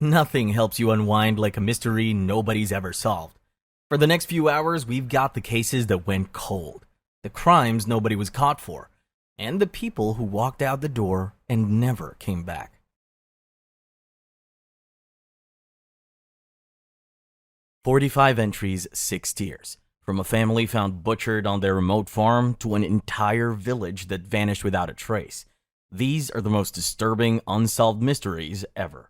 Nothing helps you unwind like a mystery nobody's ever solved. For the next few hours, we've got the cases that went cold, the crimes nobody was caught for, and the people who walked out the door and never came back. "45 entries, 6 tears. From a family found butchered on their remote farm to an entire village that vanished without a trace. These are the most disturbing unsolved mysteries ever."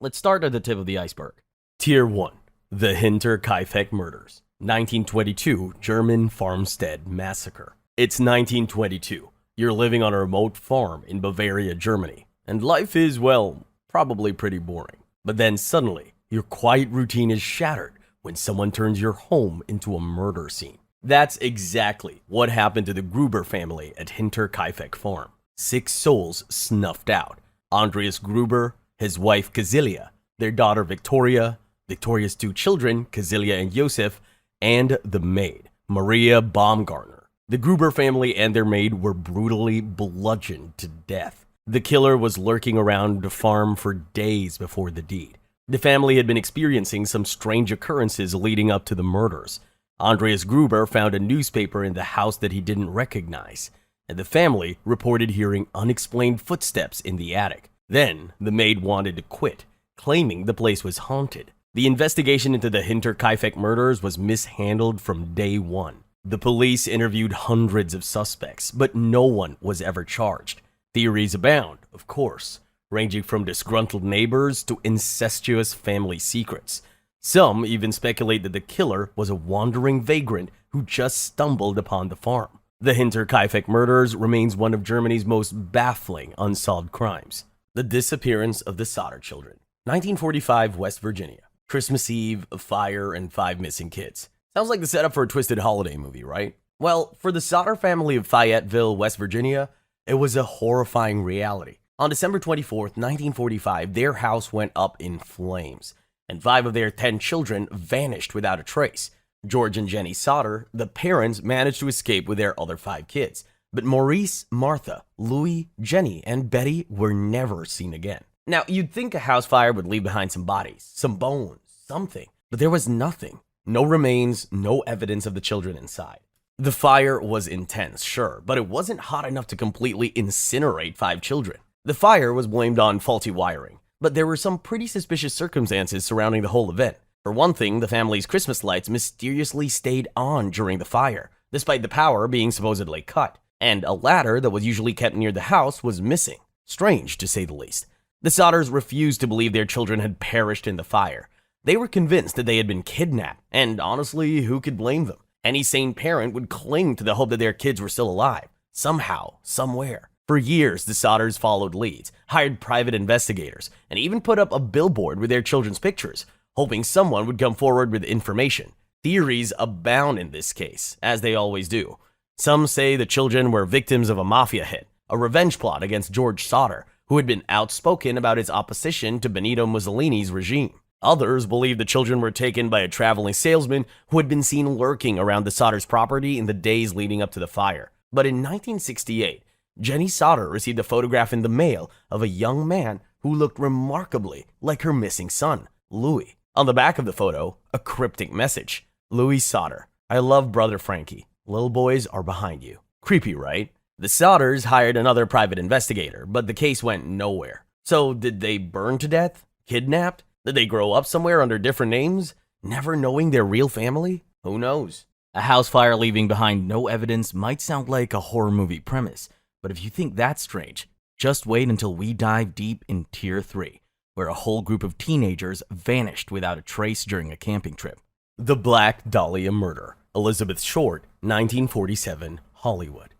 Let's start at the tip of the iceberg. Tier 1. The Hinterkaifeck Murders. 1922 German Farmstead Massacre. It's 1922. You're living on a remote farm in Bavaria, Germany, and life is, well, probably pretty boring. But then suddenly, your quiet routine is shattered when someone turns your home into a murder scene. That's exactly what happened to the Gruber family at Hinterkaifeck Farm. 6 souls snuffed out. Andreas Gruber, his wife Kazilia, their daughter Victoria, Victoria's 2 children, Kazilia and Josef, and the maid, Maria Baumgartner. The Gruber family and their maid were brutally bludgeoned to death. The killer was lurking around the farm for days before the deed. The family had been experiencing some strange occurrences leading up to the murders. Andreas Gruber found a newspaper in the house that he didn't recognize, and the family reported hearing unexplained footsteps in the attic. Then, the maid wanted to quit, claiming the place was haunted. The investigation into the Hinterkaifeck murders was mishandled from day one. The police interviewed hundreds of suspects, but no one was ever charged. Theories abound, of course, ranging from disgruntled neighbors to incestuous family secrets. Some even speculate that the killer was a wandering vagrant who just stumbled upon the farm. The Hinterkaifeck murders remains one of Germany's most baffling unsolved crimes. The disappearance of the Soder children. 1945 West Virginia. Christmas Eve, a fire, and 5 missing kids. Sounds like the setup for a twisted holiday movie, right? Well, for the Soder family of Fayetteville, West Virginia, it was a horrifying reality. On December 24th, 1945, their house went up in flames, and 5 of their 10 children vanished without a trace. George and Jenny Soder, the parents, managed to escape with their other 5 kids, but Maurice, Martha, Louis, Jenny, and Betty were never seen again. Now, you'd think a house fire would leave behind some bodies, some bones, something, but there was nothing. No remains, no evidence of the children inside. The fire was intense, sure, but it wasn't hot enough to completely incinerate 5 children. The fire was blamed on faulty wiring, but there were some pretty suspicious circumstances surrounding the whole event. For one thing, the family's Christmas lights mysteriously stayed on during the fire, despite the power being supposedly cut, and a ladder that was usually kept near the house was missing. Strange, to say the least. The Soders refused to believe their children had perished in the fire. They were convinced that they had been kidnapped, and honestly, who could blame them? Any sane parent would cling to the hope that their kids were still alive, somehow, somewhere. For years, the Soders followed leads, hired private investigators, and even put up a billboard with their children's pictures, hoping someone would come forward with information. Theories abound in this case, as they always do. Some say the children were victims of a mafia hit, a revenge plot against George Soder, who had been outspoken about his opposition to Benito Mussolini's regime. Others believe the children were taken by a traveling salesman who had been seen lurking around the Soders' property in the days leading up to the fire. But in 1968, Jenny Soder received a photograph in the mail of a young man who looked remarkably like her missing son, Louis. On the back of the photo, a cryptic message. "Louis Soder, I love brother Frankie. Little boys are behind you." Creepy, right? The Soders hired another private investigator, but the case went nowhere. So did they burn to death? Kidnapped? Did they grow up somewhere under different names, never knowing their real family? Who knows? A house fire leaving behind no evidence might sound like a horror movie premise, but if you think that's strange, just wait until we dive deep in Tier 3, where a whole group of teenagers vanished without a trace during a camping trip. The Black Dahlia Murder. Elizabeth Short, 1947, Hollywood.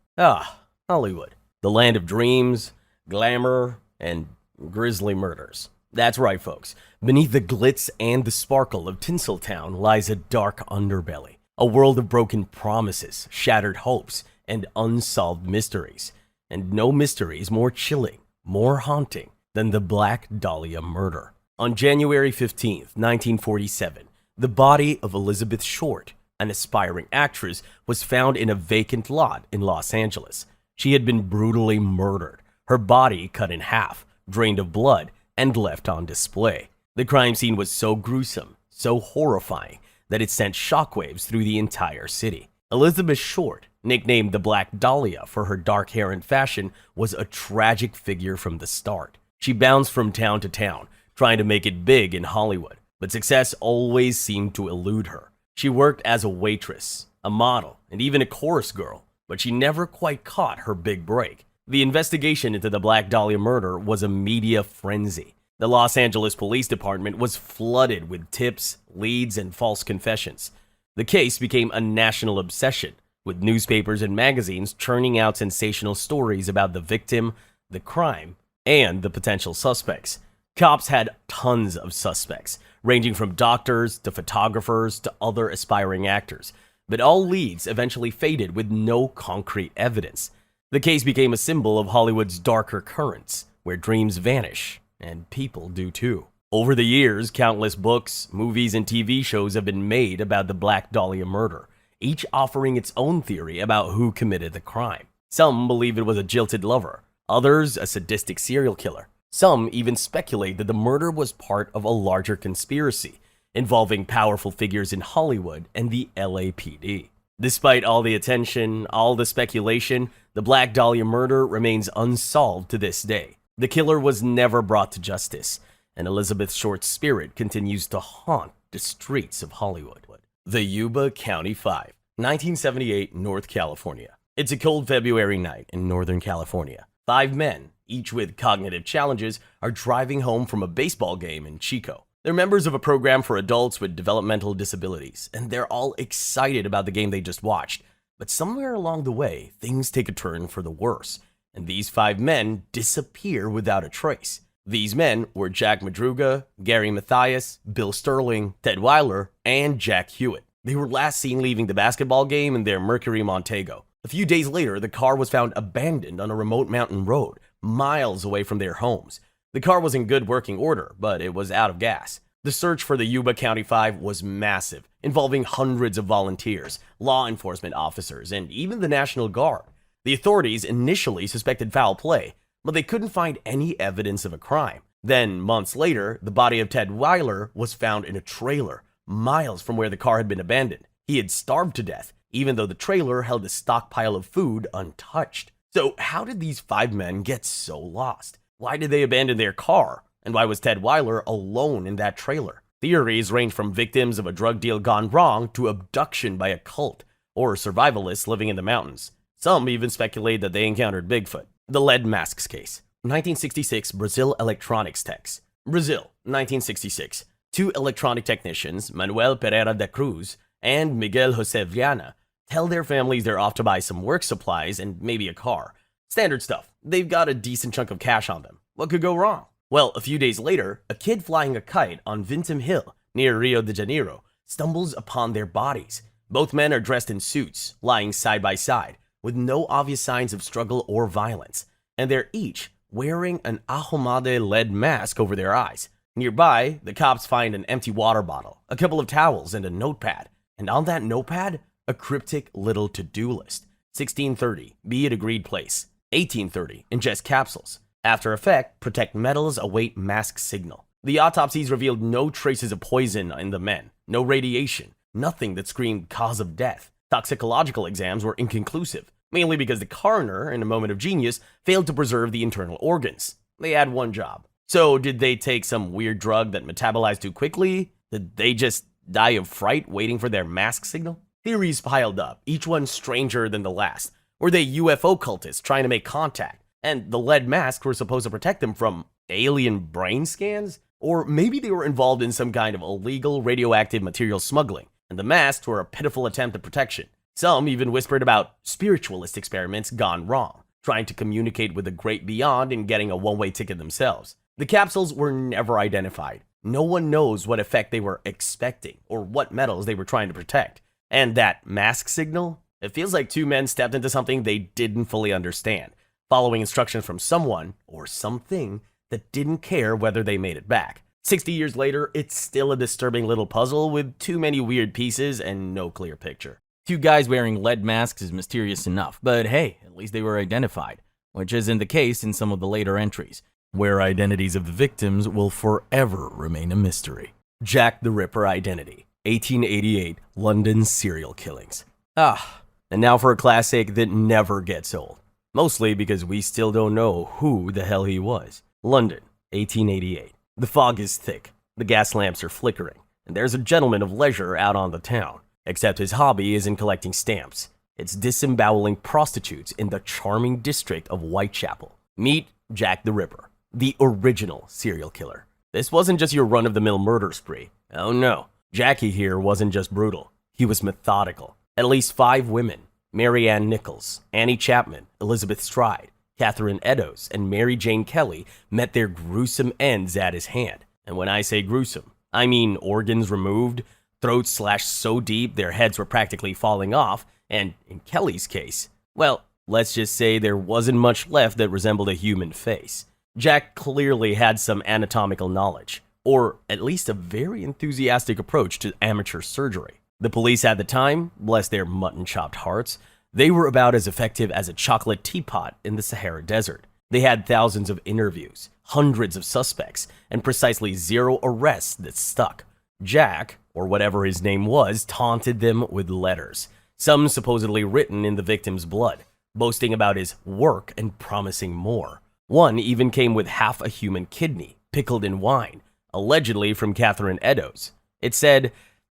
Hollywood. The land of dreams, glamour, and grisly murders. That's right, folks. Beneath the glitz and the sparkle of Tinseltown lies a dark underbelly, a world of broken promises, shattered hopes, and unsolved mysteries. And no mystery is more chilling, more haunting than the Black Dahlia murder. On January 15th, 1947, the body of Elizabeth Short, an aspiring actress, was found in a vacant lot in Los Angeles. She had been brutally murdered, her body cut in half, drained of blood, and left on display. The crime scene was so gruesome, so horrifying, that it sent shockwaves through the entire city. Elizabeth Short, nicknamed the Black Dahlia for her dark hair and fashion, was a tragic figure from the start. She bounced from town to town, trying to make it big in Hollywood, but success always seemed to elude her. She worked as a waitress, a model, and even a chorus girl, but she never quite caught her big break. The investigation into the Black Dahlia murder was a media frenzy. The Los Angeles Police Department was flooded with tips, leads, and false confessions. The case became a national obsession, with newspapers and magazines churning out sensational stories about the victim, the crime, and the potential suspects. Cops had tons of suspects, ranging from doctors to photographers to other aspiring actors, but all leads eventually faded with no concrete evidence. The case became a symbol of Hollywood's darker currents, where dreams vanish, and people do too. Over the years, countless books, movies, and TV shows have been made about the Black Dahlia murder, each offering its own theory about who committed the crime. Some believe it was a jilted lover, others a sadistic serial killer. Some even speculate that the murder was part of a larger conspiracy involving powerful figures in Hollywood and the LAPD. Despite all the attention, all the speculation, the Black Dahlia murder remains unsolved to this day. The killer was never brought to justice, and Elizabeth Short's spirit continues to haunt the streets of Hollywood. The Yuba County Five, 1978, North California. It's a cold February night in Northern California. 5 men, each with cognitive challenges, are driving home from a baseball game in Chico. They're members of a program for adults with developmental disabilities, and they're all excited about the game they just watched. But somewhere along the way, things take a turn for the worse, and these 5 men disappear without a trace. These men were Jack Madruga, Gary Mathias, Bill Sterling, Ted Weiler, and Jack Hewitt. They were last seen leaving the basketball game in their Mercury Montego. A few days later, the car was found abandoned on a remote mountain road, miles away from their homes. The car was in good working order, but it was out of gas. The search for the Yuba County Five was massive, involving hundreds of volunteers, law enforcement officers, and even the National Guard. The authorities initially suspected foul play, but they couldn't find any evidence of a crime. Then, months later, the body of Ted Weiler was found in a trailer, miles from where the car had been abandoned. He had starved to death, even though the trailer held a stockpile of food untouched. So how did these 5 men get so lost? Why did they abandon their car? And why was Ted Weiler alone in that trailer? Theories range from victims of a drug deal gone wrong to abduction by a cult, or survivalists living in the mountains. Some even speculate that they encountered Bigfoot. The lead masks case. 1966 Brazil electronics techs. Brazil, 1966. 2 electronic technicians, Manuel Pereira da Cruz and Miguel Jose Viana, tell their families they're off to buy some work supplies and maybe a car. Standard stuff. They've got a decent chunk of cash on them. What could go wrong? Well, a few days later, a kid flying a kite on Vintim Hill, near Rio de Janeiro, stumbles upon their bodies. Both men are dressed in suits, lying side by side, with no obvious signs of struggle or violence, and they're each wearing an ahumade lead mask over their eyes. Nearby, the cops find an empty water bottle, a couple of towels, and a notepad. And on that notepad, a cryptic little to-do list. 1630, be at agreed place. 1830, ingest capsules. After effect, protect metals, await mask signal. The autopsies revealed no traces of poison in the men, no radiation, nothing that screamed cause of death. Toxicological exams were inconclusive, mainly because the coroner, in a moment of genius, failed to preserve the internal organs. They had one job. So did they take some weird drug that metabolized too quickly? Did they just die of fright waiting for their mask signal? Theories piled up, each one stranger than the last. Were they UFO cultists trying to make contact? And the lead masks were supposed to protect them from alien brain scans? Or maybe they were involved in some kind of illegal radioactive material smuggling, and the masks were a pitiful attempt at protection. Some even whispered about spiritualist experiments gone wrong, trying to communicate with the great beyond and getting a one-way ticket themselves. The capsules were never identified. No one knows what effect they were expecting or what metals they were trying to protect. And that mask signal? It feels like 2 men stepped into something they didn't fully understand, following instructions from someone or something that didn't care whether they made it back. 60 years later, it's still a disturbing little puzzle with too many weird pieces and no clear picture. 2 guys wearing lead masks is mysterious enough, but hey, at least they were identified, which isn't the case in some of the later entries. where identities of the victims will forever remain a mystery. Jack the Ripper identity, 1888 London serial killings. And now for a classic that never gets old. Mostly because we still don't know who the hell he was. London, 1888. The fog is thick, the gas lamps are flickering, and there's a gentleman of leisure out on the town. Except his hobby isn't collecting stamps. It's disemboweling prostitutes in the charming district of Whitechapel. Meet Jack the Ripper, the original serial killer. This wasn't just your run-of-the-mill murder spree. Oh no, Jackie here wasn't just brutal. He was methodical. At least 5 women, Mary Ann Nichols, Annie Chapman, Elizabeth Stride, Catherine Eddowes, and Mary Jane Kelly met their gruesome ends at his hand. And when I say gruesome, I mean organs removed, throats slashed so deep their heads were practically falling off, and in Kelly's case, well, let's just say there wasn't much left that resembled a human face. Jack clearly had some anatomical knowledge, or at least a very enthusiastic approach to amateur surgery. The police at the time, bless their mutton-chopped hearts, they were about as effective as a chocolate teapot in the Sahara Desert. They had thousands of interviews, hundreds of suspects, and precisely 0 arrests that stuck. Jack, or whatever his name was, taunted them with letters, some supposedly written in the victim's blood, boasting about his work and promising more. One even came with half a human kidney, pickled in wine, allegedly from Catherine Eddowes. It said,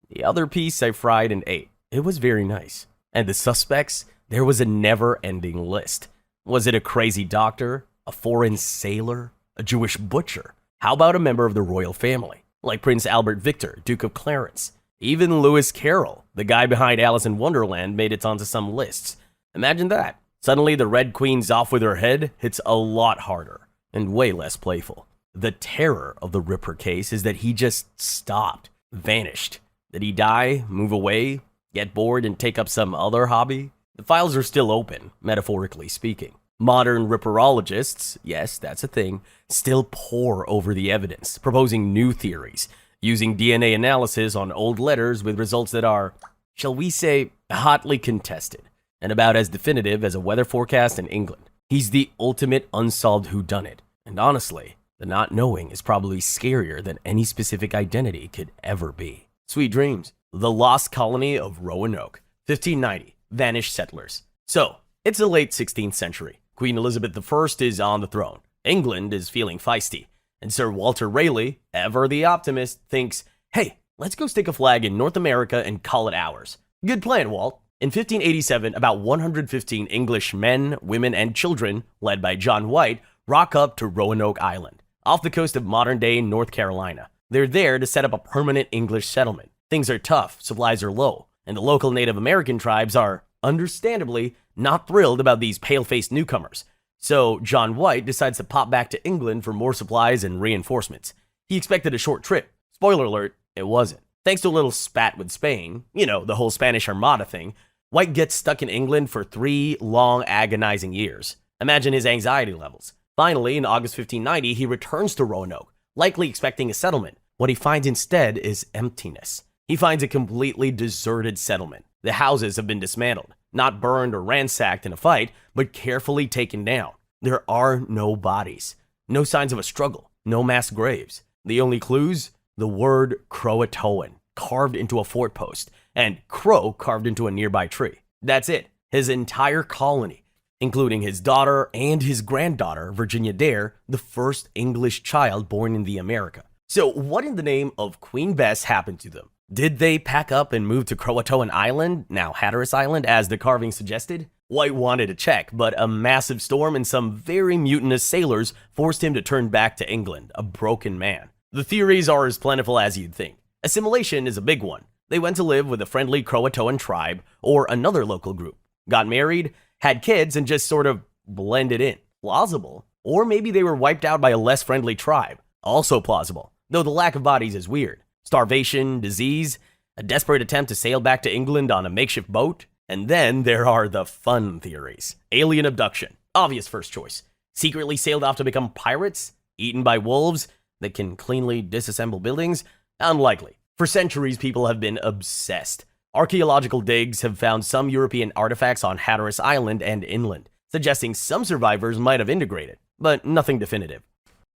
"The other piece I fried and ate. It was very nice." And the suspects? There was a never-ending list. Was it a crazy doctor? A foreign sailor? A Jewish butcher? How about a member of the royal family? Like Prince Albert Victor, Duke of Clarence. Even Lewis Carroll, the guy behind Alice in Wonderland, made it onto some lists. Imagine that. Suddenly the Red Queen's off with her head hits a lot harder and way less playful. The terror of the Ripper case is that he just stopped, vanished. Did he die, move away, get bored and take up some other hobby? The files are still open, metaphorically speaking. Modern ripperologists, yes, that's a thing, still pore over the evidence, proposing new theories, using DNA analysis on old letters with results that are, shall we say, hotly contested, and about as definitive as a weather forecast in England. He's the ultimate unsolved whodunit, and honestly, the not knowing is probably scarier than any specific identity could ever be. Sweet dreams. The Lost Colony of Roanoke, 1590, vanished settlers. So, it's the late 16th century. Queen Elizabeth I is on the throne. England is feeling feisty. And Sir Walter Raleigh, ever the optimist, thinks, hey, let's go stick a flag in North America and call it ours. Good plan, Walt. In 1587, about 115 English men, women, and children, led by John White, rock up to Roanoke Island, off the coast of modern-day North Carolina. They're there to set up a permanent English settlement. Things are tough, supplies are low, and the local Native American tribes are, understandably, not thrilled about these pale-faced newcomers. So John White decides to pop back to England for more supplies and reinforcements. He expected a short trip. Spoiler alert, it wasn't. Thanks to a little spat with Spain, the whole Spanish Armada thing, White gets stuck in England for 3 long, agonizing years. Imagine his anxiety levels. Finally, in August 1590, he returns to Roanoke, likely expecting a settlement. What he finds instead is emptiness. He finds a completely deserted settlement. The houses have been dismantled, not burned or ransacked in a fight, but carefully taken down. There are no bodies, no signs of a struggle, no mass graves. The only clues? The word Croatoan, carved into a fort post, and Crow carved into a nearby tree. That's it. His entire colony, including his daughter and his granddaughter, Virginia Dare, the first English child born in the America. So what in the name of Queen Bess happened to them? Did they pack up and move to Croatoan Island, now Hatteras Island, as the carving suggested? White wanted to check, but a massive storm and some very mutinous sailors forced him to turn back to England, a broken man. The theories are as plentiful as you'd think. Assimilation is a big one. They went to live with a friendly Croatoan tribe or another local group, got married, had kids, and just sort of blended in. Plausible. Or maybe they were wiped out by a less friendly tribe. Also plausible, though the lack of bodies is weird. Starvation, disease, a desperate attempt to sail back to England on a makeshift boat. And then there are the fun theories. Alien abduction, obvious first choice. Secretly sailed off to become pirates? Eaten by wolves that can cleanly disassemble buildings? Unlikely. For centuries, people have been obsessed. Archaeological digs have found some European artifacts on Hatteras Island and inland, suggesting some survivors might have integrated, but nothing definitive.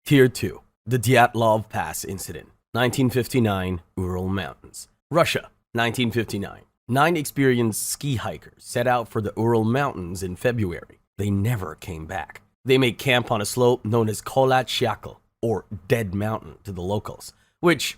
Tier 2. The Dyatlov Pass Incident, 1959, Ural Mountains. Russia, 1959. 9 experienced ski hikers set out for the Ural Mountains in February. They never came back. They made camp on a slope known as Kholat Syakhl, or Dead Mountain to the locals, which,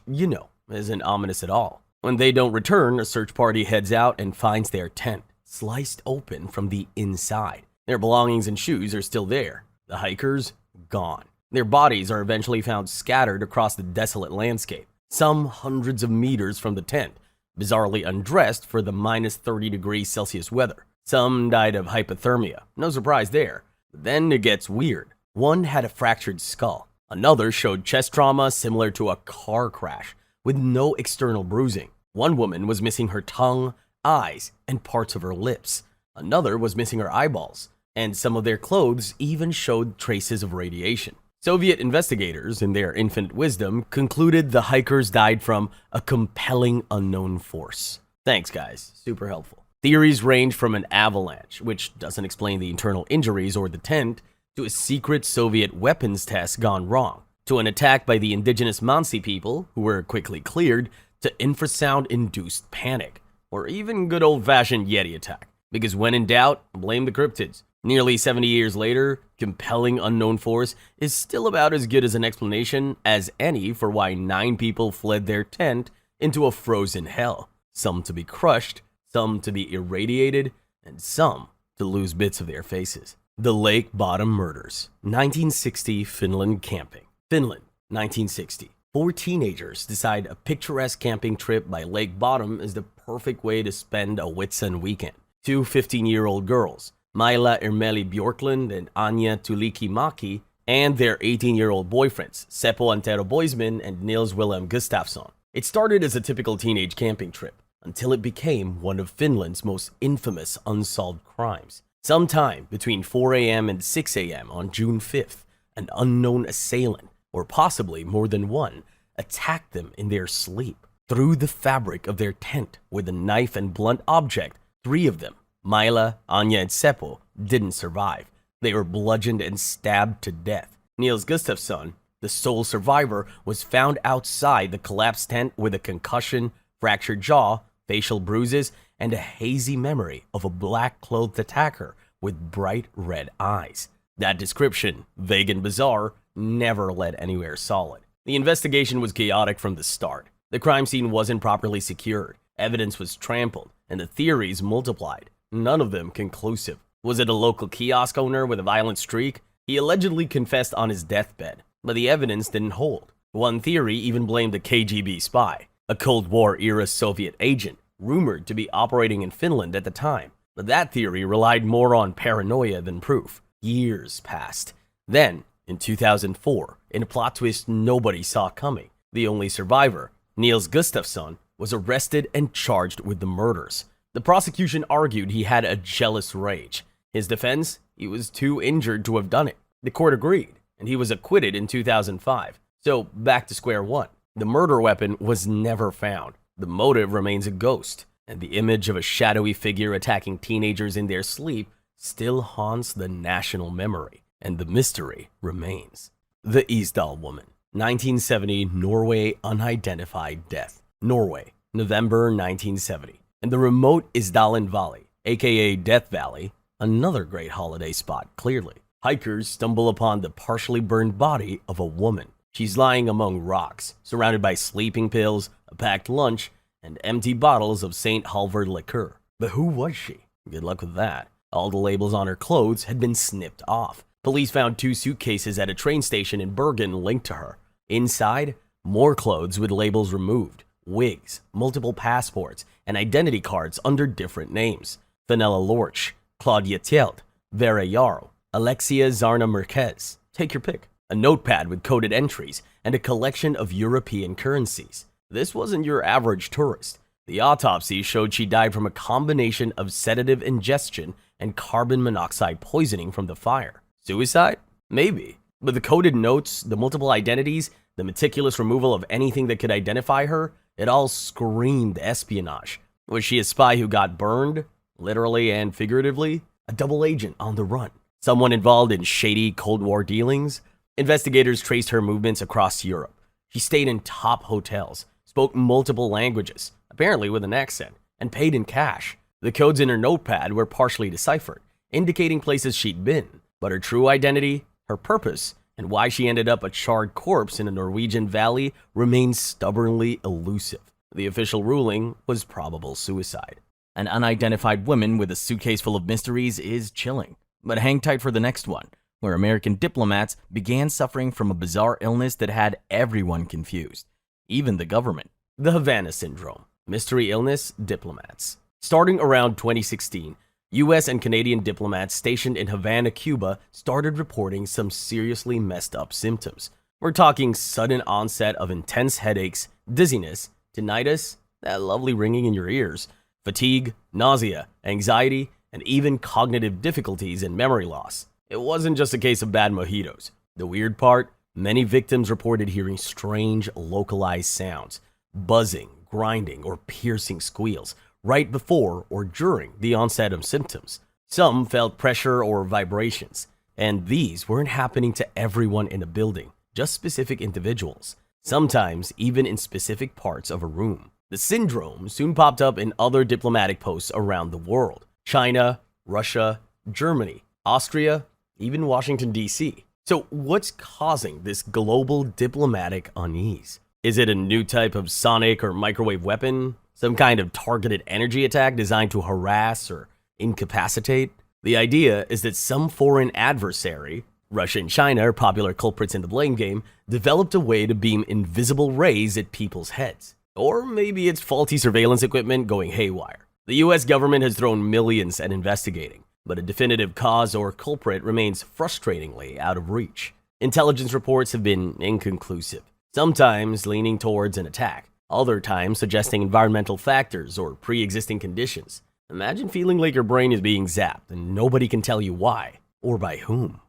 isn't ominous at all. When they don't return, a search party heads out and finds their tent sliced open from the inside. Their belongings and shoes are still there. The hikers, gone. Their bodies are eventually found scattered across the desolate landscape, some hundreds of meters from the tent, bizarrely undressed for the minus 30 degrees Celsius weather. Some died of hypothermia, no surprise there. But then it gets weird. One had a fractured skull. Another showed chest trauma similar to a car crash, with no external bruising. One woman was missing her tongue, eyes, and parts of her lips. Another was missing her eyeballs, and some of their clothes even showed traces of radiation. Soviet investigators, in their infant wisdom, concluded the hikers died from a compelling unknown force. Thanks, guys. Super helpful. Theories range from an avalanche, which doesn't explain the internal injuries or the tent, to a secret Soviet weapons test gone wrong, to an attack by the indigenous Mansi people, who were quickly cleared, to infrasound-induced panic, or even good old-fashioned Yeti attack. Because when in doubt, blame the cryptids. Nearly 70 years later, compelling unknown force is still about as good as an explanation as any for why 9 people fled their tent into a frozen hell. Some to be crushed, some to be irradiated, and some to lose bits of their faces. The Lake Bottom Murders, 1960 Finland camping. Finland, 1960. 4 teenagers decide a picturesque camping trip by Lake Bottom is the perfect way to spend a Whitsun weekend. 2 15-year-old girls, Maila Ermeli Bjorklund and Anya Tulikki-Maki, and their 18-year-old boyfriends, Seppo Antero Boisman and Nils Willem Gustafsson. It started as a typical teenage camping trip, until it became one of Finland's most infamous unsolved crimes. Sometime between 4 a.m. and 6 a.m. on June 5th, an unknown assailant, or possibly more than one, attacked them in their sleep. Through the fabric of their tent with a knife and blunt object, 3 of them, Maila, Anya, and Seppo, didn't survive. They were bludgeoned and stabbed to death. Nils Gustafsson, the sole survivor, was found outside the collapsed tent with a concussion, fractured jaw, facial bruises, and a hazy memory of a black-clothed attacker with bright red eyes. That description, vague and bizarre, never led anywhere solid. The investigation was chaotic from the start. The crime scene wasn't properly secured, evidence was trampled, and the theories multiplied. None of them conclusive. Was it a local kiosk owner with a violent streak? He allegedly confessed on his deathbed, but the evidence didn't hold. One theory even blamed a KGB spy, a Cold War-era Soviet agent, rumored to be operating in Finland at the time. But that theory relied more on paranoia than proof. Years passed. Then, in 2004, in a plot twist nobody saw coming, the only survivor, Nils Gustafsson, was arrested and charged with the murders. The prosecution argued he had a jealous rage. His defense? He was too injured to have done it. The court agreed, and he was acquitted in 2005. So, back to square one. The murder weapon was never found. The motive remains a ghost, and the image of a shadowy figure attacking teenagers in their sleep still haunts the national memory, and the mystery remains. The Isdal Woman, 1970 Norway unidentified death. Norway, November 1970. In the remote Isdalen Valley, aka Death Valley, another great holiday spot, clearly. Hikers stumble upon the partially burned body of a woman. She's lying among rocks, surrounded by sleeping pills, a packed lunch, and empty bottles of St. Halvard liqueur. But who was she? Good luck with that. All the labels on her clothes had been snipped off. Police found 2 suitcases at a train station in Bergen linked to her. Inside, more clothes with labels removed, wigs, multiple passports, and identity cards under different names. Fenella Lorch, Claudia Tjeld, Vera Jarl, Alexia Zarna Merquez. Take your pick. A notepad with coded entries, and a collection of European currencies. This wasn't your average tourist. The autopsy showed she died from a combination of sedative ingestion and carbon monoxide poisoning from the fire. Suicide? Maybe. But the coded notes, the multiple identities, the meticulous removal of anything that could identify her, it all screamed espionage. Was she a spy who got burned? Literally and figuratively? A double agent on the run? Someone involved in shady Cold War dealings? Investigators traced her movements across Europe. She stayed in top hotels, spoke multiple languages, apparently with an accent, and paid in cash. The codes in her notepad were partially deciphered, indicating places she'd been, but her true identity, her purpose, and why she ended up a charred corpse in a Norwegian valley remains stubbornly elusive. The official ruling was probable suicide. An unidentified woman with a suitcase full of mysteries is chilling, but hang tight for the next one, where American diplomats began suffering from a bizarre illness that had everyone confused, even the government. The Havana Syndrome. Mystery illness, diplomats. Starting around 2016, US and Canadian diplomats stationed in Havana, Cuba started reporting some seriously messed up symptoms. We're talking sudden onset of intense headaches, dizziness, tinnitus, that lovely ringing in your ears, fatigue, nausea, anxiety, and even cognitive difficulties and memory loss. It wasn't just a case of bad mojitos. The weird part, many victims reported hearing strange localized sounds, buzzing, grinding, or piercing squeals right before or during the onset of symptoms. Some felt pressure or vibrations, and these weren't happening to everyone in a building, just specific individuals, sometimes even in specific parts of a room. The syndrome soon popped up in other diplomatic posts around the world: China, Russia, Germany, Austria, even Washington, D.C. So what's causing this global diplomatic unease? Is it a new type of sonic or microwave weapon? Some kind of targeted energy attack designed to harass or incapacitate? The idea is that some foreign adversary, Russia and China are popular culprits in the blame game, developed a way to beam invisible rays at people's heads. Or maybe it's faulty surveillance equipment going haywire. The US government has thrown millions at investigating, but a definitive cause or culprit remains frustratingly out of reach. Intelligence reports have been inconclusive, sometimes leaning towards an attack, other times suggesting environmental factors or pre-existing conditions. Imagine feeling like your brain is being zapped and nobody can tell you why or by whom.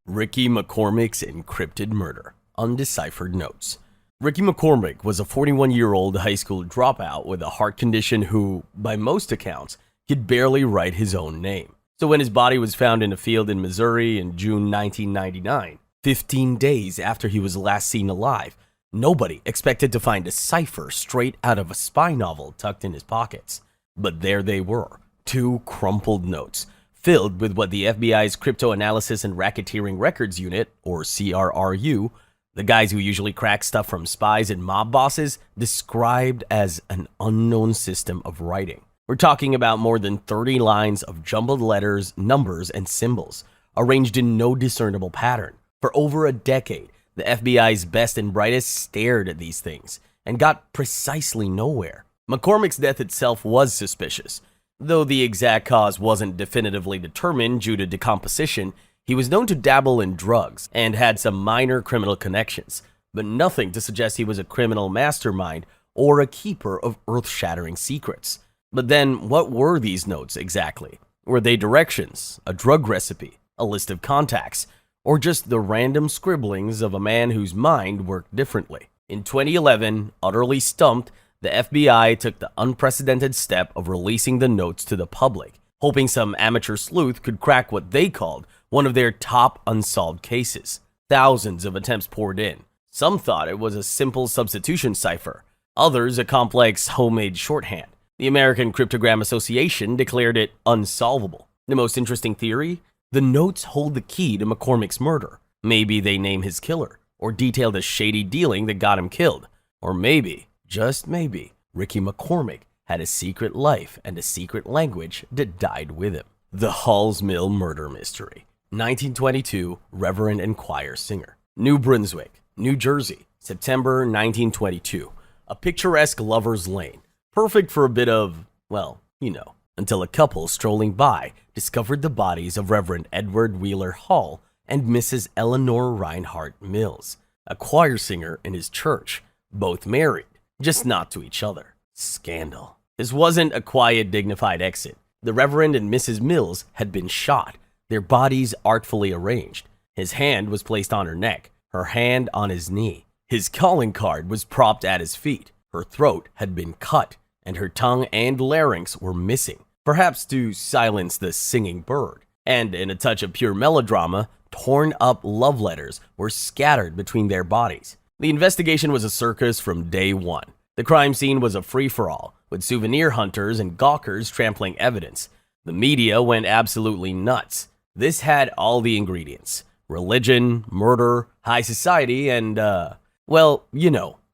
Ricky McCormick's encrypted murder. Undeciphered notes. Ricky McCormick was a 41-year-old high school dropout with a heart condition who, by most accounts, could barely write his own name. So when his body was found in a field in Missouri in June 1999, 15 days after he was last seen alive, nobody expected to find a cipher straight out of a spy novel tucked in his pockets. But there they were, 2 crumpled notes, filled with what the FBI's Crypto-Analysis and Racketeering Records Unit, or CRRU, the guys who usually crack stuff from spies and mob bosses, described as an unknown system of writing. We're talking about more than 30 lines of jumbled letters, numbers, and symbols, arranged in no discernible pattern. For over a decade, the FBI's best and brightest stared at these things and got precisely nowhere. McCormick's death itself was suspicious. Though the exact cause wasn't definitively determined due to decomposition, he was known to dabble in drugs and had some minor criminal connections, but nothing to suggest he was a criminal mastermind or a keeper of earth-shattering secrets. But then, what were these notes exactly? Were they directions, a drug recipe, a list of contacts, or just the random scribblings of a man whose mind worked differently? In 2011, utterly stumped, the FBI took the unprecedented step of releasing the notes to the public, hoping some amateur sleuth could crack what they called one of their top unsolved cases. Thousands of attempts poured in. Some thought it was a simple substitution cipher, others a complex homemade shorthand. The American Cryptogram Association declared it unsolvable. The most interesting theory? The notes hold the key to McCormick's murder. Maybe they name his killer, or detail the shady dealing that got him killed. Or maybe, just maybe, Ricky McCormick had a secret life and a secret language that died with him. The Halls Mill Murder Mystery. 1922, Reverend and Choir Singer. New Brunswick, New Jersey, September 1922. A picturesque lover's lane. Perfect for a bit of, well, you know, until a couple strolling by discovered the bodies of Reverend Edward Wheeler Hall and Mrs. Eleanor Reinhardt Mills, a choir singer in his church, both married, just not to each other. Scandal. This wasn't a quiet, dignified exit. The Reverend and Mrs. Mills had been shot, their bodies artfully arranged. His hand was placed on her neck, her hand on his knee. His calling card was propped at his feet. Her throat had been cut, and her tongue and larynx were missing, perhaps to silence the singing bird. And in a touch of pure melodrama, torn up love letters were scattered between their bodies. The investigation was a circus from day one. The crime scene was a free-for-all, with souvenir hunters and gawkers trampling evidence. The media went absolutely nuts. This had all the ingredients: religion, murder, high society, and,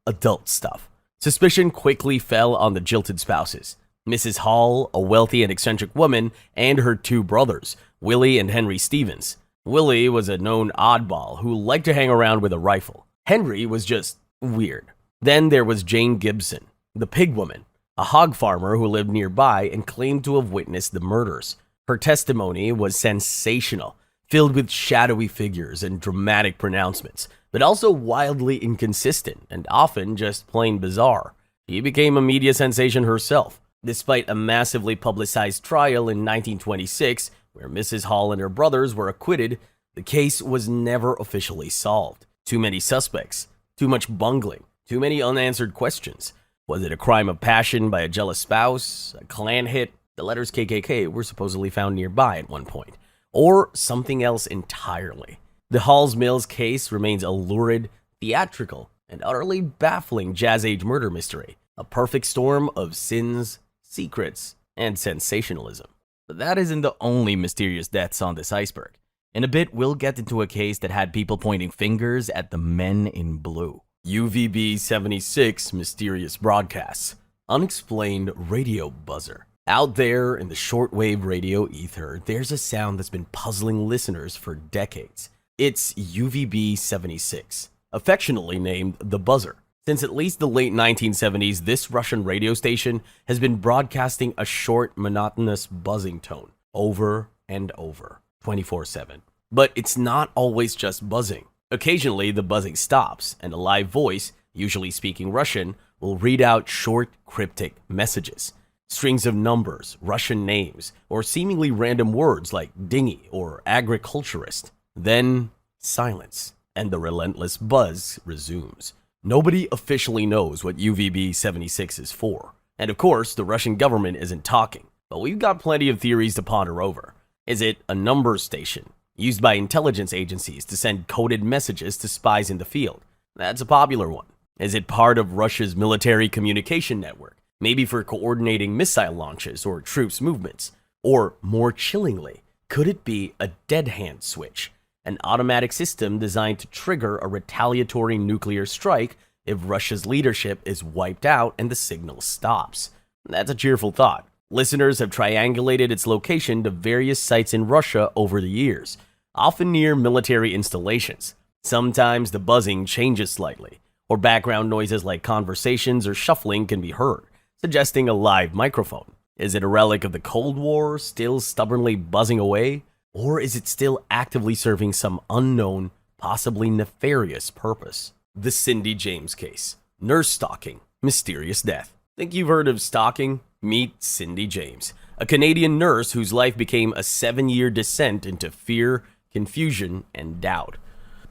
adult stuff. Suspicion quickly fell on the jilted spouses: Mrs. Hall, a wealthy and eccentric woman, and her two brothers, Willie and Henry Stevens. Willie was a known oddball who liked to hang around with a rifle. Henry was just weird. Then there was Jane Gibson, the pig woman, a hog farmer who lived nearby and claimed to have witnessed the murders. Her testimony was sensational, filled with shadowy figures and dramatic pronouncements, but also wildly inconsistent and often just plain bizarre. She became a media sensation herself, despite a massively publicized trial in 1926 where Mrs. Hall and her brothers were acquitted. The case was never officially solved. Too many suspects, too much bungling, too many unanswered questions. Was it a crime of passion by a jealous spouse, a Klan hit? The letters KKK were supposedly found nearby at one point, or something else entirely. The Halls Mills case remains a lurid, theatrical, and utterly baffling jazz-age murder mystery, a perfect storm of sins, secrets, and sensationalism. But that isn't the only mysterious deaths on this iceberg. In a bit, we'll get into a case that had people pointing fingers at the men in blue. UVB 76 mysterious broadcasts. Unexplained radio buzzer. Out there in the shortwave radio ether, there's a sound that's been puzzling listeners for decades. It's UVB 76, affectionately named the buzzer. Since at least the late 1970s, this Russian radio station has been broadcasting a short, monotonous buzzing tone over and over, 24/7. But it's not always just buzzing. Occasionally, the buzzing stops, and a live voice, usually speaking Russian, will read out short, cryptic messages. Strings of numbers, Russian names, or seemingly random words like dinghy or agriculturist. Then, silence, and the relentless buzz resumes. Nobody officially knows what UVB 76 is for. And of course, the Russian government isn't talking, but we've got plenty of theories to ponder over. Is it a numbers station, used by intelligence agencies to send coded messages to spies in the field? That's a popular one. Is it part of Russia's military communication network, maybe for coordinating missile launches or troops' movements? Or, more chillingly, could it be a dead hand switch, an automatic system designed to trigger a retaliatory nuclear strike if Russia's leadership is wiped out and the signal stops? That's a cheerful thought. Listeners have triangulated its location to various sites in Russia over the years, often near military installations. Sometimes the buzzing changes slightly, or background noises like conversations or shuffling can be heard, suggesting a live microphone. Is it a relic of the Cold War, still stubbornly buzzing away? Or is it still actively serving some unknown, possibly nefarious purpose? The Cindy James case. Nurse stalking. Mysterious death. Think you've heard of stalking? Meet Cindy James, a Canadian nurse whose life became a 7-year descent into fear, confusion, and doubt.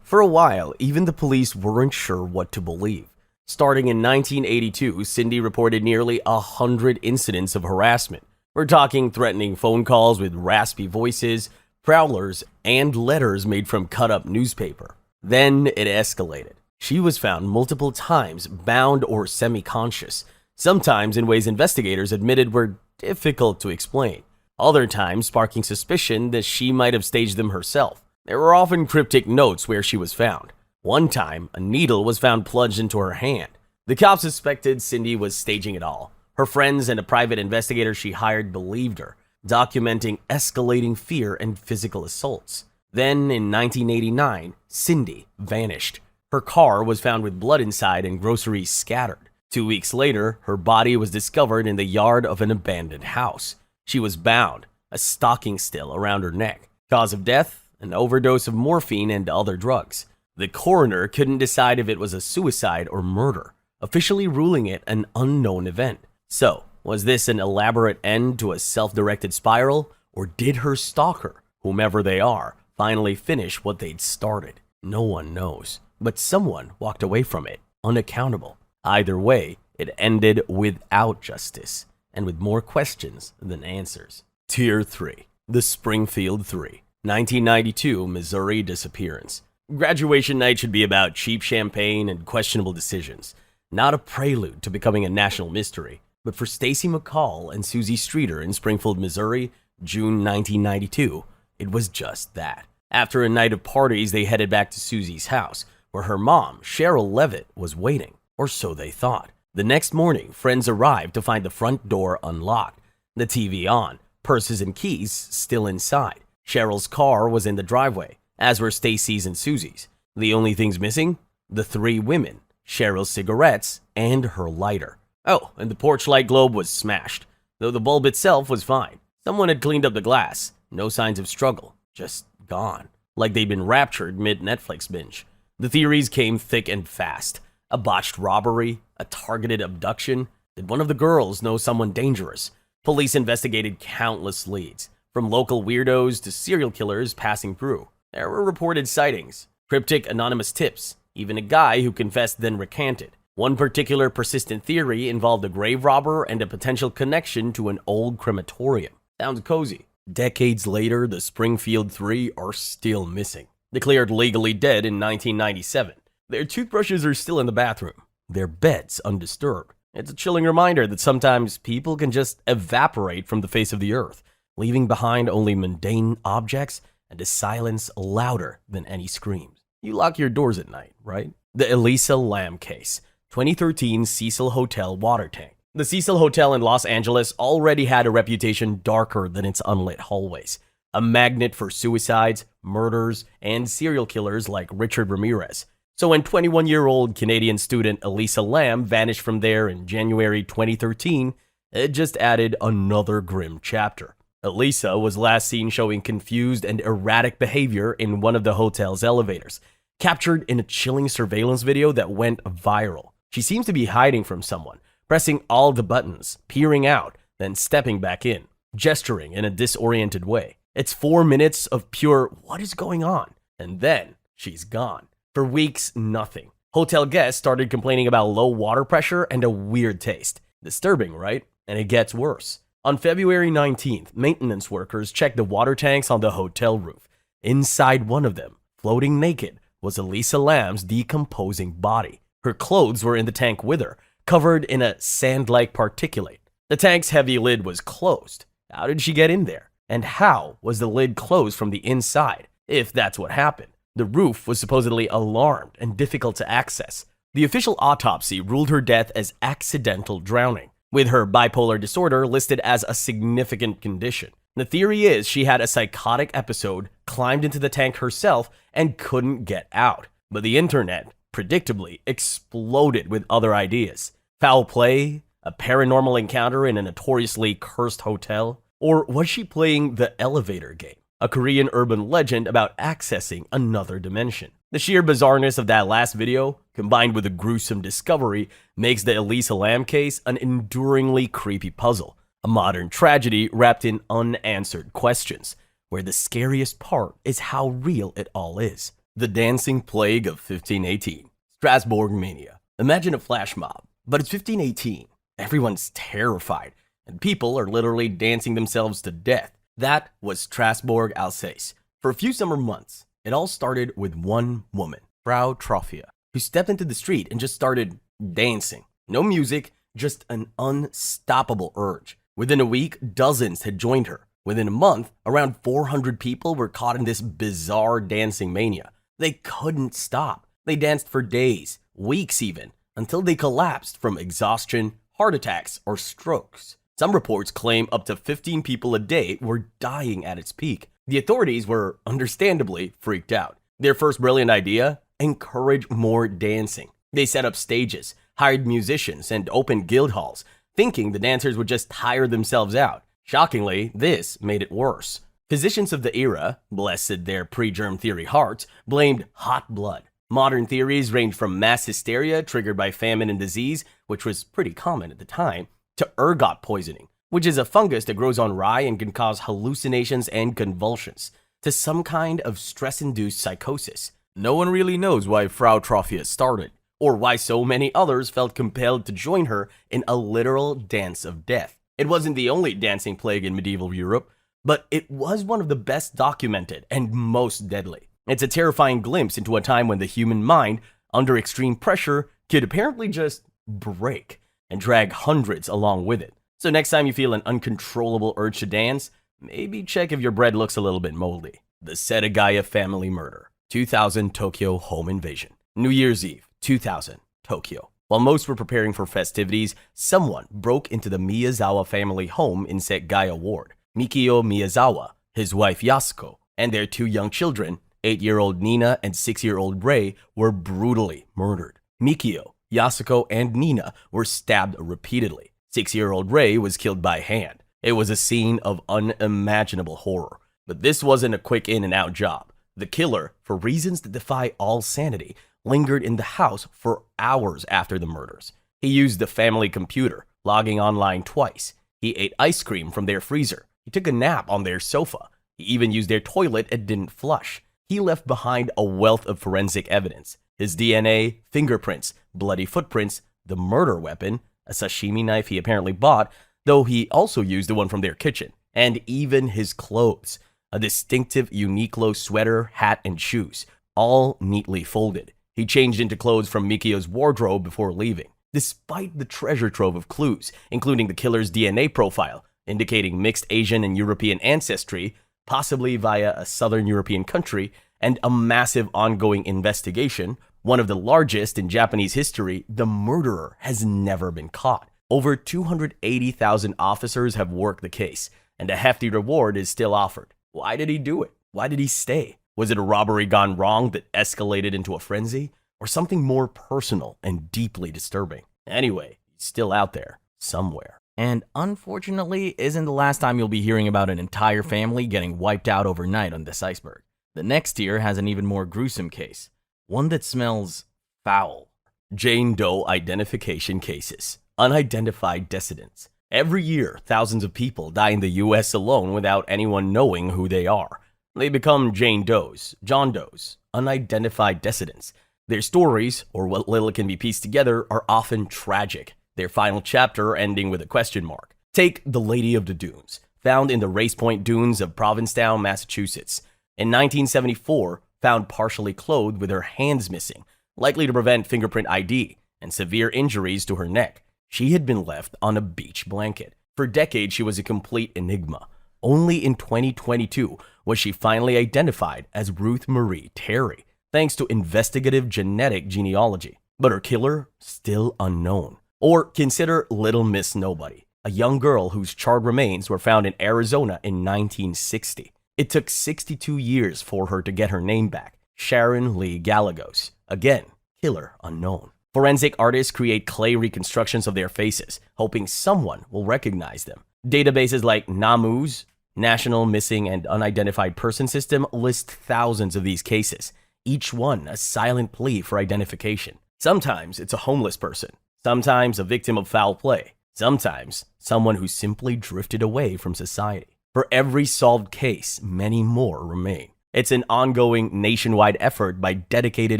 For a while, even the police weren't sure what to believe. Starting in 1982, Cindy reported nearly 100 incidents of harassment. We're talking threatening phone calls with raspy voices, prowlers, and letters made from cut-up newspaper. Then it escalated. She was found multiple times bound or semi-conscious, sometimes in ways investigators admitted were difficult to explain, other times sparking suspicion that she might have staged them herself. There were often cryptic notes where she was found. One time, a needle was found plunged into her hand. The cops suspected Cindy was staging it all. Her friends and a private investigator she hired believed her, documenting escalating fear and physical assaults. Then, in 1989, Cindy vanished. Her car was found with blood inside and groceries scattered. 2 weeks later, her body was discovered in the yard of an abandoned house. She was bound, a stocking still around her neck. Cause of death? An overdose of morphine and other drugs. The coroner couldn't decide if it was a suicide or murder, officially ruling it an unknown event. So, was this an elaborate end to a self-directed spiral, or did her stalker, whomever they are, finally finish what they'd started? No one knows, but someone walked away from it, unaccountable. Either way, it ended without justice, and with more questions than answers. Tier 3. The Springfield 3. 1992 Missouri disappearance. Graduation night should be about cheap champagne and questionable decisions, not a prelude to becoming a national mystery. But for Stacy McCall and Susie Streeter in Springfield, Missouri, June 1992, it was just that. After a night of parties, they headed back to Susie's house, where her mom, Cheryl Levitt, was waiting, or so they thought. The next morning, friends arrived to find the front door unlocked, the TV on, purses and keys still inside. Cheryl's car was in the driveway, as were Stacy's and Susie's. The only things missing? The three women, Cheryl's cigarettes, and her lighter. Oh, and the porch light globe was smashed, though the bulb itself was fine. Someone had cleaned up the glass, no signs of struggle, just gone, like they'd been raptured mid-Netflix binge. The theories came thick and fast. A botched robbery, a targeted abduction. Did one of the girls know someone dangerous? Police investigated countless leads, from local weirdos to serial killers passing through. There were reported sightings, cryptic anonymous tips, even a guy who confessed then recanted. One particular persistent theory involved a grave robber and a potential connection to an old crematorium. Sounds cozy. Decades later, the Springfield Three are still missing. Declared legally dead in 1997. Their toothbrushes are still in the bathroom. Their beds undisturbed. It's a chilling reminder that sometimes people can just evaporate from the face of the earth, leaving behind only mundane objects and a silence louder than any screams. You lock your doors at night, right? The Elisa Lam case, 2013 Cecil Hotel water tank. The Cecil Hotel in Los Angeles already had a reputation darker than its unlit hallways. A magnet for suicides, murders, and serial killers like Richard Ramirez. So when 21-year-old Canadian student Elisa Lam vanished from there in January 2013, it just added another grim chapter. Elisa was last seen showing confused and erratic behavior in one of the hotel's elevators, captured in a chilling surveillance video that went viral. She seems to be hiding from someone, pressing all the buttons, peering out, then stepping back in, gesturing in a disoriented way. It's 4 minutes of pure what is going on, and then she's gone. For weeks, nothing. Hotel guests started complaining about low water pressure and a weird taste. Disturbing, right? And it gets worse. On February 19th, maintenance workers checked the water tanks on the hotel roof. Inside one of them, floating naked, was Elisa Lam's decomposing body. Her clothes were in the tank with her, covered in a sand-like particulate. The tank's heavy lid was closed. How did she get in there? And how was the lid closed from the inside, if that's what happened? The roof was supposedly alarmed and difficult to access. The official autopsy ruled her death as accidental drowning, with her bipolar disorder listed as a significant condition. The theory is she had a psychotic episode, climbed into the tank herself, and couldn't get out. But the internet, predictably, exploded with other ideas. Foul play? A paranormal encounter in a notoriously cursed hotel? Or was she playing the elevator game? A Korean urban legend about accessing another dimension. The sheer bizarreness of that last video, combined with a gruesome discovery, makes the Elisa Lam case an enduringly creepy puzzle. A modern tragedy wrapped in unanswered questions, where the scariest part is how real it all is. The dancing plague of 1518. Strasbourg mania. Imagine a flash mob, but it's 1518. Everyone's terrified, and people are literally dancing themselves to death. That was Strasbourg, Alsace. For a few summer months, it all started with one woman, Frau Trophia, who stepped into the street and just started dancing. No music, just an unstoppable urge. Within a week, dozens had joined her. Within a month, around 400 people were caught in this bizarre dancing mania. They couldn't stop. They danced for days, weeks even, until they collapsed from exhaustion, heart attacks, or strokes. Some reports claim up to 15 people a day were dying at its peak. The authorities were understandably freaked out. Their first brilliant idea? Encourage more dancing. They set up stages, hired musicians, and opened guild halls, thinking the dancers would just tire themselves out. Shockingly, this made it worse. Physicians of the era, blessed their pre-germ theory hearts, blamed hot blood. Modern theories range from mass hysteria triggered by famine and disease, which was pretty common at the time, to ergot poisoning, which is a fungus that grows on rye and can cause hallucinations and convulsions, to some kind of stress-induced psychosis. No one really knows why Frau Trophia started, or why so many others felt compelled to join her in a literal dance of death. It wasn't the only dancing plague in medieval Europe. but it was one of the best documented and most deadly. It's a terrifying glimpse into a time when the human mind, under extreme pressure, could apparently just break and drag hundreds along with it. So next time you feel an uncontrollable urge to dance, maybe check if your bread looks a little bit moldy. The Setagaya family murder. 2000 Tokyo home invasion. New Year's Eve, 2000, Tokyo. While most were preparing for festivities, someone broke into the Miyazawa family home in Setagaya Ward. Mikio Miyazawa, his wife Yasuko, and their two young children, 8-year-old Nina and 6-year-old Rei, were brutally murdered. Mikio, Yasuko, and Nina were stabbed repeatedly. 6-year-old Rei was killed by hand. It was a scene of unimaginable horror. But this wasn't a quick in-and-out job. The killer, for reasons that defy all sanity, lingered in the house for hours after the murders. He used the family computer, logging online twice. He ate ice cream from their freezer. He took a nap on their sofa. He even used their toilet and didn't flush. He left behind a wealth of forensic evidence. His DNA, fingerprints, bloody footprints, the murder weapon, a sashimi knife he apparently bought, though he also used the one from their kitchen, and even his clothes, a distinctive Uniqlo sweater, hat, and shoes, all neatly folded. He changed into clothes from Mikio's wardrobe before leaving. Despite the treasure trove of clues, including the killer's DNA profile, indicating mixed Asian and European ancestry, possibly via a southern European country, and a massive ongoing investigation, one of the largest in Japanese history, the murderer has never been caught. Over 280,000 officers have worked the case, and a hefty reward is still offered. Why did he do it? Why did he stay? Was it a robbery gone wrong that escalated into a frenzy? Or something more personal and deeply disturbing? Anyway, he's still out there, somewhere. And unfortunately, isn't the last time you'll be hearing about an entire family getting wiped out overnight on this iceberg. The next tier has an even more gruesome case, one that smells foul. Jane Doe identification cases. Unidentified dissidents. Every year, thousands of people die in the US alone without anyone knowing who they are. They become Jane Does, John Does, unidentified dissidents. Their stories, or what little can be pieced together, are often tragic, their final chapter ending with a question mark. Take the Lady of the Dunes, found in the Race Point Dunes of Provincetown, Massachusetts. In 1974, found partially clothed with her hands missing, likely to prevent fingerprint ID, and severe injuries to her neck. She had been left on a beach blanket. For decades, she was a complete enigma. Only in 2022 was she finally identified as Ruth Marie Terry, thanks to investigative genetic genealogy. But her killer, still unknown. Or consider Little Miss Nobody, a young girl whose charred remains were found in Arizona in 1960. It took 62 years for her to get her name back. Sharon Lee Gallegos. Again, killer unknown. Forensic artists create clay reconstructions of their faces, hoping someone will recognize them. Databases like NAMU's National Missing and Unidentified Person System list thousands of these cases, each one a silent plea for identification. Sometimes it's a homeless person, sometimes a victim of foul play, sometimes someone who simply drifted away from society. For every solved case, many more remain. It's an ongoing nationwide effort by dedicated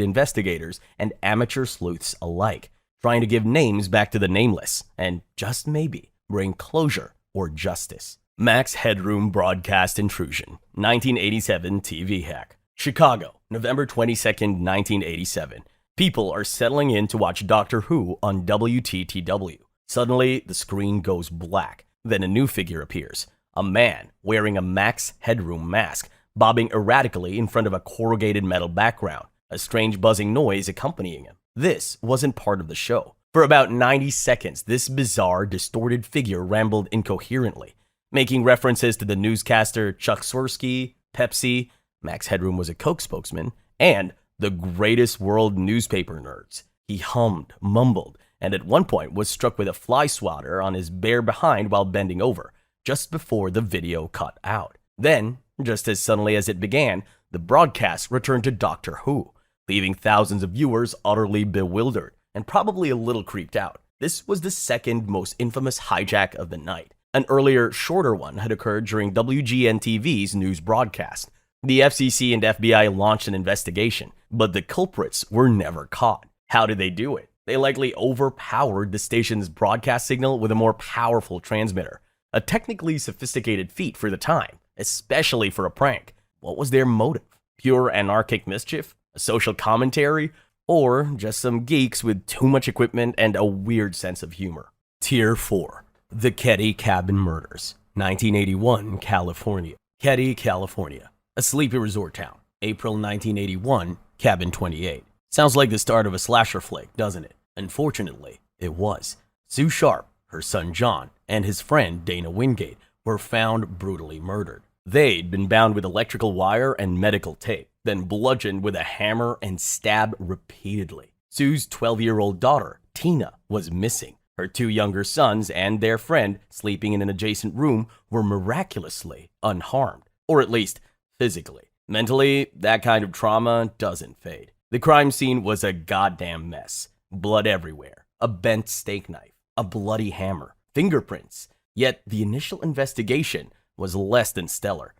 investigators and amateur sleuths alike, trying to give names back to the nameless and, just maybe, bring closure or justice. Max Headroom Broadcast Intrusion, 1987 TV hack. Chicago, November 22nd, 1987. People are settling in to watch Doctor Who on WTTW. Suddenly, the screen goes black. Then a new figure appears. A man wearing a Max Headroom mask, bobbing erratically in front of a corrugated metal background, a strange buzzing noise accompanying him. This wasn't part of the show. For about 90 seconds, this bizarre, distorted figure rambled incoherently, making references to the newscaster Chuck Swirsky, Pepsi, Max Headroom was a Coke spokesman, and the greatest world newspaper nerds. He hummed, mumbled, and at one point was struck with a fly swatter on his bare behind while bending over, just before the video cut out. Then, just as suddenly as it began, the broadcast returned to Doctor Who, leaving thousands of viewers utterly bewildered and probably a little creeped out. This was the second most infamous hijack of the night. An earlier, shorter one had occurred during WGN-TV's news broadcast. The FCC and FBI launched an investigation, but the culprits were never caught. How did they do it? They likely overpowered the station's broadcast signal with a more powerful transmitter, a technically sophisticated feat for the time. especially for a prank. What was their motive? Pure anarchic mischief? A social commentary? Or just some geeks with too much equipment and a weird sense of humor? Tier 4. The Ketty Cabin Murders, 1981, California. Ketty, California. A sleepy resort town. April 1981, Cabin 28. Sounds like the start of a slasher flick, doesn't it? Unfortunately, it was. Sue Sharp, her son John, and his friend Dana Wingate were found brutally murdered. They'd been bound with electrical wire and medical tape, then bludgeoned with a hammer and stabbed repeatedly. Sue's 12-year-old daughter, Tina, was missing. Her 2 younger sons and their friend, sleeping in an adjacent room, were miraculously unharmed, or at least physically. Mentally, that kind of trauma doesn't fade. The crime scene was a goddamn mess. Blood everywhere, a bent steak knife, a bloody hammer, fingerprints. Yet the initial investigation was less than stellar.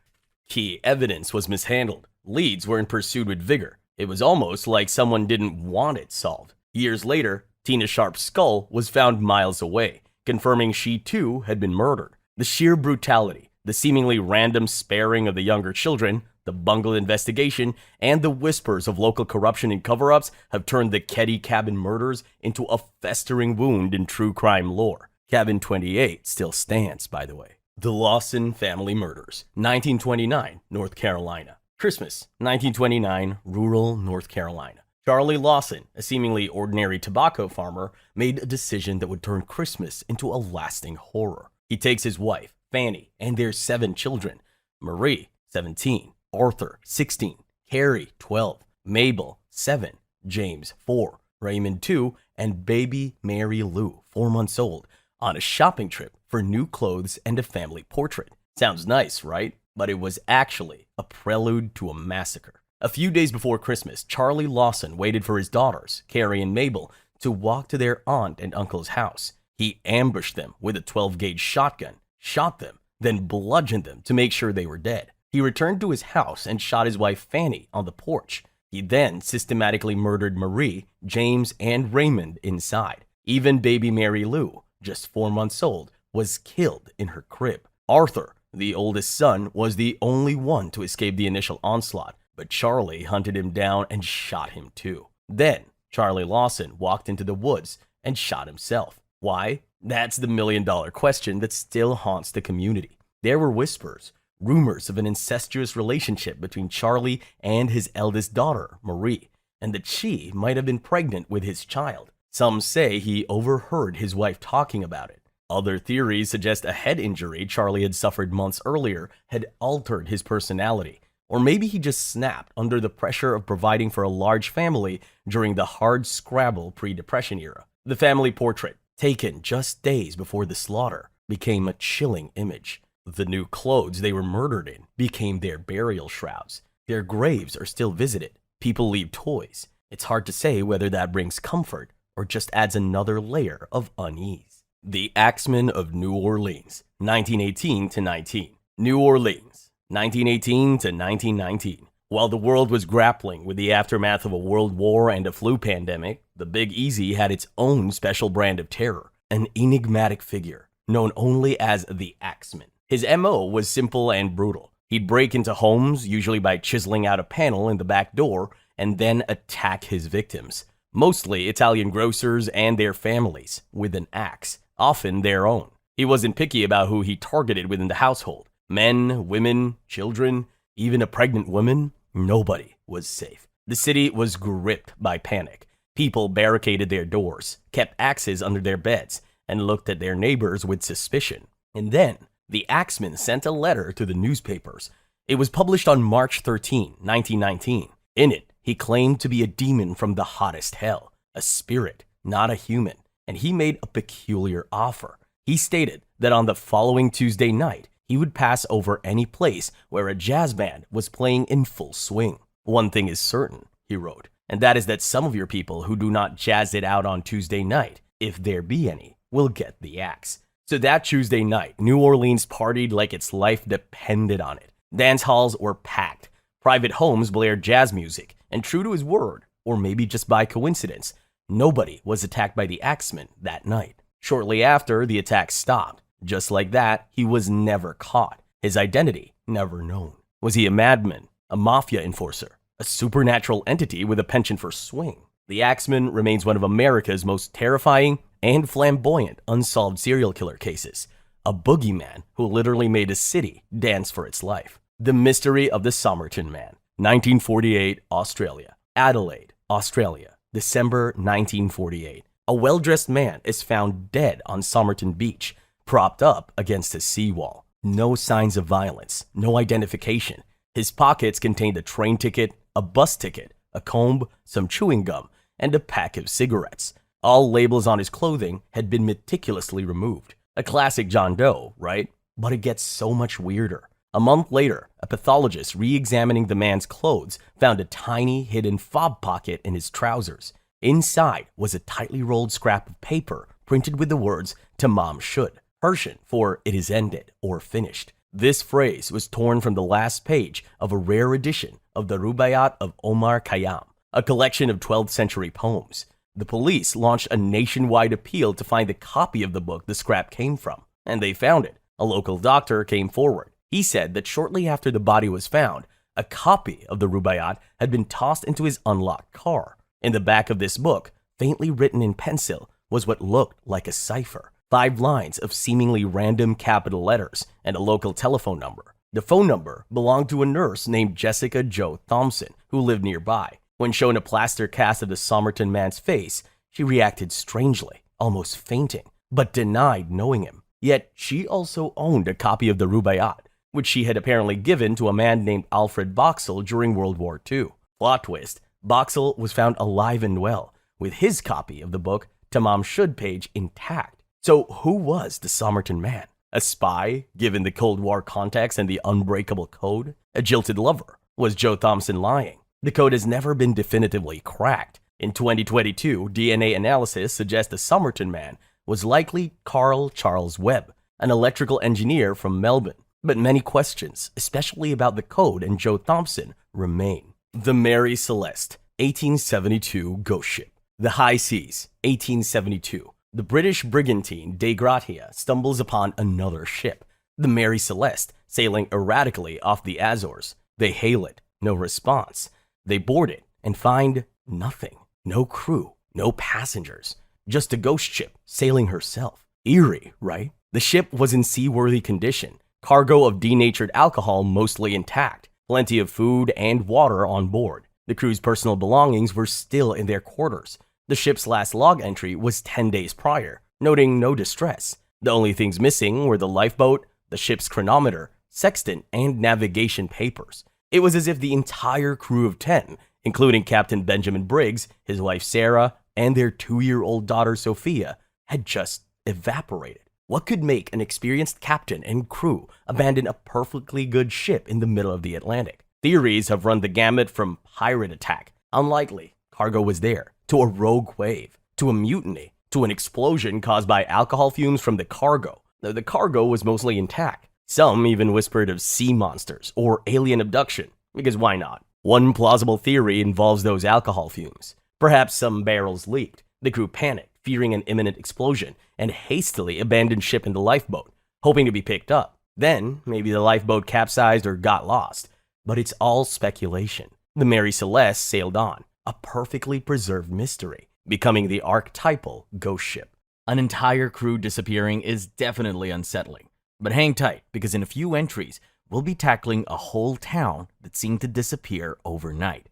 Key evidence was mishandled. Leads weren't pursued with vigor. It was almost like someone didn't want it solved. Years later, Tina Sharp's skull was found miles away, confirming she too had been murdered. The sheer brutality, the seemingly random sparing of the younger children, the bungled investigation, and the whispers of local corruption and cover-ups have turned the Ketty Cabin Murders into a festering wound in true crime lore. Cabin 28 still stands, by the way. The Lawson Family Murders, 1929, North Carolina. Christmas, 1929, rural North Carolina. Charlie Lawson, a seemingly ordinary tobacco farmer, made a decision that would turn Christmas into a lasting horror. He takes his wife, Fanny, and their 7 children, Marie, 17, Arthur, 16, Carrie, 12, Mabel, 7, James, 4, Raymond, 2, and baby Mary Lou, 4 months old, on a shopping trip for new clothes and a family portrait. Sounds nice, right? But it was actually a prelude to a massacre. A few days before Christmas, Charlie Lawson waited for his daughters, Carrie and Mabel, to walk to their aunt and uncle's house. He ambushed them with a 12-gauge shotgun, shot them, then bludgeoned them to make sure they were dead. He returned to his house and shot his wife Fanny on the porch. He then systematically murdered Marie, James, and Raymond inside. Even baby Mary Lou, just 4 months old, was killed in her crib. Arthur, the oldest son, was the only one to escape the initial onslaught, but Charlie hunted him down and shot him too. Then, Charlie Lawson walked into the woods and shot himself. Why? That's the million-dollar question that still haunts the community. There were whispers, rumors of an incestuous relationship between Charlie and his eldest daughter, Marie, and that she might have been pregnant with his child. Some say he overheard his wife talking about it. Other theories suggest a head injury Charlie had suffered months earlier had altered his personality. Or maybe he just snapped under the pressure of providing for a large family during the hard-scrabble pre-Depression era. The family portrait, taken just days before the slaughter, became a chilling image. The new clothes they were murdered in became their burial shrouds. Their graves are still visited. People leave toys. It's hard to say whether that brings comfort or just adds another layer of unease. The Axemen of New Orleans, 1918 to 19. New Orleans, 1918 to 1919. While the world was grappling with the aftermath of a world war and a flu pandemic, the Big Easy had its own special brand of terror, an enigmatic figure known only as the Axeman. His MO was simple and brutal. He'd break into homes, usually by chiseling out a panel in the back door, and then attack his victims, mostly Italian grocers and their families, with an axe, often their own. He wasn't picky about who he targeted within the household. Men, women, children, even a pregnant woman, nobody was safe. The city was gripped by panic. People barricaded their doors, kept axes under their beds, and looked at their neighbors with suspicion. And then, the Axeman sent a letter to the newspapers. It was published on March 13, 1919. In it, he claimed to be a demon from the hottest hell, a spirit, not a human, and he made a peculiar offer. He stated that on the following Tuesday night, he would pass over any place where a jazz band was playing in full swing. One thing is certain, he wrote, and that is that some of your people who do not jazz it out on Tuesday night, if there be any, will get the axe. So that Tuesday night, New Orleans partied like its life depended on it. Dance halls were packed. Private homes blared jazz music, and true to his word, or maybe just by coincidence, nobody was attacked by the Axeman that night. Shortly after, the attack stopped. Just like that, he was never caught. His identity Never known. Was he a madman, a mafia enforcer, a supernatural entity with a penchant for swing? The Axeman remains one of America's most terrifying and flamboyant unsolved serial killer cases. A boogeyman who literally made a city dance for its life. The Mystery of the Somerton Man. 1948, Australia. Adelaide, Australia. December 1948. A well-dressed man is found dead on Somerton Beach, propped up against a seawall. No signs of violence, no identification. His pockets contained a train ticket, a bus ticket, a comb, some chewing gum, and a pack of cigarettes. All labels on his clothing had been meticulously removed. A classic John Doe, right? But it gets so much weirder. A month later, a pathologist re-examining the man's clothes found a tiny hidden fob pocket in his trousers. Inside was a tightly rolled scrap of paper printed with the words, "To Mom Should," Persian for "it is ended" or "finished." This phrase was torn from the last page of a rare edition of the Rubaiyat of Omar Khayyam, a collection of 12th century poems. The police launched a nationwide appeal to find the copy of the book the scrap came from, and they found it. A local doctor came forward. He said that shortly after the body was found, a copy of the Rubaiyat had been tossed into his unlocked car. In the back of this book, faintly written in pencil, was what looked like a cipher. 5 lines of seemingly random capital letters and a local telephone number. The phone number belonged to a nurse named Jessica Jo Thompson, who lived nearby. When shown a plaster cast of the Somerton man's face, she reacted strangely, almost fainting, but denied knowing him. Yet she also owned a copy of the Rubaiyat, which she had apparently given to a man named Alfred Boxall during World War II. Plot twist, Boxall was found alive and well, with his copy of the book To Mom Should page intact. So who was the Somerton man? A spy, given the Cold War context and the unbreakable code? A jilted lover? Was Joe Thompson lying? The code has never been definitively cracked. In 2022, DNA analysis suggests the Somerton man was likely Carl Charles Webb, an electrical engineer from Melbourne. But many questions, especially about the code and Joe Thompson, remain. The Mary Celeste, 1872 ghost ship. The High Seas, 1872. The British brigantine De Gratia stumbles upon another ship, the Mary Celeste, sailing erratically off the Azores. They hail it, no response. They board it and find nothing. No crew, no passengers. Just a ghost ship sailing herself. Eerie, right? The ship was in seaworthy condition. Cargo of denatured alcohol mostly intact. Plenty of food and water on board. The crew's personal belongings were still in their quarters. The ship's last log entry was 10 days prior, noting no distress. The only things missing were the lifeboat, the ship's chronometer, sextant, and navigation papers. It was as if the entire crew of 10, including Captain Benjamin Briggs, his wife Sarah, and their 2-year-old daughter Sophia, had just evaporated. What could make an experienced captain and crew abandon a perfectly good ship in the middle of the Atlantic? Theories have run the gamut from pirate attack, unlikely, cargo was there, to a rogue wave, to a mutiny, to an explosion caused by alcohol fumes from the cargo. The cargo was mostly intact. Some even whispered of sea monsters or alien abduction, because why not? One plausible theory involves those alcohol fumes. Perhaps some barrels leaked. The crew panicked, fearing an imminent explosion, and hastily abandoned ship in the lifeboat, hoping to be picked up. Then, maybe the lifeboat capsized or got lost. But it's all speculation. The Mary Celeste sailed on, a perfectly preserved mystery, becoming the archetypal ghost ship. An entire crew disappearing is definitely unsettling. But hang tight, because in a few entries, we'll be tackling a whole town that seemed to disappear overnight.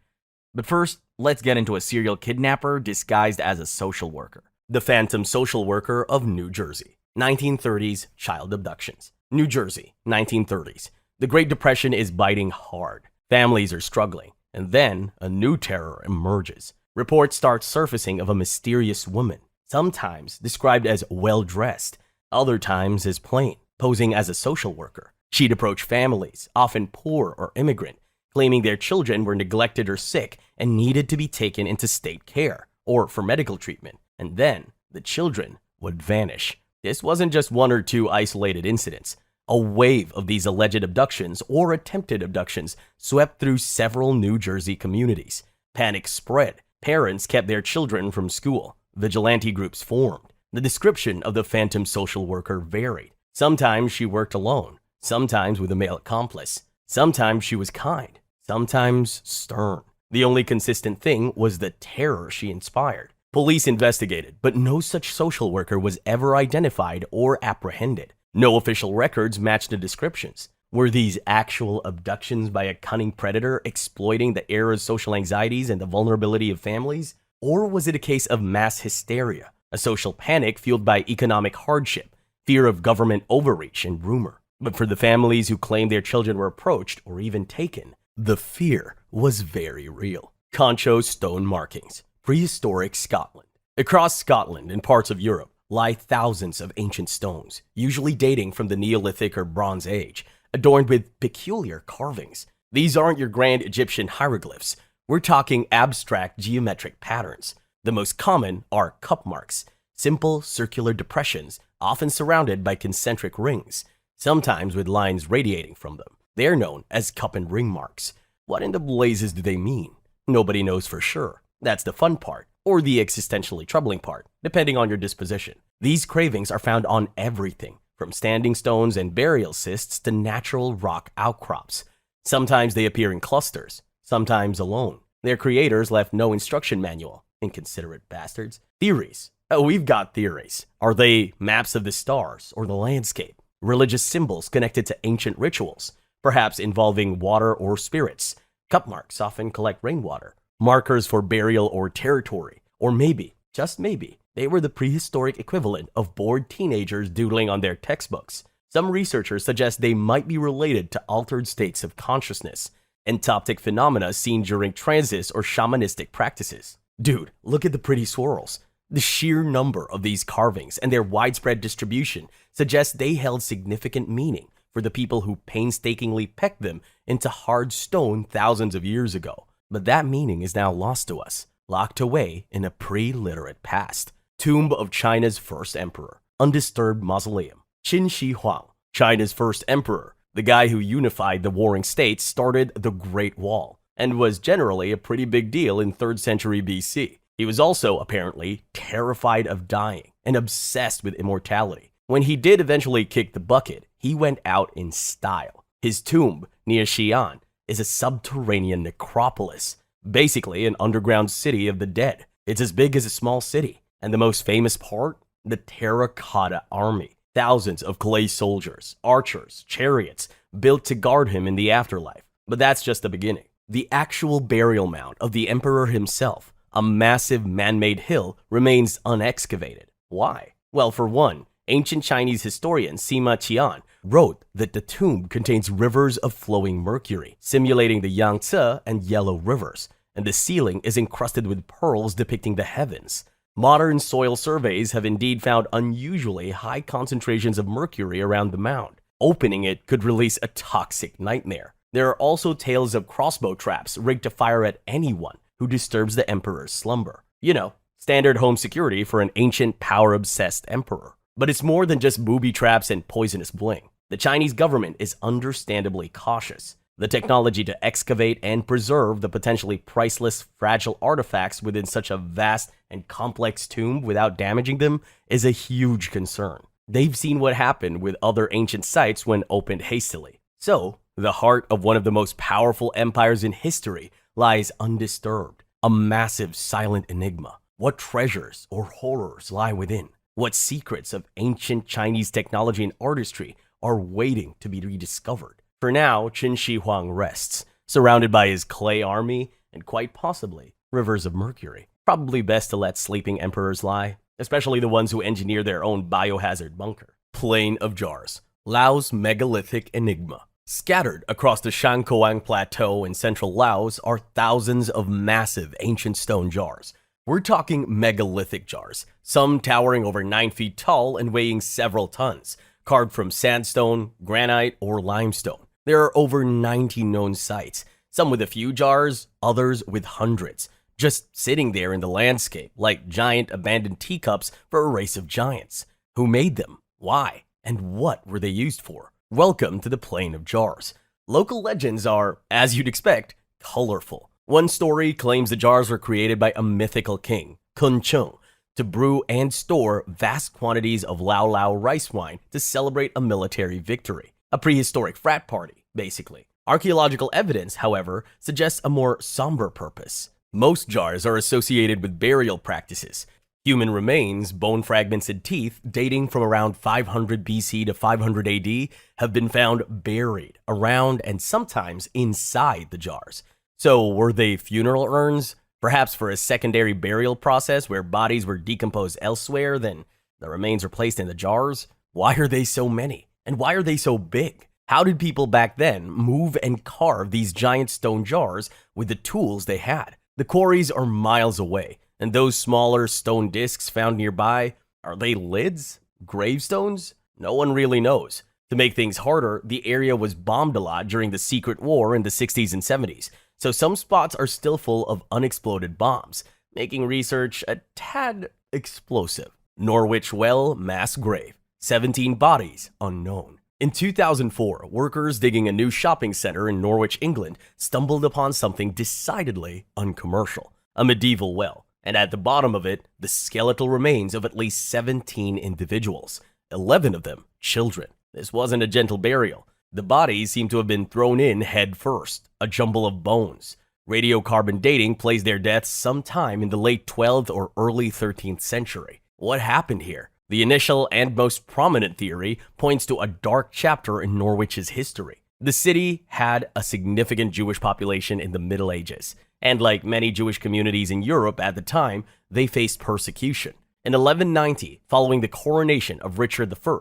But first, let's get into a serial kidnapper disguised as a social worker. The Phantom Social Worker of New Jersey. 1930s child abductions. New Jersey, 1930s. The Great Depression is biting hard. Families are struggling. And then, a new terror emerges. Reports start surfacing of a mysterious woman, sometimes described as well-dressed, other times as plain, posing as a social worker. She'd approach families, often poor or immigrant, claiming their children were neglected or sick and needed to be taken into state care or for medical treatment. And then, the children would vanish. This wasn't just one or two isolated incidents. A wave of these alleged abductions or attempted abductions swept through several New Jersey communities. Panic spread. Parents kept their children from school. Vigilante groups formed. The description of the Phantom Social Worker varied. Sometimes she worked alone. sometimes with a male accomplice. Sometimes she was kind, sometimes stern. The only consistent thing was the terror she inspired. Police investigated, but no such social worker was ever identified or apprehended. No official records matched the descriptions. Were these actual abductions by a cunning predator exploiting the era's social anxieties and the vulnerability of families? Or was it a case of mass hysteria, a social panic fueled by economic hardship, fear of government overreach, and rumor? But for the families who claimed their children were approached or even taken, the fear was very real. Concho stone markings. Prehistoric Scotland. Across Scotland and parts of Europe lie thousands of ancient stones, usually dating from the Neolithic or Bronze Age, adorned with peculiar carvings. These aren't your grand Egyptian hieroglyphs. We're talking abstract geometric patterns. The most common are cup marks, simple circular depressions, often surrounded by concentric rings, sometimes with lines radiating from them. They're known as cup and ring marks. What in the blazes do they mean? Nobody knows for sure. That's the fun part, or the existentially troubling part, depending on your disposition. These cravings are found on everything, from standing stones and burial cists to natural rock outcrops. Sometimes they appear in clusters, sometimes alone. Their creators left no instruction manual. Inconsiderate bastards. Theories. Oh, we've got theories. Are they maps of the stars or the landscape? Religious symbols connected to ancient rituals, perhaps involving water or spirits. Cup marks often collect rainwater. Markers for burial or territory. Or maybe, just maybe, they were the prehistoric equivalent of bored teenagers doodling on their textbooks. Some researchers suggest they might be related to altered states of consciousness, entoptic phenomena seen during transits or shamanistic practices. Dude, look at the pretty swirls. The sheer number of these carvings and their widespread distribution suggests they held significant meaning for the people who painstakingly pecked them into hard stone thousands of years ago. But that meaning is now lost to us, locked away in a pre-literate past. Tomb of China's first emperor, undisturbed mausoleum. Qin Shi Huang, China's first emperor, the guy who unified the warring states, started the Great Wall, and was generally a pretty big deal in 3rd century BC. He was also, apparently, terrified of dying and obsessed with immortality. When he did eventually kick the bucket, he went out in style. His tomb, near Xi'an, is a subterranean necropolis, basically an underground city of the dead. It's as big as a small city. And the most famous part? The Terracotta Army. Thousands of clay soldiers, archers, chariots, built to guard him in the afterlife. But that's just the beginning. The actual burial mound of the emperor himself, a massive man-made hill, remains unexcavated. Why? Well, for one, ancient Chinese historian Sima Qian wrote that the tomb contains rivers of flowing mercury, simulating the Yangtze and Yellow rivers, and the ceiling is encrusted with pearls depicting the heavens. Modern soil surveys have indeed found unusually high concentrations of mercury around the mound. Opening it could release a toxic nightmare. There are also tales of crossbow traps rigged to fire at anyone who disturbs the emperor's slumber. You know, standard home security for an ancient, power-obsessed emperor. But it's more than just booby traps and poisonous bling. The Chinese government is understandably cautious. The technology to excavate and preserve the potentially priceless, fragile artifacts within such a vast and complex tomb without damaging them is a huge concern. They've seen what happened with other ancient sites when opened hastily. So, the heart of one of the most powerful empires in history lies undisturbed, a massive silent enigma. What treasures or horrors lie within? What secrets of ancient Chinese technology and artistry are waiting to be rediscovered? For now, Qin Shi Huang rests, surrounded by his clay army and quite possibly rivers of mercury. Probably best to let sleeping emperors lie, especially the ones who engineer their own biohazard bunker. Plain of Jars, Laos megalithic enigma. Scattered across the Shankoang Plateau in central Laos are thousands of massive ancient stone jars. We're talking megalithic jars, some towering over 9 feet tall and weighing several tons, carved from sandstone, granite, or limestone. There are over 90 known sites, some with a few jars, others with hundreds, just sitting there in the landscape like giant abandoned teacups for a race of giants. Who made them? Why? And what were they used for? Welcome to the Plain of Jars. Local legends are, as you'd expect, colorful. One story claims the jars were created by a mythical king, Kun Chung, to brew and store vast quantities of Lao Lao rice wine to celebrate a military victory. A prehistoric frat party, basically. Archaeological evidence, however, suggests a more somber purpose. Most jars are associated with burial practices. Human remains, bone fragments, and teeth dating from around 500 BC to 500 AD have been found buried around and sometimes inside the jars. So were they funeral urns? Perhaps for a secondary burial process where bodies were decomposed elsewhere, then the remains are placed in the jars? Why are they so many? And why are they so big? How did people back then move and carve these giant stone jars with the tools they had? The quarries are miles away, and those smaller stone discs found nearby, are they lids? Gravestones? No one really knows. To make things harder, the area was bombed a lot during the Secret War in the 60s and 70s, so some spots are still full of unexploded bombs, making research a tad explosive. Norwich Well mass grave. 17 bodies unknown. In 2004, workers digging a new shopping center in Norwich, England, stumbled upon something decidedly uncommercial. A medieval well, and at the bottom of it, the skeletal remains of at least 17 individuals, 11 of them children. This wasn't a gentle burial. The bodies seem to have been thrown in head first, a jumble of bones. Radiocarbon dating placed their deaths sometime in the late 12th or early 13th century. What happened here? The initial and most prominent theory points to a dark chapter in Norwich's history. The city had a significant Jewish population in the Middle Ages, and like many Jewish communities in Europe at the time, they faced persecution. In 1190, following the coronation of Richard I,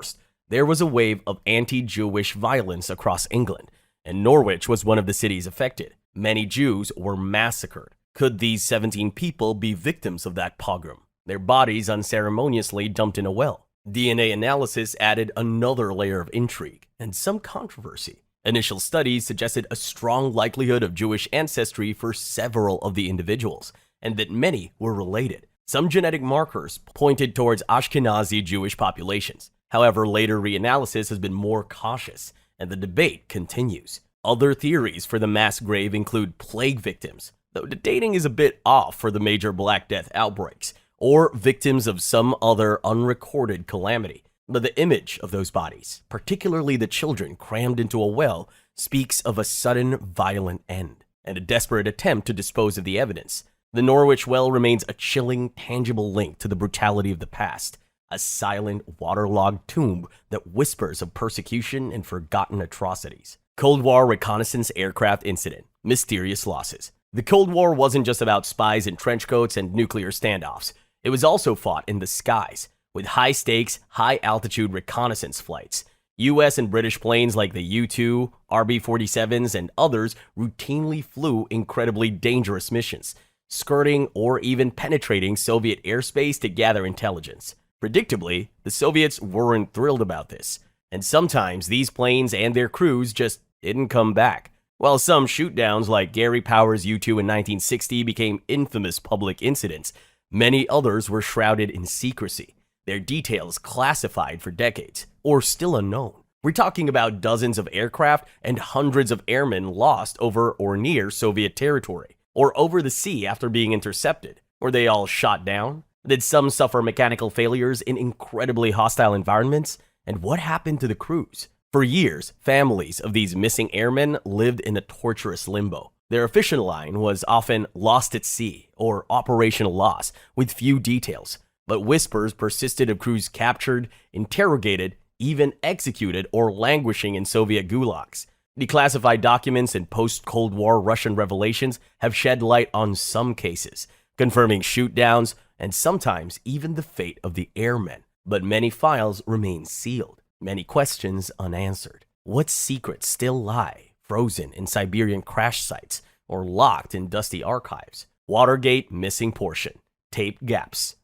there was a wave of anti-Jewish violence across England, and Norwich was one of the cities affected. Many Jews were massacred. Could these 17 people be victims of that pogrom? Their bodies unceremoniously dumped in a well. DNA analysis added another layer of intrigue and some controversy. Initial studies suggested a strong likelihood of Jewish ancestry for several of the individuals, and that many were related. Some genetic markers pointed towards Ashkenazi Jewish populations. However, later reanalysis has been more cautious, and the debate continues. Other theories for the mass grave include plague victims, though the dating is a bit off for the major Black Death outbreaks, or victims of some other unrecorded calamity. But the image of those bodies, particularly the children crammed into a well, speaks of a sudden, violent end, and a desperate attempt to dispose of the evidence. The Norwich Well remains a chilling, tangible link to the brutality of the past, a silent, waterlogged tomb that whispers of persecution and forgotten atrocities. Cold War reconnaissance aircraft incident, mysterious losses. The Cold War wasn't just about spies in trench coats and nuclear standoffs. It was also fought in the skies, with high-stakes, high-altitude reconnaissance flights. US and British planes like the U-2, RB-47s, and others routinely flew incredibly dangerous missions, skirting or even penetrating Soviet airspace to gather intelligence. Predictably, the Soviets weren't thrilled about this, and sometimes these planes and their crews just didn't come back. While some shootdowns like Gary Power's U-2 in 1960 became infamous public incidents, many others were shrouded in secrecy, their details classified for decades, or still unknown. We're talking about dozens of aircraft and hundreds of airmen lost over or near Soviet territory, or over the sea after being intercepted. Were they all shot down? Did some suffer mechanical failures in incredibly hostile environments? And what happened to the crews? For years, families of these missing airmen lived in a torturous limbo. Their official line was often lost at sea or operational loss, with few details. But whispers persisted of crews captured, interrogated, even executed, or languishing in Soviet gulags. Declassified documents and post-Cold War Russian revelations have shed light on some cases, confirming shootdowns and sometimes even the fate of the airmen. But many files remain sealed, many questions unanswered. What secrets still lie frozen in Siberian crash sites or locked in dusty archives? Watergate missing portion. Tape gaps.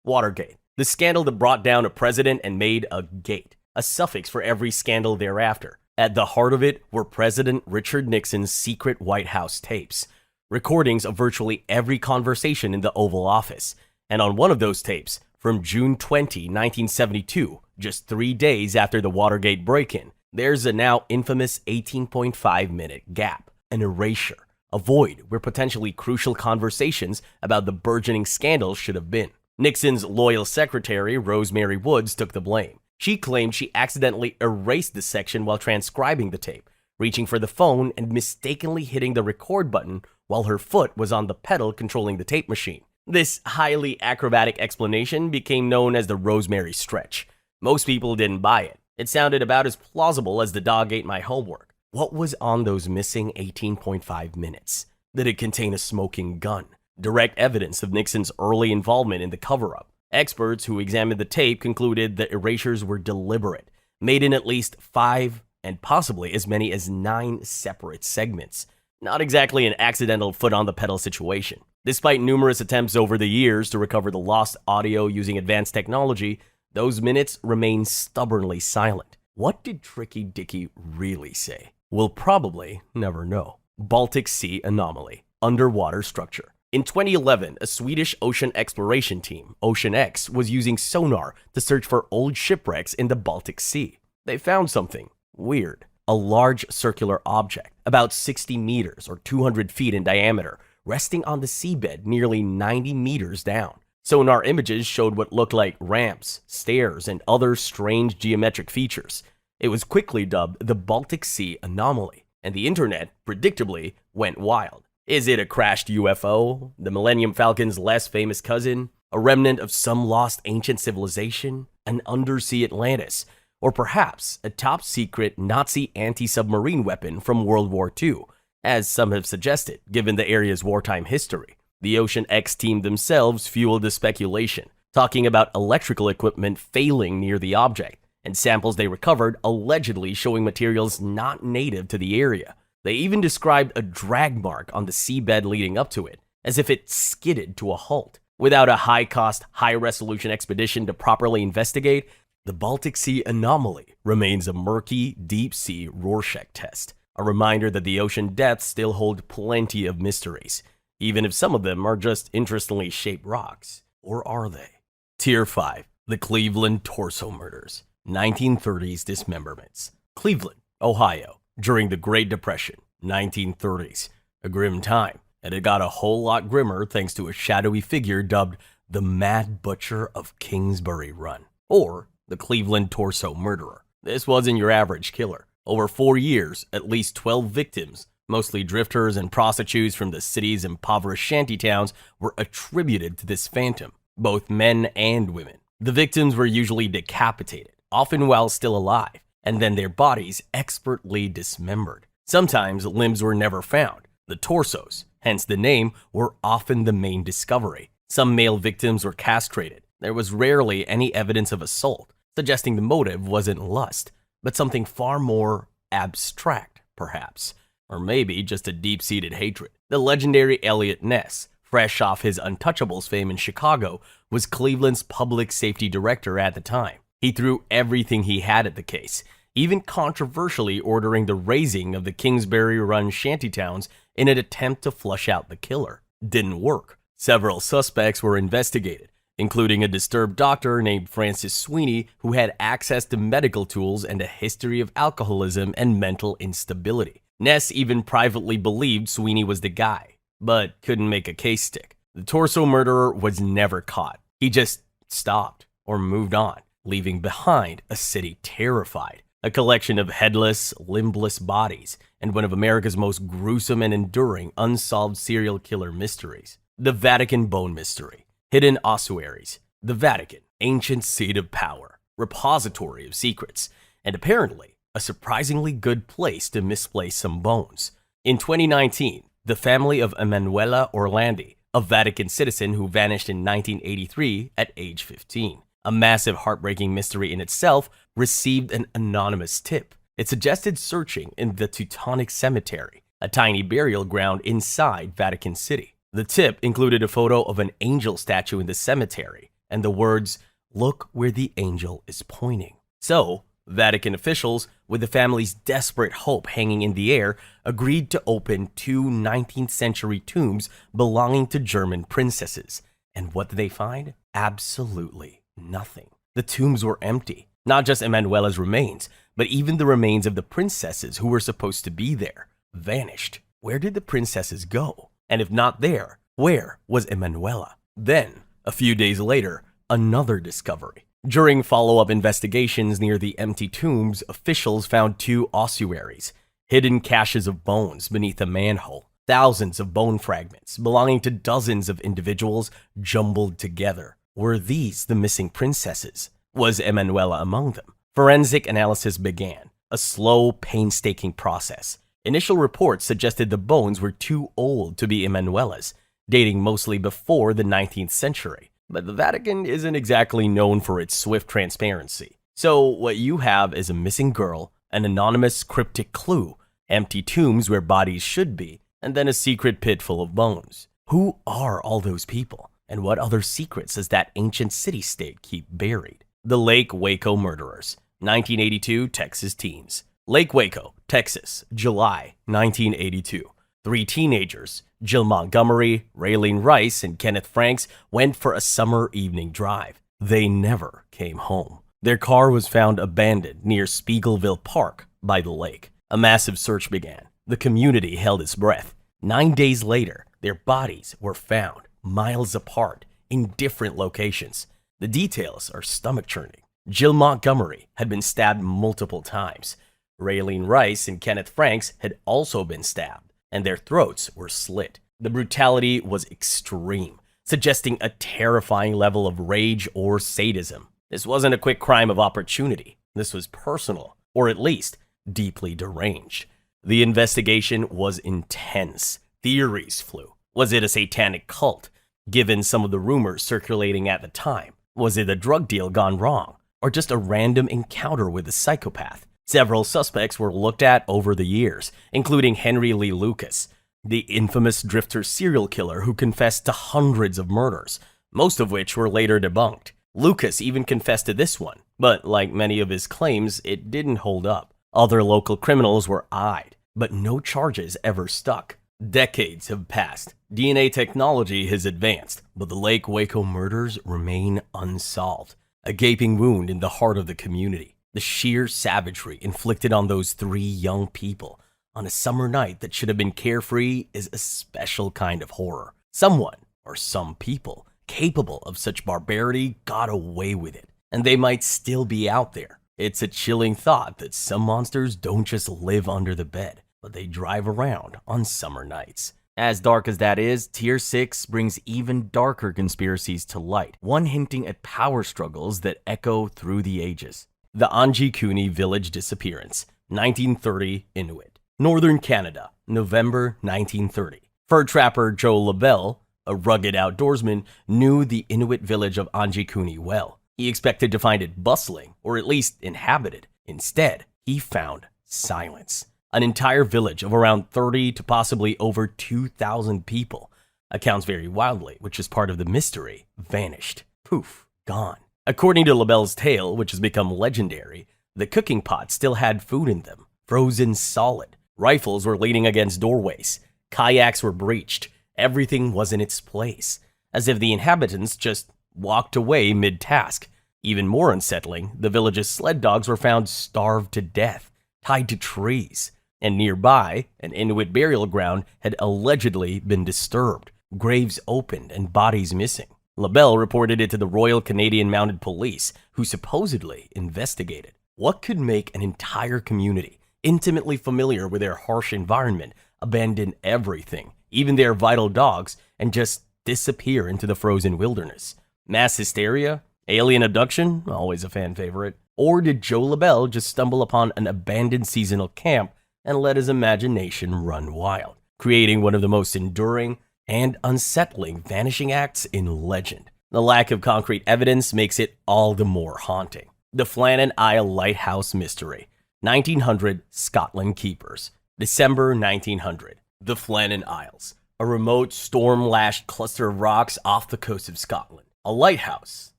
Watergate. The scandal that brought down a president and made a gate, a suffix for every scandal thereafter. At the heart of it were President Richard Nixon's secret White House tapes, recordings of virtually every conversation in the Oval Office. And on one of those tapes, from June 20, 1972, just 3 days after the Watergate break-in, there's a now infamous 18.5-minute gap, an erasure, a void where potentially crucial conversations about the burgeoning scandal should have been. Nixon's loyal secretary, Rosemary Woods, took the blame. She claimed she accidentally erased the section while transcribing the tape, reaching for the phone and mistakenly hitting the record button while her foot was on the pedal controlling the tape machine. This highly acrobatic explanation became known as the Rosemary Stretch. Most people didn't buy it. It sounded about as plausible as the dog ate my homework. What was on those missing 18.5 minutes? Did it contain a smoking gun? Direct evidence of Nixon's early involvement in the cover-up. Experts who examined the tape concluded the erasures were deliberate, made in at least 5 and possibly as many as 9 separate segments. Not exactly an accidental foot on the pedal situation. Despite numerous attempts over the years to recover the lost audio using advanced technology, those minutes remain stubbornly silent. What did Tricky Dicky really say? We'll probably never know. Baltic Sea Anomaly. Underwater structure. In 2011, a Swedish ocean exploration team, Ocean X, was using sonar to search for old shipwrecks in the Baltic Sea. They found something weird. A large circular object, about 60 meters or 200 feet in diameter, resting on the seabed nearly 90 meters down. Sonar images showed what looked like ramps, stairs, and other strange geometric features. It was quickly dubbed the Baltic Sea Anomaly, and the internet, predictably, went wild. Is it a crashed UFO, the Millennium Falcon's less famous cousin, a remnant of some lost ancient civilization, an undersea Atlantis, or perhaps a top-secret Nazi anti-submarine weapon from World War II, as some have suggested, given the area's wartime history? The Ocean X team themselves fueled the speculation, talking about electrical equipment failing near the object, and samples they recovered allegedly showing materials not native to the area. They even described a drag mark on the seabed leading up to it, as if it skidded to a halt. Without a high-cost, high-resolution expedition to properly investigate, the Baltic Sea Anomaly remains a murky, deep-sea Rorschach test, a reminder that the ocean depths still hold plenty of mysteries, even if some of them are just interestingly shaped rocks. Or are they? Tier 5. The Cleveland Torso Murders. 1930s Dismemberments. Cleveland, Ohio, during the Great Depression, 1930s. A grim time, and it got a whole lot grimmer thanks to a shadowy figure dubbed the Mad Butcher of Kingsbury Run, or the Cleveland Torso Murderer. This wasn't your average killer. Over 4 years, at least 12 victims, mostly drifters and prostitutes from the city's impoverished shantytowns, were attributed to this phantom, both men and women. The victims were usually decapitated, often while still alive, and then their bodies expertly dismembered. Sometimes limbs were never found. The torsos, hence the name, were often the main discovery. Some male victims were castrated. There was rarely any evidence of assault, suggesting the motive wasn't lust, but something far more abstract, perhaps, or maybe just a deep-seated hatred. The legendary Elliot Ness, fresh off his Untouchables fame in Chicago, was Cleveland's public safety director at the time. He threw everything he had at the case, even controversially ordering the razing of the Kingsbury Run shantytowns in an attempt to flush out the killer. Didn't work. Several suspects were investigated, including a disturbed doctor named Francis Sweeney who had access to medical tools and a history of alcoholism and mental instability. Ness even privately believed Sweeney was the guy, but couldn't make a case stick. The torso murderer was never caught. He just stopped or moved on, leaving behind a city terrified, a collection of headless, limbless bodies, and one of America's most gruesome and enduring unsolved serial killer mysteries. The Vatican Bone Mystery. Hidden ossuaries. The Vatican, ancient seat of power, repository of secrets, and apparently a surprisingly good place to misplace some bones. In 2019, the family of Emanuela Orlandi, a Vatican citizen who vanished in 1983 at age 15, a massive heartbreaking mystery in itself, received an anonymous tip. It suggested searching in the Teutonic Cemetery, a tiny burial ground inside Vatican City. The tip included a photo of an angel statue in the cemetery and the words, "Look where the angel is pointing." So, Vatican officials, with the family's desperate hope hanging in the air, agreed to open 2 19th century tombs belonging to German princesses. And what did they find? Absolutely nothing. The tombs were empty. Not just Emanuela's remains, but even the remains of the princesses who were supposed to be there vanished. Where did the princesses go? And if not there, where was Emanuela? Then, a few days later, another discovery. During follow-up investigations near the empty tombs, officials found two ossuaries, hidden caches of bones beneath a manhole, thousands of bone fragments belonging to dozens of individuals jumbled together. Were these the missing princesses? Was Emanuela among them? Forensic analysis began, a slow, painstaking process. Initial reports suggested the bones were too old to be Emanuela's, dating mostly before the 19th century. But the Vatican isn't exactly known for its swift transparency. So what you have is a missing girl, an anonymous cryptic clue, empty tombs where bodies should be, and then a secret pit full of bones. Who are all those people? And what other secrets does that ancient city-state keep buried? The Lake Waco Murderers, 1982 Texas teens. Lake Waco, Texas, July 1982. Three teenagers, Jill Montgomery, Raylene Rice, and Kenneth Franks, went for a summer evening drive. They never came home. Their car was found abandoned near Spiegelville Park by the lake. A massive search began. The community held its breath. 9 days later, their bodies were found miles apart in different locations. The details are stomach-churning. Jill Montgomery had been stabbed multiple times. Raylene Rice and Kenneth Franks had also been stabbed, and their throats were slit. The brutality was extreme, suggesting a terrifying level of rage or sadism. This wasn't a quick crime of opportunity. This was personal, or at least deeply deranged. The investigation was intense. Theories flew. Was it a satanic cult? Given some of the rumors circulating at the time, was it a drug deal gone wrong, or just a random encounter with a psychopath? Several suspects were looked at over the years, including Henry Lee Lucas, the infamous drifter serial killer who confessed to hundreds of murders, most of which were later debunked. Lucas even confessed to this one, but like many of his claims, it didn't hold up. Other local criminals were eyed, but no charges ever stuck. Decades have passed. DNA technology has advanced, but the Lake Waco murders remain unsolved, a gaping wound in the heart of the community. The sheer savagery inflicted on those three young people on a summer night that should have been carefree is a special kind of horror. Someone, or some people, capable of such barbarity got away with it, and they might still be out there. It's a chilling thought that some monsters don't just live under the bed, but they drive around on summer nights. As dark as that is, Tier 6 brings even darker conspiracies to light, one hinting at power struggles that echo through the ages. The Anji-Kuni Village Disappearance, 1930 Inuit. Northern Canada, November 1930. Fur trapper Joe LaBelle, a rugged outdoorsman, knew the Inuit village of Anji-Kuni well. He expected to find it bustling, or at least inhabited. Instead, he found silence. An entire village of around 30 to possibly over 2,000 people, accounts vary wildly, which is part of the mystery, vanished. Poof, gone. According to LaBelle's tale, which has become legendary, the cooking pots still had food in them, frozen solid. Rifles were leaning against doorways. Kayaks were breached. Everything was in its place, as if the inhabitants just walked away mid-task. Even more unsettling, the village's sled dogs were found starved to death, tied to trees. And nearby, an Inuit burial ground had allegedly been disturbed, graves opened and bodies missing. LaBelle reported it to the Royal Canadian Mounted Police, who supposedly investigated. What could make an entire community, intimately familiar with their harsh environment, abandon everything, even their vital dogs, and just disappear into the frozen wilderness? Mass hysteria? Alien abduction? Always a fan favorite. Or did Joe LaBelle just stumble upon an abandoned seasonal camp and let his imagination run wild, creating one of the most enduring and unsettling vanishing acts in legend? The lack of concrete evidence makes it all the more haunting. The Flannan Isle Lighthouse Mystery, 1900 Scotland Keepers, December 1900. The Flannan Isles, a remote storm-lashed cluster of rocks off the coast of Scotland. A lighthouse,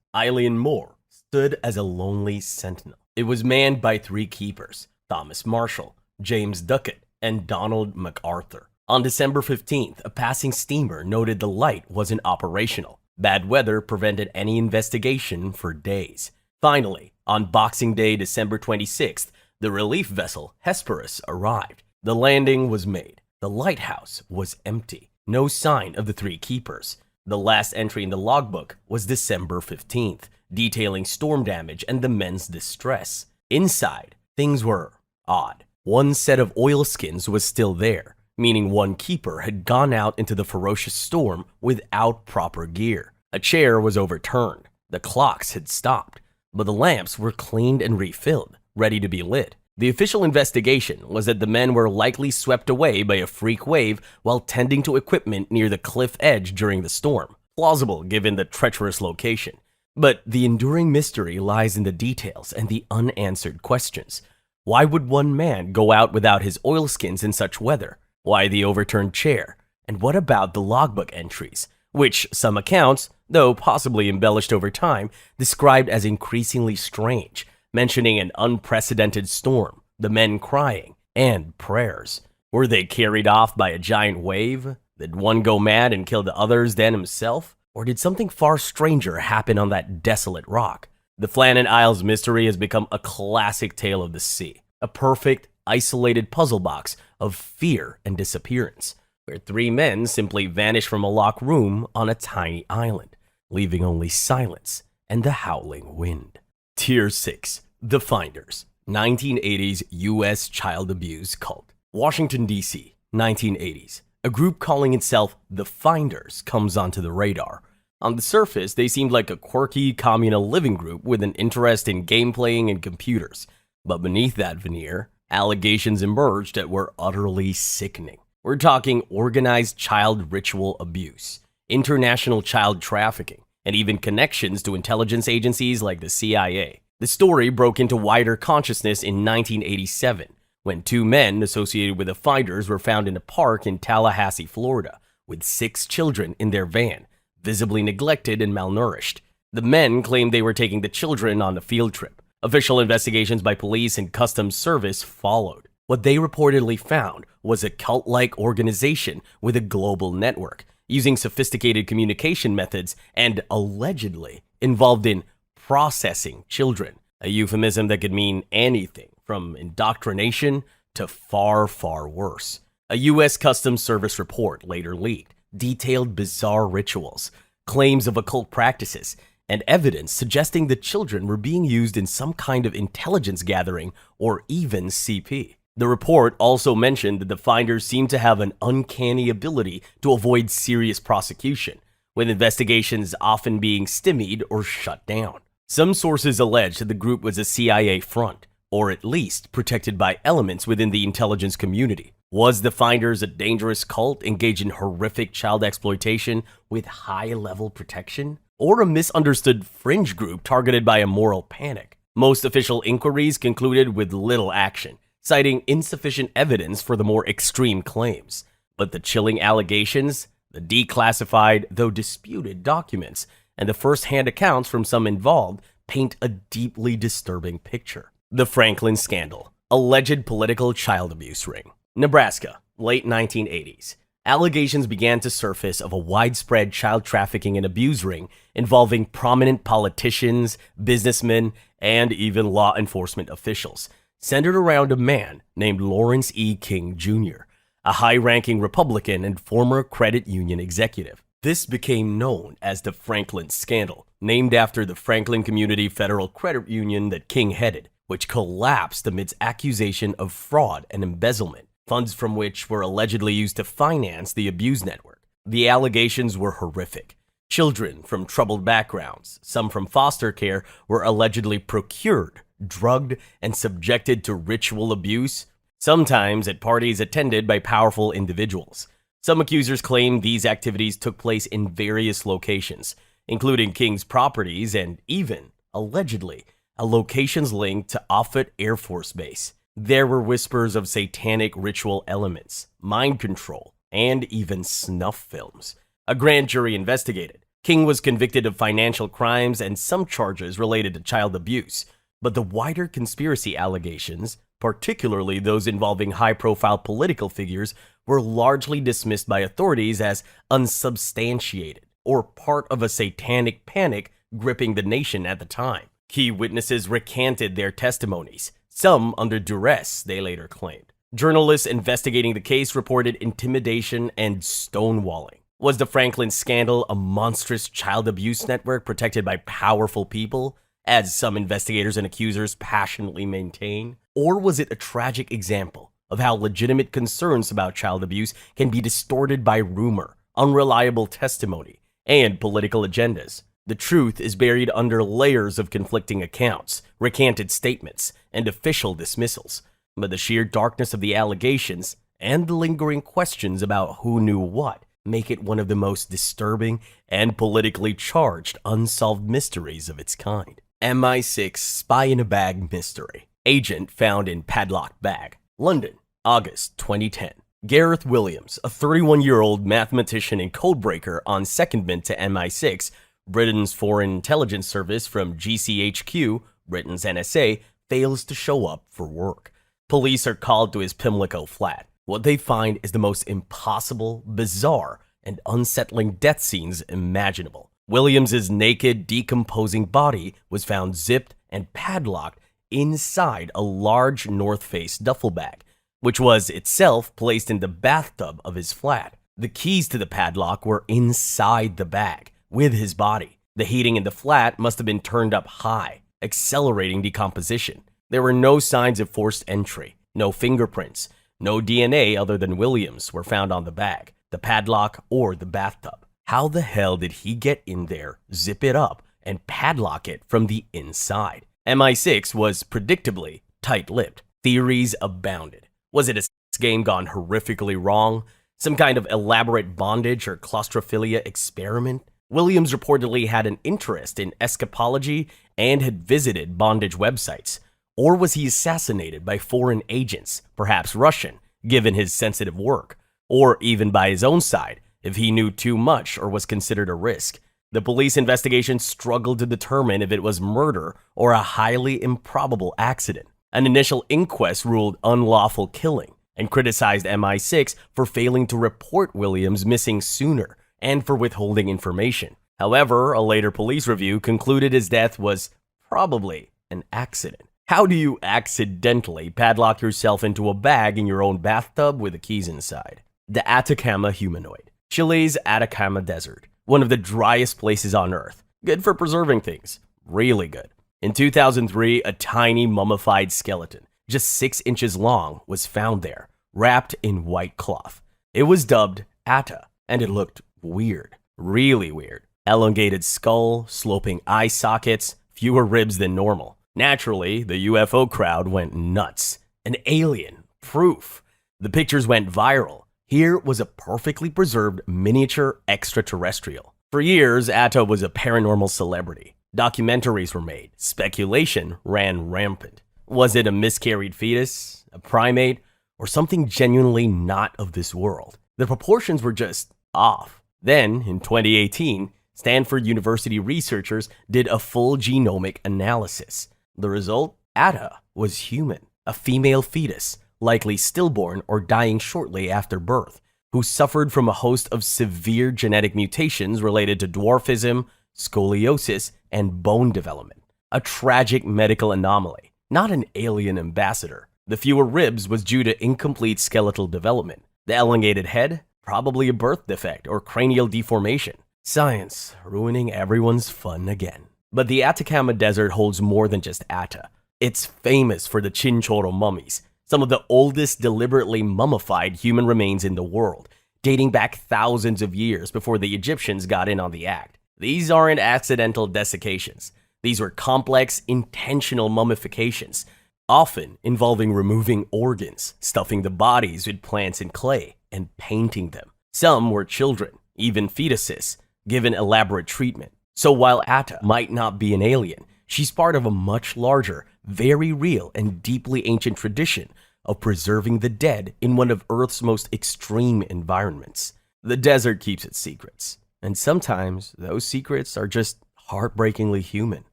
Eilean Moor, stood as a lonely sentinel. It was manned by three keepers, Thomas Marshall, James Duckett, and Donald MacArthur. On December 15th, a passing steamer noted the light wasn't operational. Bad weather prevented any investigation for days. Finally, on Boxing Day, December 26th, the relief vessel Hesperus arrived. The landing was made. The lighthouse was empty. No sign of the three keepers. The last entry in the logbook was December 15th. detailing storm damage and the men's distress. Inside, things were odd. One set of oilskins was still there, meaning one keeper had gone out into the ferocious storm without proper gear. A chair was overturned. The clocks had stopped, but the lamps were cleaned and refilled, ready to be lit. The official investigation was that the men were likely swept away by a freak wave while tending to equipment near the cliff edge during the storm. Plausible given the treacherous location. But the enduring mystery lies in the details and the unanswered questions. Why would one man go out without his oilskins in such weather? Why the overturned chair? And what about the logbook entries, which some accounts, though possibly embellished over time, described as increasingly strange, mentioning an unprecedented storm, the men crying, and prayers? Were they carried off by a giant wave? Did one go mad and kill the others, then himself? Or did something far stranger happen on that desolate rock? The Flannan Isles mystery has become a classic tale of the sea, a perfect, isolated puzzle box of fear and disappearance, where three men simply vanish from a locked room on a tiny island, leaving only silence and the howling wind. Tier 6. The Finders, 1980s U.S. child abuse cult. Washington, D.C., 1980s. A group calling itself The Finders comes onto the radar. On the surface, they seemed like a quirky communal living group with an interest in game playing and computers. But beneath that veneer, allegations emerged that were utterly sickening. We're talking organized child ritual abuse, international child trafficking, and even connections to intelligence agencies like the CIA. The story broke into wider consciousness in 1987, when two men associated with the Finders were found in a park in Tallahassee, Florida, with 6 children in their van, visibly neglected and malnourished. The men claimed they were taking the children on a field trip. Official investigations by police and customs service followed. What they reportedly found was a cult-like organization with a global network, using sophisticated communication methods and allegedly involved in processing children, a euphemism that could mean anything from indoctrination to far, far worse. A U.S. Customs Service report later leaked detailed bizarre rituals, claims of occult practices, and evidence suggesting the children were being used in some kind of intelligence gathering or even CP. The report also mentioned that the Finders seemed to have an uncanny ability to avoid serious prosecution, with investigations often being stymied or shut down. Some sources allege that the group was a CIA front, or at least protected by elements within the intelligence community. Was the Finders a dangerous cult engaged in horrific child exploitation with high-level protection? Or a misunderstood fringe group targeted by a moral panic? Most official inquiries concluded with little action, citing insufficient evidence for the more extreme claims. But the chilling allegations, the declassified, though disputed documents, and the first-hand accounts from some involved paint a deeply disturbing picture. The Franklin Scandal, alleged political child abuse ring. Nebraska, late 1980s. Allegations began to surface of a widespread child trafficking and abuse ring involving prominent politicians, businessmen, and even law enforcement officials, centered around a man named Lawrence E. King Jr., a high-ranking Republican and former credit union executive. This became known as the Franklin Scandal, named after the Franklin Community Federal Credit Union that King headed, which collapsed amidst accusation of fraud and embezzlement, funds from which were allegedly used to finance the abuse network. The allegations were horrific. Children from troubled backgrounds, some from foster care, were allegedly procured, drugged, and subjected to ritual abuse, sometimes at parties attended by powerful individuals. Some accusers claim these activities took place in various locations, including King's properties and even, allegedly, a locations linked to Offutt Air Force Base. There were whispers of satanic ritual elements, mind control, and even snuff films. A grand jury investigated. King was convicted of financial crimes and some charges related to child abuse, but the wider conspiracy allegations, particularly those involving high-profile political figures, were largely dismissed by authorities as unsubstantiated or part of a satanic panic gripping the nation at the time. Key witnesses recanted their testimonies, some under duress, they later claimed. Journalists investigating the case reported intimidation and stonewalling. Was the Franklin scandal a monstrous child abuse network protected by powerful people, as some investigators and accusers passionately maintain? Or was it a tragic example of how legitimate concerns about child abuse can be distorted by rumor, unreliable testimony, and political agendas? The truth is buried under layers of conflicting accounts, recanted statements, and official dismissals. But the sheer darkness of the allegations and the lingering questions about who knew what make it one of the most disturbing and politically charged unsolved mysteries of its kind. MI6 Spy in a Bag Mystery. Agent found in padlocked bag. London, August 2010. Gareth Williams, a 31-year-old mathematician and codebreaker on secondment to MI6, Britain's Foreign Intelligence Service from GCHQ, Britain's NSA, fails to show up for work. Police are called to his Pimlico flat. What they find is the most impossible, bizarre, and unsettling death scenes imaginable. Williams's naked, decomposing body was found zipped and padlocked inside a large North Face duffel bag, which was itself placed in the bathtub of his flat. The keys to the padlock were inside the bag, with his body. The heating in the flat must have been turned up high, accelerating decomposition. There were no signs of forced entry, no fingerprints, no DNA other than Williams were found on the bag, the padlock, or the bathtub. How the hell did he get in there, zip it up, and padlock it from the inside? MI6 was predictably tight-lipped. Theories abounded. Was it a sex game gone horrifically wrong? Some kind of elaborate bondage or claustrophilia experiment? Williams reportedly had an interest in escapology and had visited bondage websites. Or was he assassinated by foreign agents, perhaps Russian, given his sensitive work? Or even by his own side, if he knew too much or was considered a risk? The police investigation struggled to determine if it was murder or a highly improbable accident. An initial inquest ruled unlawful killing and criticized MI6 for failing to report Williams missing sooner and for withholding information. However, a later police review concluded his death was probably an accident. How do you accidentally padlock yourself into a bag in your own bathtub with the keys inside? The Atacama humanoid. Chile's Atacama Desert, one of the driest places on Earth. Good for preserving things. Really good. In 2003, a tiny mummified skeleton, just 6 inches long, was found there, wrapped in white cloth. It was dubbed Atta, and it looked weird. Really weird. Elongated skull, sloping eye sockets, fewer ribs than normal. Naturally, the UFO crowd went nuts. An alien. Proof. The pictures went viral. Here was a perfectly preserved miniature extraterrestrial. For years, Atta was a paranormal celebrity. Documentaries were made. Speculation ran rampant. Was it a miscarried fetus, a primate, or something genuinely not of this world? The proportions were just off. Then, in 2018, Stanford University researchers did a full genomic analysis. The result? Atta was human, a female fetus, likely stillborn or dying shortly after birth, who suffered from a host of severe genetic mutations related to dwarfism, scoliosis, and bone development. A tragic medical anomaly, not an alien ambassador. The fewer ribs was due to incomplete skeletal development. The elongated head? Probably a birth defect or cranial deformation. Science ruining everyone's fun again. But the Atacama Desert holds more than just Atta. It's famous for the Chinchorro mummies, some of the oldest deliberately mummified human remains in the world, dating back thousands of years before the Egyptians got in on the act. These aren't accidental desiccations. These were complex, intentional mummifications, often involving removing organs, stuffing the bodies with plants and clay, and painting them. Some were children, even fetuses, given elaborate treatment. So while Atta might not be an alien, she's part of a much larger, very real, and deeply ancient tradition of preserving the dead in one of Earth's most extreme environments. The desert keeps its secrets, and sometimes those secrets are just heartbreakingly human,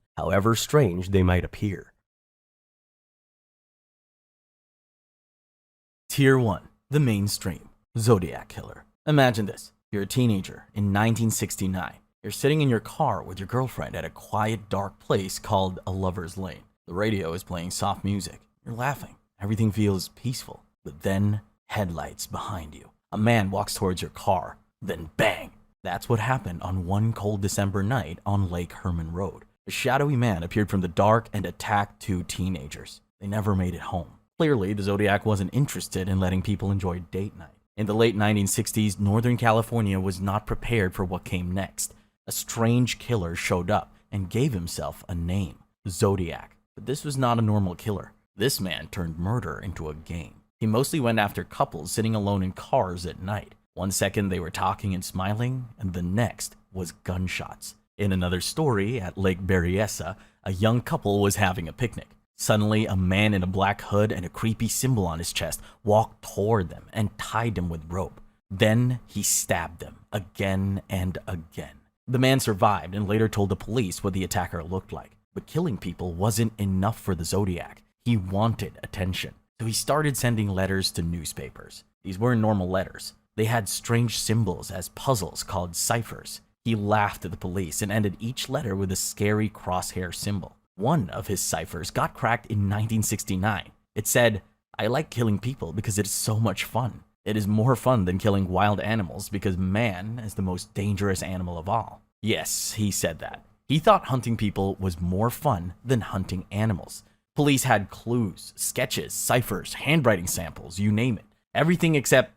however strange they might appear. Tier 1. The Mainstream. Zodiac Killer. Imagine this. You're a teenager in 1969. You're sitting in your car with your girlfriend at a quiet, dark place called a lover's lane. The radio is playing soft music. You're laughing. Everything feels peaceful. But then, headlights behind you. A man walks towards your car. Then bang! That's what happened on one cold December night on Lake Herman Road. A shadowy man appeared from the dark and attacked two teenagers. They never made it home. Clearly, the Zodiac wasn't interested in letting people enjoy date night. In the late 1960s, Northern California was not prepared for what came next. A strange killer showed up and gave himself a name, Zodiac. But this was not a normal killer. This man turned murder into a game. He mostly went after couples sitting alone in cars at night. One second they were talking and smiling, and the next was gunshots. In another story, at Lake Berryessa, a young couple was having a picnic. Suddenly, a man in a black hood and a creepy symbol on his chest walked toward them and tied them with rope. Then he stabbed them again and again. The man survived and later told the police what the attacker looked like. But killing people wasn't enough for the Zodiac. He wanted attention. So he started sending letters to newspapers. These weren't normal letters. They had strange symbols as puzzles called ciphers. He laughed at the police and ended each letter with a scary crosshair symbol. One of his ciphers got cracked in 1969. It said, "I like killing people because it is so much fun. It is more fun than killing wild animals because man is the most dangerous animal of all." Yes, he said that. He thought hunting people was more fun than hunting animals. Police had clues, sketches, ciphers, handwriting samples, you name it. Everything except,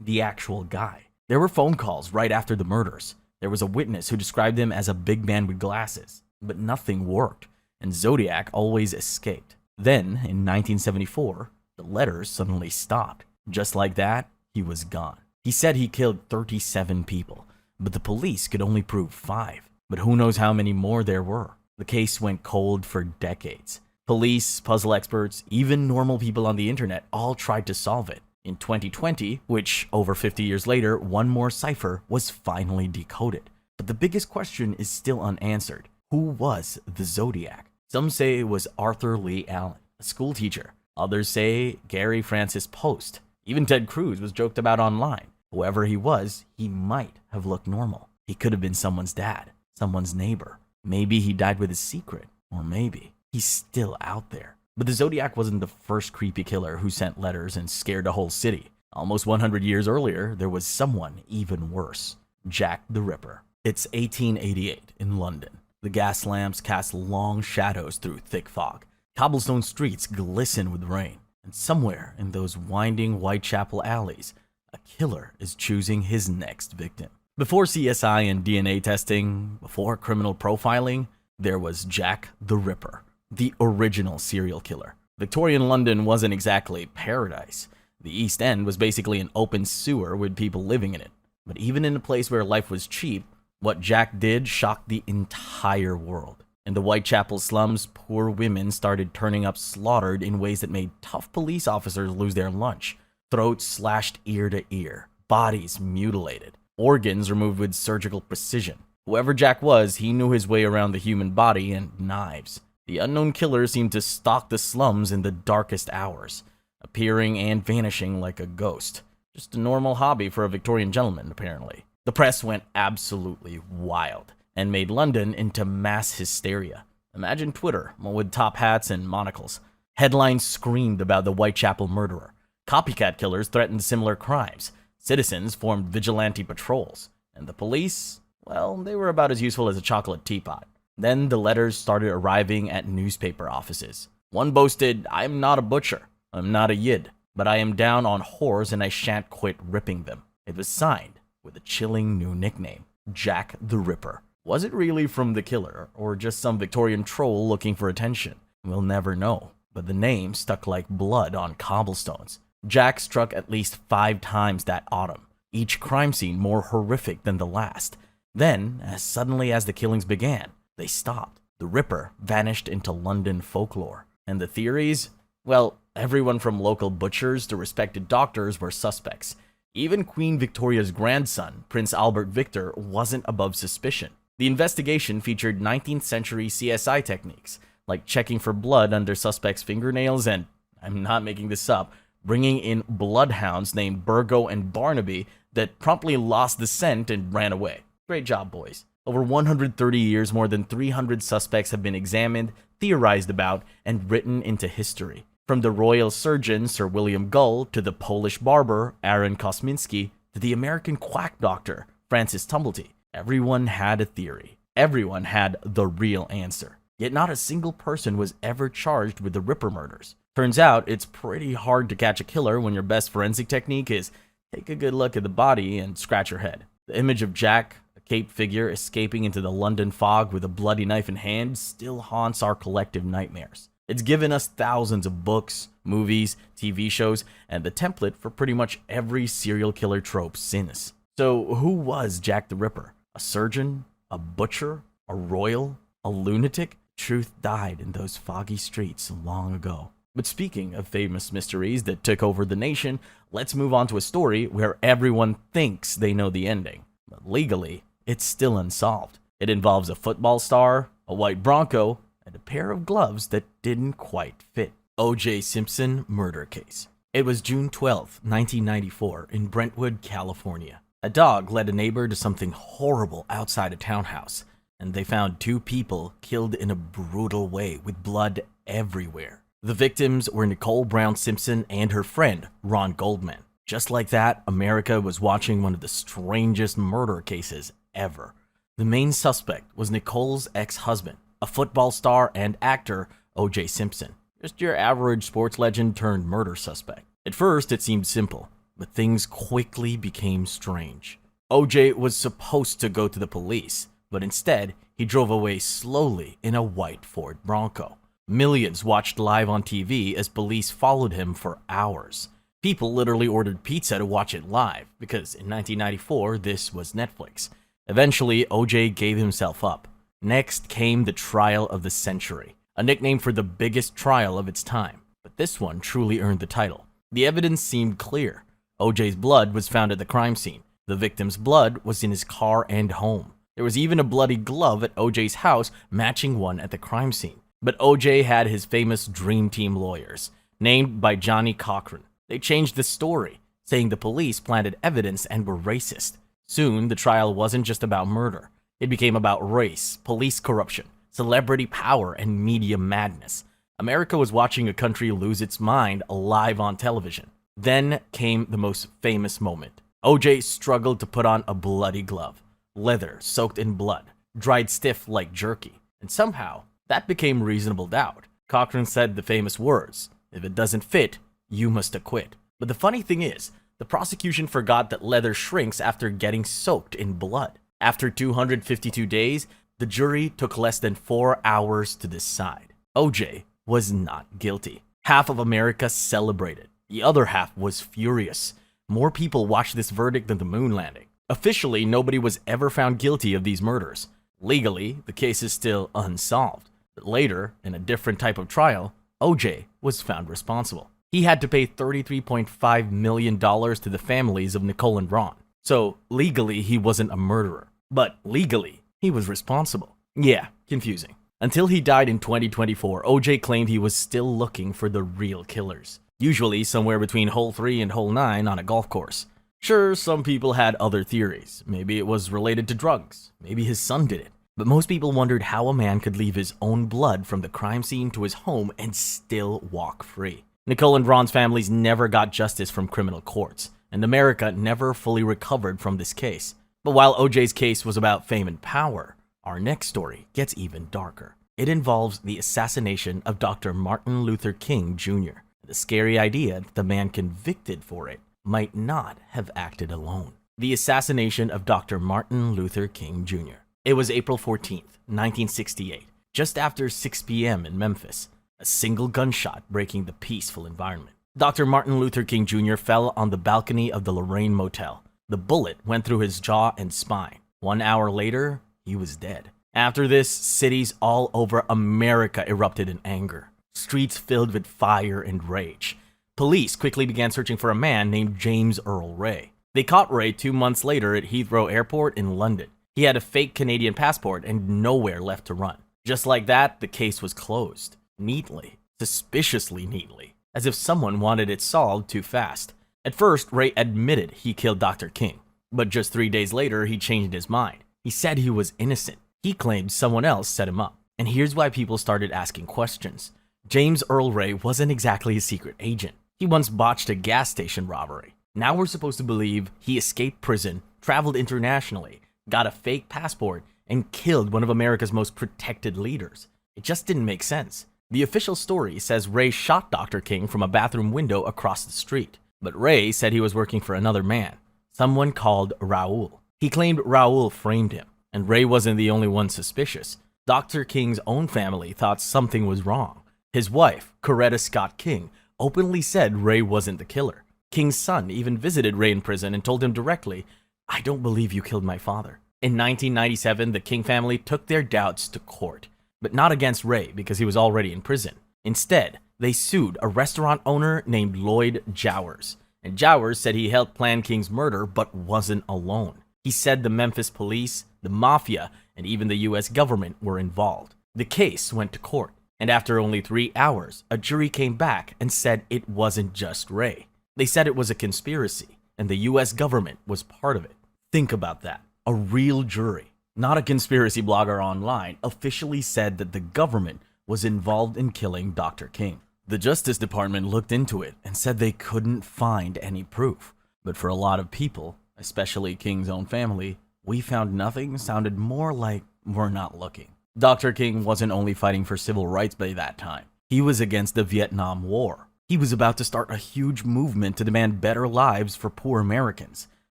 the actual guy. There were phone calls right after the murders. There was a witness who described him as a big man with glasses. But nothing worked, and Zodiac always escaped. Then, in 1974, the letters suddenly stopped. Just like that, he was gone. He said he killed 37 people, but the police could only prove 5. But who knows how many more there were. The case went cold for decades. Police, puzzle experts, even normal people on the internet all tried to solve it. In 2020, which over 50 years later, one more cipher was finally decoded. But the biggest question is still unanswered. Who was the Zodiac? Some say it was Arthur Lee Allen, a school teacher. Others say Gary Francis Post. Even Ted Cruz was joked about online. Whoever he was, he might have looked normal. He could have been someone's dad, someone's neighbor. Maybe he died with his secret, or maybe he's still out there. But the Zodiac wasn't the first creepy killer who sent letters and scared a whole city. Almost 100 years earlier, there was someone even worse, Jack the Ripper. It's 1888 in London. The gas lamps cast long shadows through thick fog. Cobblestone streets glisten with rain. And somewhere in those winding Whitechapel alleys, a killer is choosing his next victim. Before CSI and DNA testing, before criminal profiling, there was Jack the Ripper, the original serial killer. Victorian London wasn't exactly paradise. The East End was basically an open sewer with people living in it. But even in a place where life was cheap, what Jack did shocked the entire world. In the Whitechapel slums, poor women started turning up slaughtered in ways that made tough police officers lose their lunch. Throats slashed ear to ear, bodies mutilated, organs removed with surgical precision. Whoever Jack was, he knew his way around the human body and knives. The unknown killer seemed to stalk the slums in the darkest hours, appearing and vanishing like a ghost. Just a normal hobby for a Victorian gentleman, apparently. The press went absolutely wild and made London into mass hysteria. Imagine Twitter, with top hats and monocles. Headlines screamed about the Whitechapel murderer. Copycat killers threatened similar crimes. Citizens formed vigilante patrols. And the police, well, they were about as useful as a chocolate teapot. Then the letters started arriving at newspaper offices. One boasted, "I'm not a butcher, I'm not a yid, but I am down on whores and I shan't quit ripping them." It was signed with a chilling new nickname, Jack the Ripper. Was it really from the killer, or just some Victorian troll looking for attention? We'll never know, but the name stuck like blood on cobblestones. Jack struck at least 5 times that autumn, each crime scene more horrific than the last. Then, as suddenly as the killings began, they stopped. The Ripper vanished into London folklore. And the theories? Well, everyone from local butchers to respected doctors were suspects. Even Queen Victoria's grandson, Prince Albert Victor, wasn't above suspicion. The investigation featured 19th century CSI techniques, like checking for blood under suspects' fingernails and, I'm not making this up, bringing in bloodhounds named Burgo and Barnaby that promptly lost the scent and ran away. Great job, boys. Over 130 years, more than 300 suspects have been examined, theorized about, and written into history. From the royal surgeon, Sir William Gull, to the Polish barber, Aaron Kosminski, to the American quack doctor, Francis Tumblety. Everyone had a theory. Everyone had the real answer. Yet not a single person was ever charged with the Ripper murders. Turns out it's pretty hard to catch a killer when your best forensic technique is take a good look at the body and scratch your head. The image of Jack, a caped figure escaping into the London fog with a bloody knife in hand, still haunts our collective nightmares. It's given us thousands of books, movies, TV shows, and the template for pretty much every serial killer trope since. So who was Jack the Ripper? A surgeon? A butcher? A royal? A lunatic? Truth died in those foggy streets long ago. But speaking of famous mysteries that took over the nation, let's move on to a story where everyone thinks they know the ending. But legally, it's still unsolved. It involves a football star, a white Bronco, and a pair of gloves that didn't quite fit. O.J. Simpson murder case. It was June 12, 1994, in Brentwood, California. A dog led a neighbor to something horrible outside a townhouse, and they found two people killed in a brutal way with blood everywhere. The victims were Nicole Brown Simpson and her friend, Ron Goldman. Just like that, America was watching one of the strangest murder cases ever. The main suspect was Nicole's ex-husband, a football star and actor, O.J. Simpson. Just your average sports legend turned murder suspect. At first, it seemed simple, but things quickly became strange. O.J. was supposed to go to the police, but instead, he drove away slowly in a white Ford Bronco. Millions watched live on TV as police followed him for hours. People literally ordered pizza to watch it live, because in 1994, this was Netflix. Eventually, O.J. gave himself up. Next came the trial of the century, a nickname for the biggest trial of its time. But this one truly earned the title. The evidence seemed clear. O.J.'s blood was found at the crime scene. The victim's blood was in his car and home. There was even a bloody glove at O.J.'s house matching one at the crime scene. But O.J. had his famous Dream Team lawyers, named by Johnny Cochran. They changed the story, saying the police planted evidence and were racist. Soon, the trial wasn't just about murder. It became about race, police corruption, celebrity power, and media madness. America was watching a country lose its mind live on television. Then came the most famous moment. O.J. struggled to put on a bloody glove, leather soaked in blood, dried stiff like jerky, and somehow, that became reasonable doubt. Cochran said the famous words, "If it doesn't fit, you must acquit." But the funny thing is, the prosecution forgot that leather shrinks after getting soaked in blood. After 252 days, the jury took less than 4 hours to decide. O.J. was not guilty. Half of America celebrated. The other half was furious. More people watched this verdict than the moon landing. Officially, nobody was ever found guilty of these murders. Legally, the case is still unsolved. But later, in a different type of trial, O.J. was found responsible. He had to pay $33.5 million to the families of Nicole and Ron. So, legally, he wasn't a murderer. But legally, he was responsible. Yeah, confusing. Until he died in 2024, O.J. claimed he was still looking for the real killers. Usually somewhere between hole 3 and hole 9 on a golf course. Sure, some people had other theories. Maybe it was related to drugs. Maybe his son did it. But most people wondered how a man could leave his own blood from the crime scene to his home and still walk free. Nicole and Ron's families never got justice from criminal courts, and America never fully recovered from this case. But while O.J.'s case was about fame and power, our next story gets even darker. It involves the assassination of Dr. Martin Luther King Jr. The scary idea that the man convicted for it might not have acted alone. The assassination of Dr. Martin Luther King Jr. It was April 14th, 1968, just after 6 p.m. in Memphis, a single gunshot breaking the peaceful environment. Dr. Martin Luther King Jr. fell on the balcony of the Lorraine Motel. The bullet went through his jaw and spine. 1 hour later, he was dead. After this, cities all over America erupted in anger. Streets filled with fire and rage. Police quickly began searching for a man named James Earl Ray. They caught Ray 2 months later at Heathrow Airport in London. He had a fake Canadian passport and nowhere left to run. Just like that, the case was closed. Neatly. Suspiciously neatly. As if someone wanted it solved too fast. At first, Ray admitted he killed Dr. King. But just 3 days later, he changed his mind. He said he was innocent. He claimed someone else set him up. And here's why people started asking questions. James Earl Ray wasn't exactly a secret agent. He once botched a gas station robbery. Now we're supposed to believe he escaped prison traveled internationally, got a fake passport, and killed one of America's most protected leaders. It just didn't make sense. The official story says Ray shot Dr. King from a bathroom window across the street, but Ray said he was working for another man, someone called Raul. He claimed Raul framed him, and Ray wasn't the only one suspicious. Dr. King's own family thought something was wrong. His wife, Coretta Scott King, openly said Ray wasn't the killer. King's son even visited Ray in prison and told him directly, "I don't believe you killed my father." In 1997, the King family took their doubts to court, but not against Ray because he was already in prison. Instead, they sued a restaurant owner named Lloyd Jowers, and Jowers said he helped plan King's murder but wasn't alone. He said the Memphis police, the mafia, and even the US government were involved. The case went to court, and after only 3 hours, a jury came back and said it wasn't just Ray. They said it was a conspiracy, and the US government was part of it. Think about that. A real jury, not a conspiracy blogger online, officially said that the government was involved in killing Dr. King. The Justice Department looked into it and said they couldn't find any proof. But for a lot of people, especially King's own family, we found nothing sounded more like we're not looking. Dr. King wasn't only fighting for civil rights by that time. He was against the Vietnam War. He was about to start a huge movement to demand better lives for poor Americans.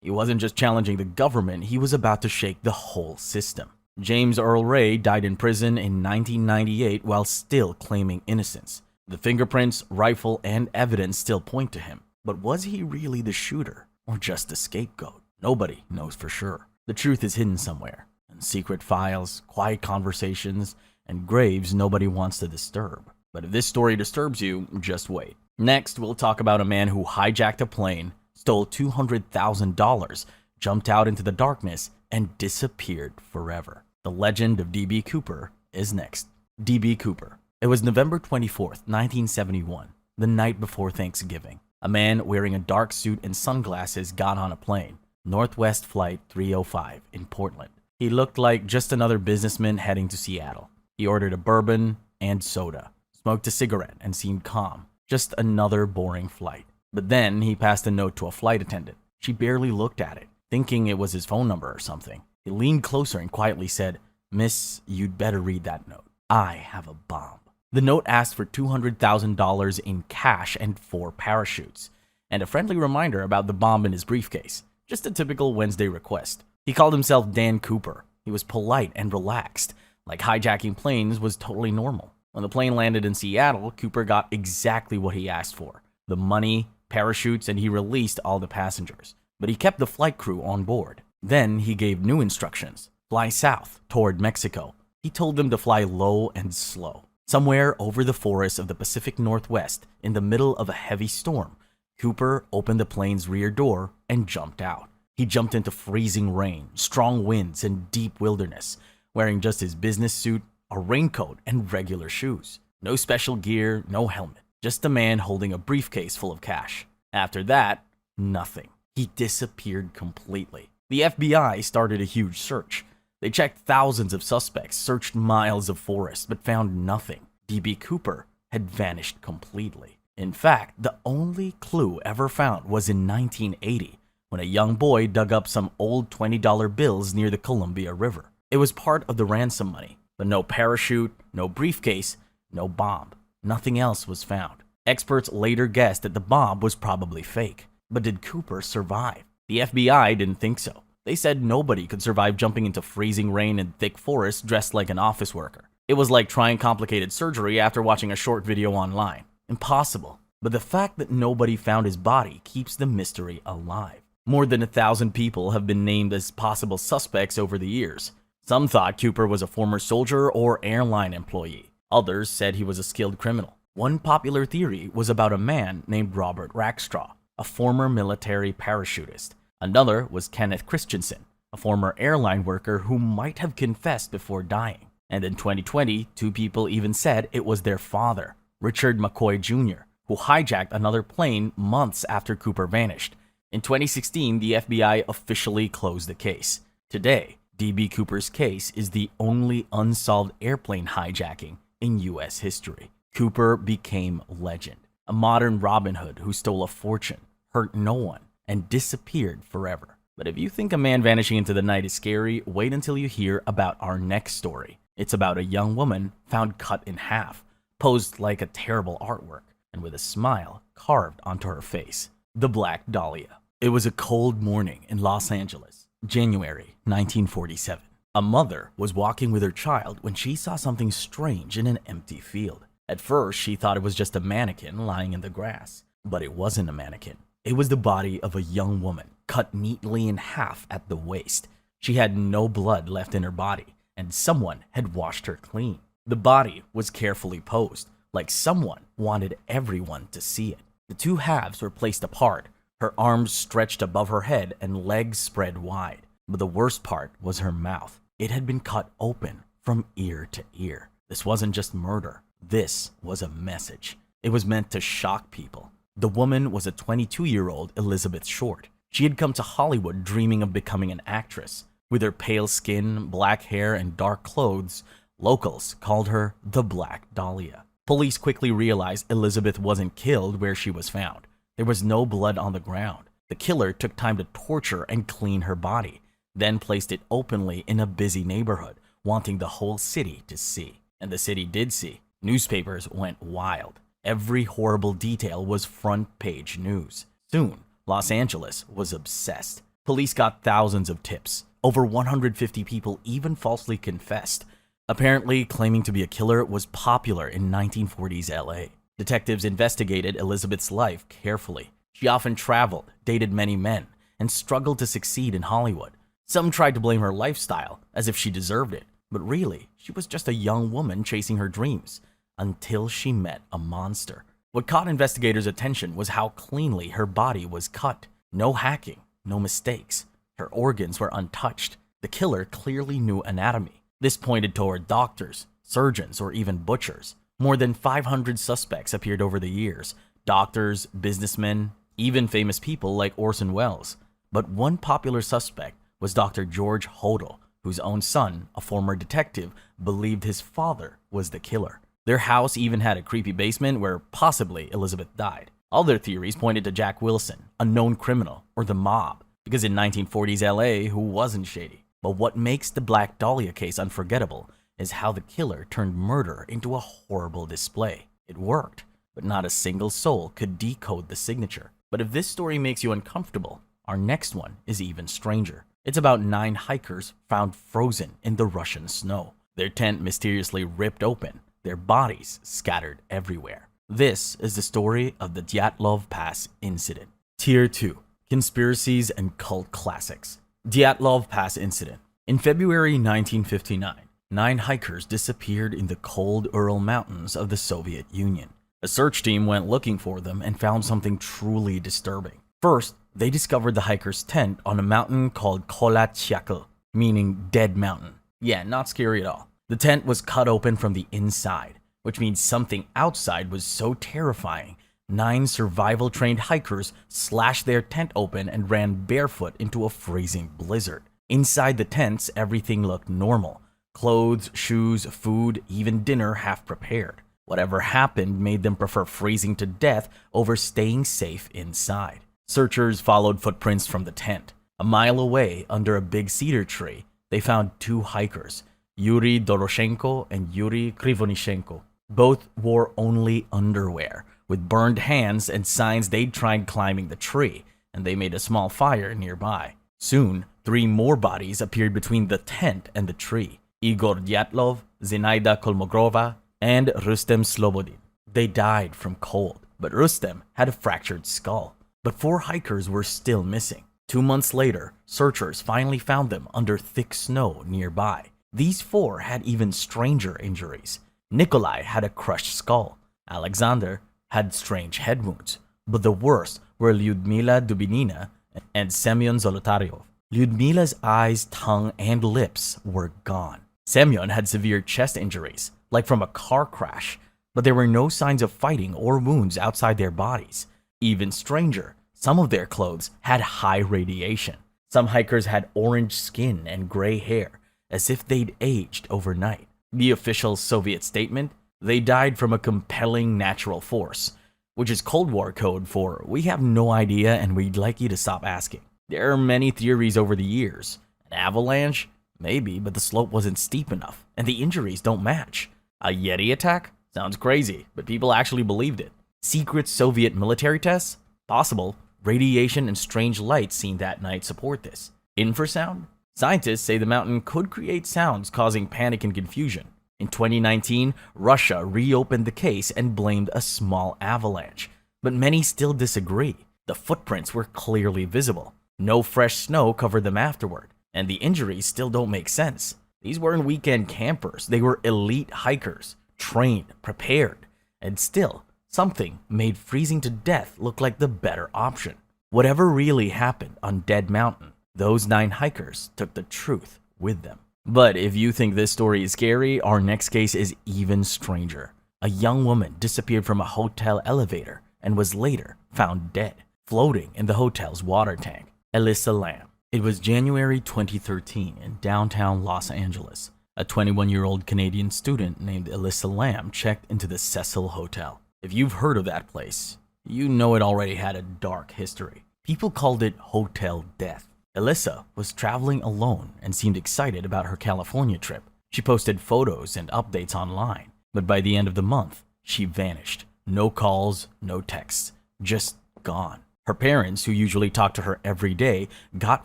He wasn't just challenging the government, he was about to shake the whole system. James Earl Ray died in prison in 1998 while still claiming innocence. The fingerprints, rifle, and evidence still point to him. But was he really the shooter, or just a scapegoat? Nobody knows for sure. The truth is hidden somewhere, in secret files, quiet conversations, and graves nobody wants to disturb. But if this story disturbs you, just wait. Next, we'll talk about a man who hijacked a plane, stole $200,000, jumped out into the darkness, and disappeared forever. The legend of D.B. Cooper is next. D.B. Cooper. It was November 24th, 1971, the night before Thanksgiving. A man wearing a dark suit and sunglasses got on a plane, Northwest Flight 305 in Portland. He looked like just another businessman heading to Seattle. He ordered a bourbon and soda, smoked a cigarette, and seemed calm. Just another boring flight. But then he passed a note to a flight attendant. She barely looked at it, thinking it was his phone number or something. He leaned closer and quietly said, "Miss, you'd better read that note. I have a bomb." The note asked for $200,000 in cash and 4 parachutes, and a friendly reminder about the bomb in his briefcase. Just a typical Wednesday request. He called himself Dan Cooper. He was polite and relaxed, like hijacking planes was totally normal. When the plane landed in Seattle, Cooper got exactly what he asked for: the money, parachutes, and he released all the passengers. But he kept the flight crew on board. Then he gave new instructions: fly south toward Mexico. He told them to fly low and slow. Somewhere over the forests of the Pacific Northwest, in the middle of a heavy storm, Cooper opened the plane's rear door and jumped out. He jumped into freezing rain, strong winds, and deep wilderness, wearing just his business suit, a raincoat, and regular shoes. No special gear, no helmet. Just a man holding a briefcase full of cash. After that, nothing. He disappeared completely. The FBI started a huge search. They checked thousands of suspects, searched miles of forest, but found nothing. D.B. Cooper had vanished completely. In fact, the only clue ever found was in 1980, when a young boy dug up some old $20 bills near the Columbia River. It was part of the ransom money, but no parachute, no briefcase, no bomb. Nothing else was found. Experts later guessed that the bomb was probably fake. But did Cooper survive? The FBI didn't think so. They said nobody could survive jumping into freezing rain and thick forest dressed like an office worker. It was like trying complicated surgery after watching a short video online. Impossible. But the fact that nobody found his body keeps the mystery alive. More than 1,000 people have been named as possible suspects over the years. Some thought Cooper was a former soldier or airline employee. Others said he was a skilled criminal. One popular theory was about a man named Robert Rackstraw, a former military parachutist. Another was Kenneth Christensen, a former airline worker who might have confessed before dying. And in 2020, 2 people even said it was their father, Richard McCoy Jr., who hijacked another plane months after Cooper vanished. In 2016, the FBI officially closed the case. Today, D.B. Cooper's case is the only unsolved airplane hijacking in U.S. history. Cooper became legend, a modern Robin Hood who stole a fortune, hurt no one, and disappeared forever. But if you think a man vanishing into the night is scary, wait until you hear about our next story. It's about a young woman found cut in half, posed like a terrible artwork, and with a smile carved onto her face. The Black Dahlia. It was a cold morning in Los Angeles, January 1947. A mother was walking with her child when she saw something strange in an empty field. At first, she thought it was just a mannequin lying in the grass. But it wasn't a mannequin. It was the body of a young woman, cut neatly in half at the waist. She had no blood left in her body, and someone had washed her clean. The body was carefully posed, like someone wanted everyone to see it. The two halves were placed apart, her arms stretched above her head and legs spread wide. But the worst part was her mouth. It had been cut open from ear to ear. This wasn't just murder. This was a message. It was meant to shock people. The woman was a 22-year-old Elizabeth Short. She had come to Hollywood dreaming of becoming an actress. With her pale skin, black hair, and dark clothes, locals called her the Black Dahlia. Police quickly realized Elizabeth wasn't killed where she was found. There was no blood on the ground. The killer took time to torture and clean her body, then placed it openly in a busy neighborhood, wanting the whole city to see. And the city did see. Newspapers went wild. Every horrible detail was front-page news. Soon, Los Angeles was obsessed. Police got thousands of tips. Over 150 people even falsely confessed. Apparently, claiming to be a killer was popular in 1940s LA. Detectives investigated Elizabeth's life carefully. She often traveled, dated many men, and struggled to succeed in Hollywood. Some tried to blame her lifestyle, as if she deserved it, but really, she was just a young woman chasing her dreams, until she met a monster. What caught investigators' attention was how cleanly her body was cut. No hacking, no mistakes. Her organs were untouched. The killer clearly knew anatomy. This pointed toward doctors, surgeons, or even butchers. More than 500 suspects appeared over the years. Doctors, businessmen, even famous people like Orson Welles. But one popular suspect was Dr. George Hodel, whose own son, a former detective, believed his father was the killer. Their house even had a creepy basement where possibly Elizabeth died. Other theories pointed to Jack Wilson, a known criminal, or the mob, because in 1940s LA, who wasn't shady? But what makes the Black Dahlia case unforgettable is how the killer turned murder into a horrible display. It worked, but not a single soul could decode the signature. But if this story makes you uncomfortable, our next one is even stranger. It's about 9 hikers found frozen in the Russian snow. Their tent mysteriously ripped open, their bodies scattered everywhere. This is the story of the Dyatlov Pass incident. Tier 2. Conspiracies and Cult Classics. Dyatlov Pass Incident. In February 1959, 9 hikers disappeared in the cold Ural Mountains of the Soviet Union. A search team went looking for them and found something truly disturbing. First, they discovered the hikers' tent on a mountain called Kolatyakl, meaning Dead Mountain. Yeah, not scary at all. The tent was cut open from the inside, which means something outside was so terrifying, 9 survival-trained hikers slashed their tent open and ran barefoot into a freezing blizzard. Inside the tents, everything looked normal. Clothes, shoes, food, even dinner half prepared. Whatever happened made them prefer freezing to death over staying safe inside. Searchers followed footprints from the tent. A mile away, under a big cedar tree, they found 2 hikers, Yuri Doroshenko and Yuri Krivonishenko. Both wore only underwear, with burned hands and signs they'd tried climbing the tree, and they made a small fire nearby. Soon, 3 more bodies appeared between the tent and the tree. Igor Dyatlov, Zinaida Kolmogorova, and Rustem Slobodin. They died from cold, but Rustem had a fractured skull. But 4 hikers were still missing. 2 months later, searchers finally found them under thick snow nearby. These 4 had even stranger injuries. Nikolai had a crushed skull. Alexander had strange head wounds. But the worst were Lyudmila Dubinina and Semyon Zolotaryov. Lyudmila's eyes, tongue, and lips were gone. Semyon had severe chest injuries, like from a car crash, but there were no signs of fighting or wounds outside their bodies. Even stranger, some of their clothes had high radiation. Some hikers had orange skin and gray hair, as if they'd aged overnight. The official Soviet statement, they died from a compelling natural force, which is Cold War code for "we have no idea and we'd like you to stop asking." There are many theories over the years. An avalanche? Maybe, but the slope wasn't steep enough, and the injuries don't match. A Yeti attack? Sounds crazy, but people actually believed it. Secret Soviet military tests? Possible. Radiation and strange lights seen that night support this. Infrasound? Scientists say the mountain could create sounds causing panic and confusion. In 2019, Russia reopened the case and blamed a small avalanche. But many still disagree. The footprints were clearly visible. No fresh snow covered them afterward, and the injuries still don't make sense. These weren't weekend campers, they were elite hikers, trained, prepared, and still, something made freezing to death look like the better option. Whatever really happened on Dead Mountain, those 9 hikers took the truth with them. But if you think this story is scary, our next case is even stranger. A young woman disappeared from a hotel elevator and was later found dead, floating in the hotel's water tank. Alyssa Lamb. It was January 2013 in downtown Los Angeles. A 21-year-old Canadian student named Alyssa Lamb checked into the Cecil Hotel. If you've heard of that place, you know it already had a dark history. People called it Hotel Death. Alyssa was traveling alone and seemed excited about her California trip. She posted photos and updates online, but by the end of the month, she vanished. No calls, no texts, just gone. Her parents, who usually talked to her every day, got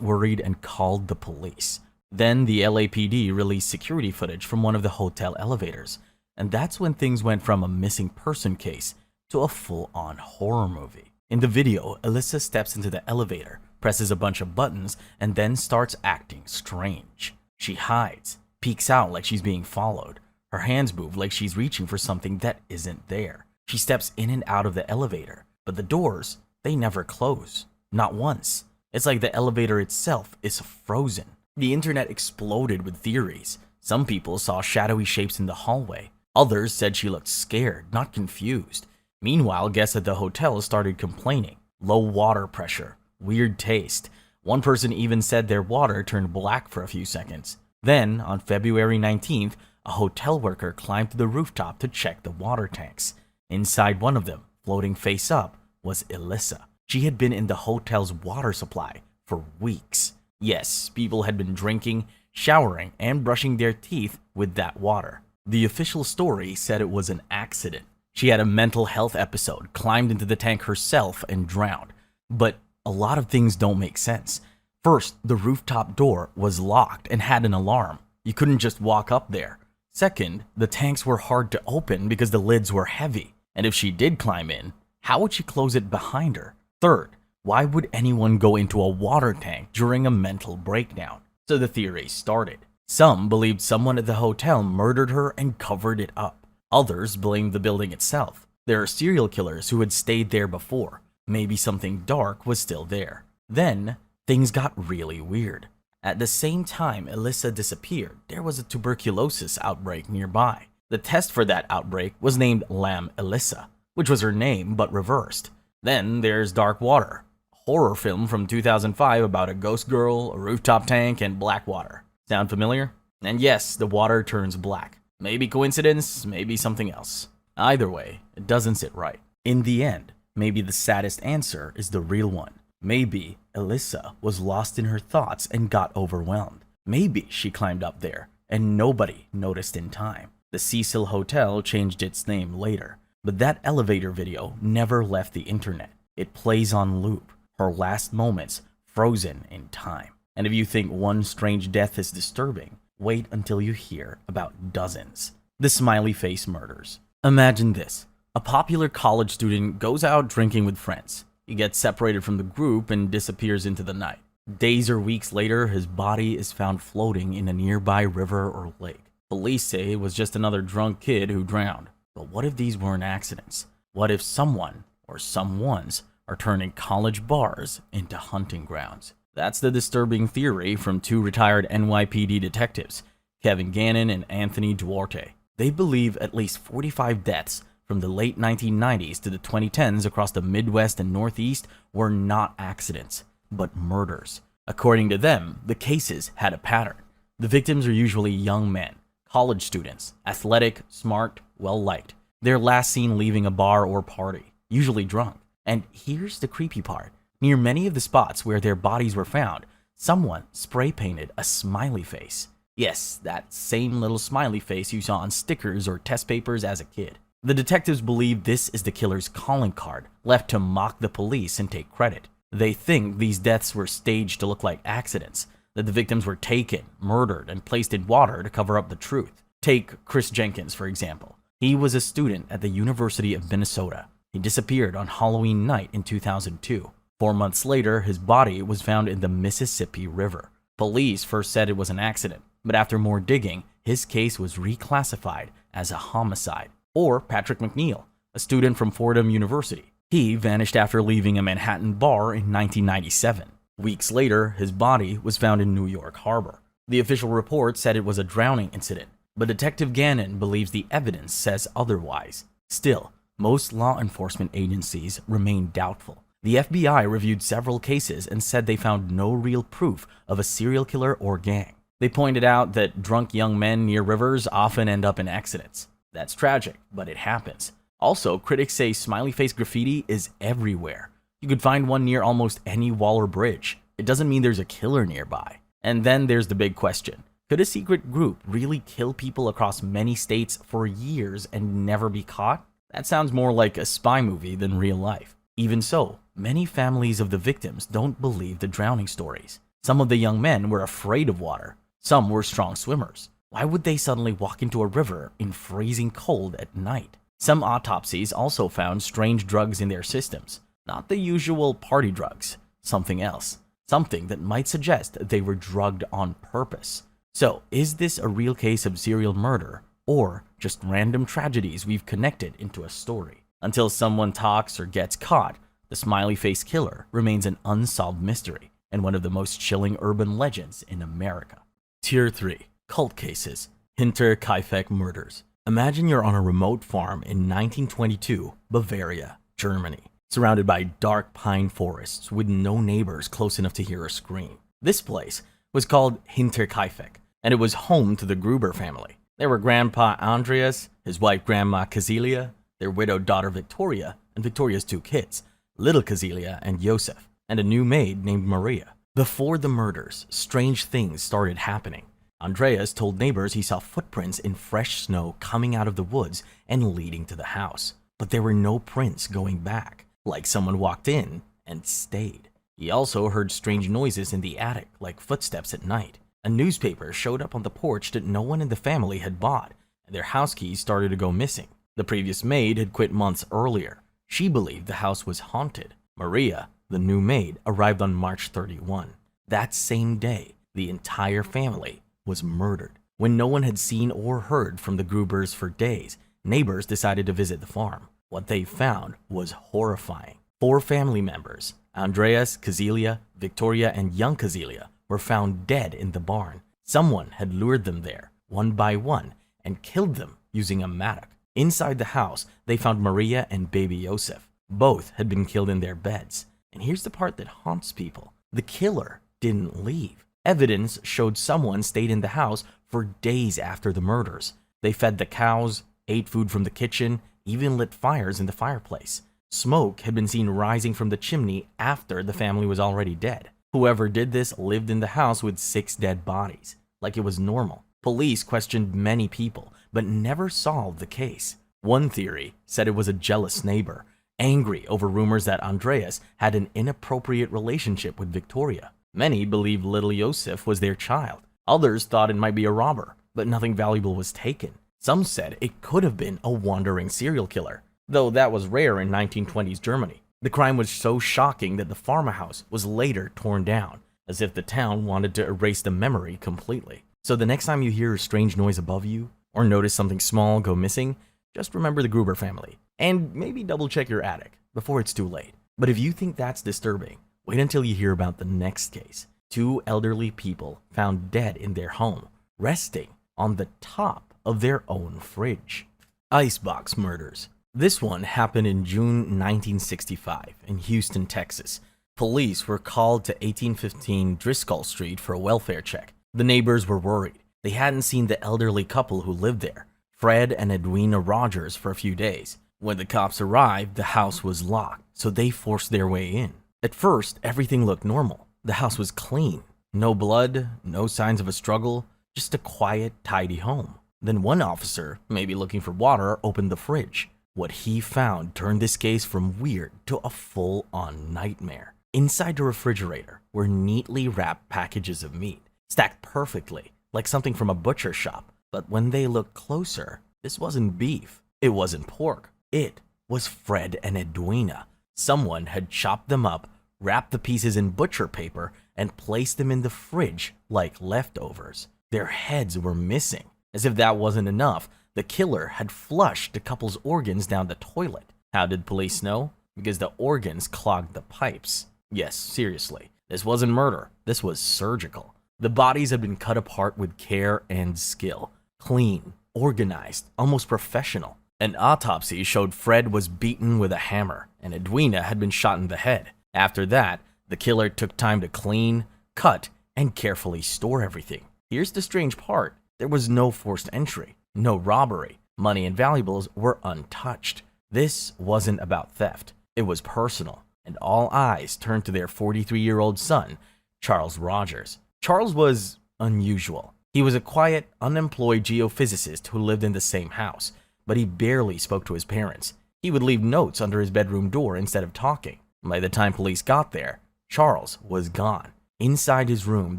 worried and called the police. Then the LAPD released security footage from one of the hotel elevators, and that's when things went from a missing person case to a full-on horror movie. In the video, Alyssa steps into the elevator, presses a bunch of buttons, and then starts acting strange. She hides, peeks out like she's being followed. Her hands move like she's reaching for something that isn't there. She steps in and out of the elevator, but the doors, they never close. Not once. It's like the elevator itself is frozen. The internet exploded with theories. Some people saw shadowy shapes in the hallway. Others said she looked scared, not confused. Meanwhile, guests at the hotel started complaining. Low water pressure, weird taste. One person even said their water turned black for a few seconds. Then, on February 19th, a hotel worker climbed to the rooftop to check the water tanks. Inside one of them, floating face up, was Alyssa. She had been in the hotel's water supply for weeks. Yes, people had been drinking, showering, and brushing their teeth with that water. The official story said it was an accident. She had a mental health episode, climbed into the tank herself, and drowned. But a lot of things don't make sense. First, the rooftop door was locked and had an alarm. You couldn't just walk up there. Second, the tanks were hard to open because the lids were heavy. And if she did climb in, how would she close it behind her? Third, why would anyone go into a water tank during a mental breakdown? So the theory started. Some believed someone at the hotel murdered her and covered it up. Others blamed the building itself. There are serial killers who had stayed there before. Maybe something dark was still there. Then, things got really weird. At the same time Alyssa disappeared, there was a tuberculosis outbreak nearby. The test for that outbreak was named Lamb Alyssa, which was her name but reversed. Then there's Dark Water, a horror film from 2005 about a ghost girl, a rooftop tank, and black water. Sound familiar? And yes, the water turns black. Maybe coincidence, maybe something else. Either way, it doesn't sit right. In the end, maybe the saddest answer is the real one. Maybe Alyssa was lost in her thoughts and got overwhelmed. Maybe she climbed up there and nobody noticed in time. The Cecil Hotel changed its name later, but that elevator video never left the internet. It plays on loop, her last moments frozen in time. And if you think one strange death is disturbing, wait until you hear about dozens. The smiley face murders. Imagine this. A popular college student goes out drinking with friends. He gets separated from the group and disappears into the night. Days or weeks later, his body is found floating in a nearby river or lake. Police say it was just another drunk kid who drowned. But what if these weren't accidents? What if someone or someones are turning college bars into hunting grounds? That's the disturbing theory from 2 retired NYPD detectives, Kevin Gannon and Anthony Duarte. They believe at least 45 deaths from the late 1990s to the 2010s across the Midwest and Northeast were not accidents, but murders. According to them, the cases had a pattern. The victims are usually young men, college students, athletic, smart, well-liked. They're last seen leaving a bar or party, usually drunk. And here's the creepy part. Near many of the spots where their bodies were found, someone spray painted a smiley face. Yes, that same little smiley face you saw on stickers or test papers as a kid. The detectives believe this is the killer's calling card, left to mock the police and take credit. They think these deaths were staged to look like accidents, that the victims were taken, murdered, and placed in water to cover up the truth. Take Chris Jenkins, for example. He was a student at the University of Minnesota. He disappeared on Halloween night in 2002. 4 months later, his body was found in the Mississippi River. Police first said it was an accident, but after more digging, his case was reclassified as a homicide. Or Patrick McNeil, a student from Fordham University. He vanished after leaving a Manhattan bar in 1997. Weeks later, his body was found in New York Harbor. The official report said it was a drowning incident, but Detective Gannon believes the evidence says otherwise. Still, most law enforcement agencies remain doubtful. The FBI reviewed several cases and said they found no real proof of a serial killer or gang. They pointed out that drunk young men near rivers often end up in accidents. That's tragic, but it happens. Also, critics say smiley face graffiti is everywhere. You could find one near almost any wall or bridge. It doesn't mean there's a killer nearby. And then there's the big question. Could a secret group really kill people across many states for years and never be caught? That sounds more like a spy movie than real life. Even so, many families of the victims don't believe the drowning stories. Some of the young men were afraid of water. Some were strong swimmers. Why would they suddenly walk into a river in freezing cold at night? Some autopsies also found strange drugs in their systems. Not the usual party drugs, something else. Something that might suggest they were drugged on purpose. So, is this a real case of serial murder, or just random tragedies we've connected into a story? Until someone talks or gets caught, the smiley face killer remains an unsolved mystery and one of the most chilling urban legends in America. Tier 3. Cult Cases. Hinterkaifeck Murders. Imagine you're on a remote farm in 1922, Bavaria, Germany, surrounded by dark pine forests with no neighbors close enough to hear a scream. This place was called Hinterkaifeck, and it was home to the Gruber family. There were Grandpa Andreas, his wife Grandma Kazilia, their widowed daughter Victoria, and Victoria's 2 kids, little Kazilia and Josef, and a new maid named Maria. Before the murders, strange things started happening. Andreas told neighbors he saw footprints in fresh snow coming out of the woods and leading to the house. But there were no prints going back, like someone walked in and stayed. He also heard strange noises in the attic, like footsteps at night. A newspaper showed up on the porch that no one in the family had bought, and their house keys started to go missing. The previous maid had quit months earlier. She believed the house was haunted. Maria, the new maid, arrived on March 31. That same day, the entire family was murdered. When no one had seen or heard from the Grubers for days, neighbors decided to visit the farm. What they found was horrifying. 4 family members, Andreas, Kazilia, Victoria, and young Kazilia, were found dead in the barn. Someone had lured them there, one by one, and killed them using a mattock. Inside the house, they found Maria and baby Josef. Both had been killed in their beds. And here's the part that haunts people. The killer didn't leave. Evidence showed someone stayed in the house for days after the murders. They fed the cows, ate food from the kitchen, even lit fires in the fireplace. Smoke had been seen rising from the chimney after the family was already dead. Whoever did this lived in the house with 6 dead bodies, like it was normal. Police questioned many people, but never solved the case. One theory said it was a jealous neighbor, angry over rumors that Andreas had an inappropriate relationship with Victoria. Many believed little Josef was their child. Others thought it might be a robber, but nothing valuable was taken. Some said it could have been a wandering serial killer, though that was rare in 1920s Germany. The crime was so shocking that the farmhouse was later torn down, as if the town wanted to erase the memory completely. So the next time you hear a strange noise above you, or notice something small go missing, just remember the Gruber family, and maybe double check your attic before it's too late. But if you think that's disturbing, wait until you hear about the next case. 2 elderly people found dead in their home, resting on the top of their own fridge. Icebox murders. This one happened in June 1965 in Houston, Texas. Police were called to 1815 Driscoll Street for a welfare check. The neighbors were worried. They hadn't seen the elderly couple who lived there, Fred and Edwina Rogers, for a few days. When the cops arrived, the house was locked, so they forced their way in. At first, everything looked normal. The house was clean. No blood, no signs of a struggle, just a quiet, tidy home. Then one officer, maybe looking for water, opened the fridge. What he found turned this case from weird to a full-on nightmare. Inside the refrigerator were neatly wrapped packages of meat, stacked perfectly, like something from a butcher shop. But when they looked closer, this wasn't beef. It wasn't pork. It was Fred and Edwina. Someone had chopped them up, wrapped the pieces in butcher paper, and placed them in the fridge like leftovers. Their heads were missing. As if that wasn't enough, the killer had flushed the couple's organs down the toilet. How did police know? Because the organs clogged the pipes. Yes, seriously, this wasn't murder. This was surgical. The bodies had been cut apart with care and skill. Clean, organized, almost professional. An autopsy showed Fred was beaten with a hammer, and Edwina had been shot in the head. After that, the killer took time to clean, cut, and carefully store everything. Here's the strange part. There was no forced entry, no robbery. Money and valuables were untouched. This wasn't about theft. It was personal, and all eyes turned to their 43-year-old son, Charles Rogers. Charles was unusual. He was a quiet, unemployed geophysicist who lived in the same house, but he barely spoke to his parents. He would leave notes under his bedroom door instead of talking. By the time police got there, Charles was gone. Inside his room,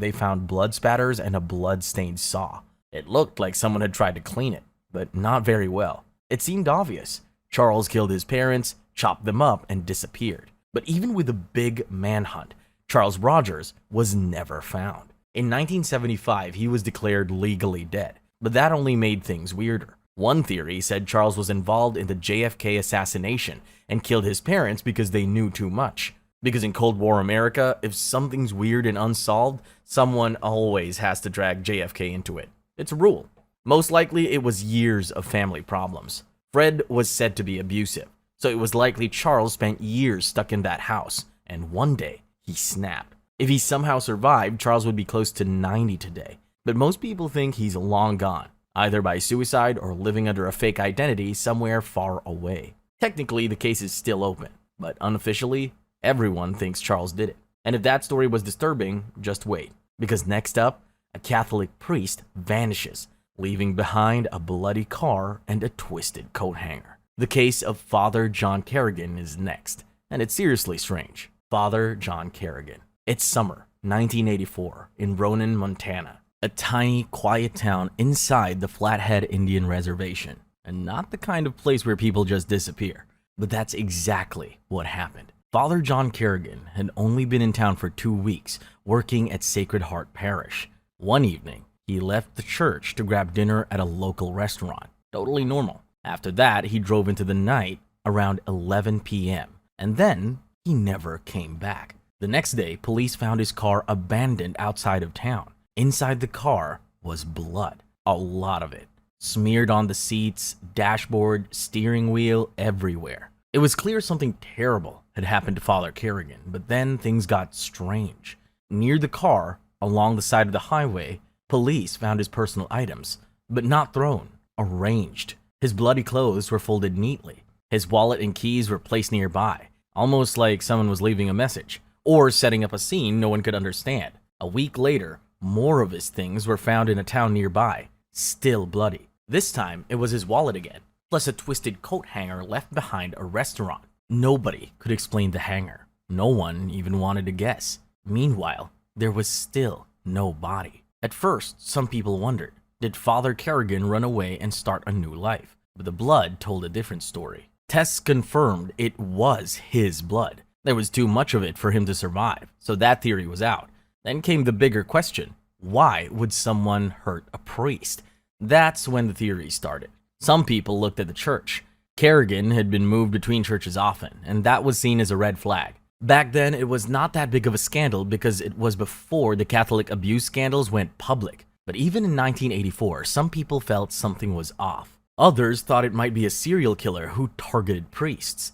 they found blood spatters and a blood-stained saw. It looked like someone had tried to clean it, but not very well. It seemed obvious. Charles killed his parents, chopped them up, and disappeared. But even with a big manhunt, Charles Rogers was never found. In 1975, he was declared legally dead, but that only made things weirder. One theory said Charles was involved in the JFK assassination and killed his parents because they knew too much. Because in Cold War America, if something's weird and unsolved, someone always has to drag JFK into it. It's a rule. Most likely, it was years of family problems. Fred was said to be abusive, so it was likely Charles spent years stuck in that house, and one day, he snapped. If he somehow survived, Charles would be close to 90 today, but most people think he's long gone, either by suicide or living under a fake identity somewhere far away. Technically, the case is still open, but unofficially, everyone thinks Charles did it. And if that story was disturbing, just wait, because next up, a Catholic priest vanishes, leaving behind a bloody car and a twisted coat hanger. The case of Father John Kerrigan is next, and it's seriously strange. Father John Kerrigan. It's summer, 1984, in Ronan, Montana, a tiny, quiet town inside the Flathead Indian Reservation, and not the kind of place where people just disappear. But that's exactly what happened. Father John Kerrigan had only been in town for 2 weeks, working at Sacred Heart Parish. One evening, he left the church to grab dinner at a local restaurant. Totally normal. After that, he drove into the night around 11 p.m., and then he never came back. The next day, police found his car abandoned outside of town. Inside the car was blood, a lot of it, smeared on the seats, dashboard, steering wheel, everywhere. It was clear something terrible had happened to Father Kerrigan, but then things got strange. Near the car, along the side of the highway, police found his personal items, but not thrown, arranged. His bloody clothes were folded neatly. His wallet and keys were placed nearby, almost like someone was leaving a message, or setting up a scene no one could understand. A week later, more of his things were found in a town nearby, still bloody. This time, it was his wallet again, plus a twisted coat hanger left behind a restaurant. Nobody could explain the hanger. No one even wanted to guess. Meanwhile, there was still no body. At first, some people wondered, did Father Kerrigan run away and start a new life? But the blood told a different story. Tests confirmed it was his blood. There was too much of it for him to survive, so that theory was out. Then came the bigger question. Why would someone hurt a priest? That's when the theories started. Some people looked at the church. Kerrigan had been moved between churches often, and that was seen as a red flag. Back then, it was not that big of a scandal because it was before the Catholic abuse scandals went public. But even in 1984, some people felt something was off. Others thought it might be a serial killer who targeted priests.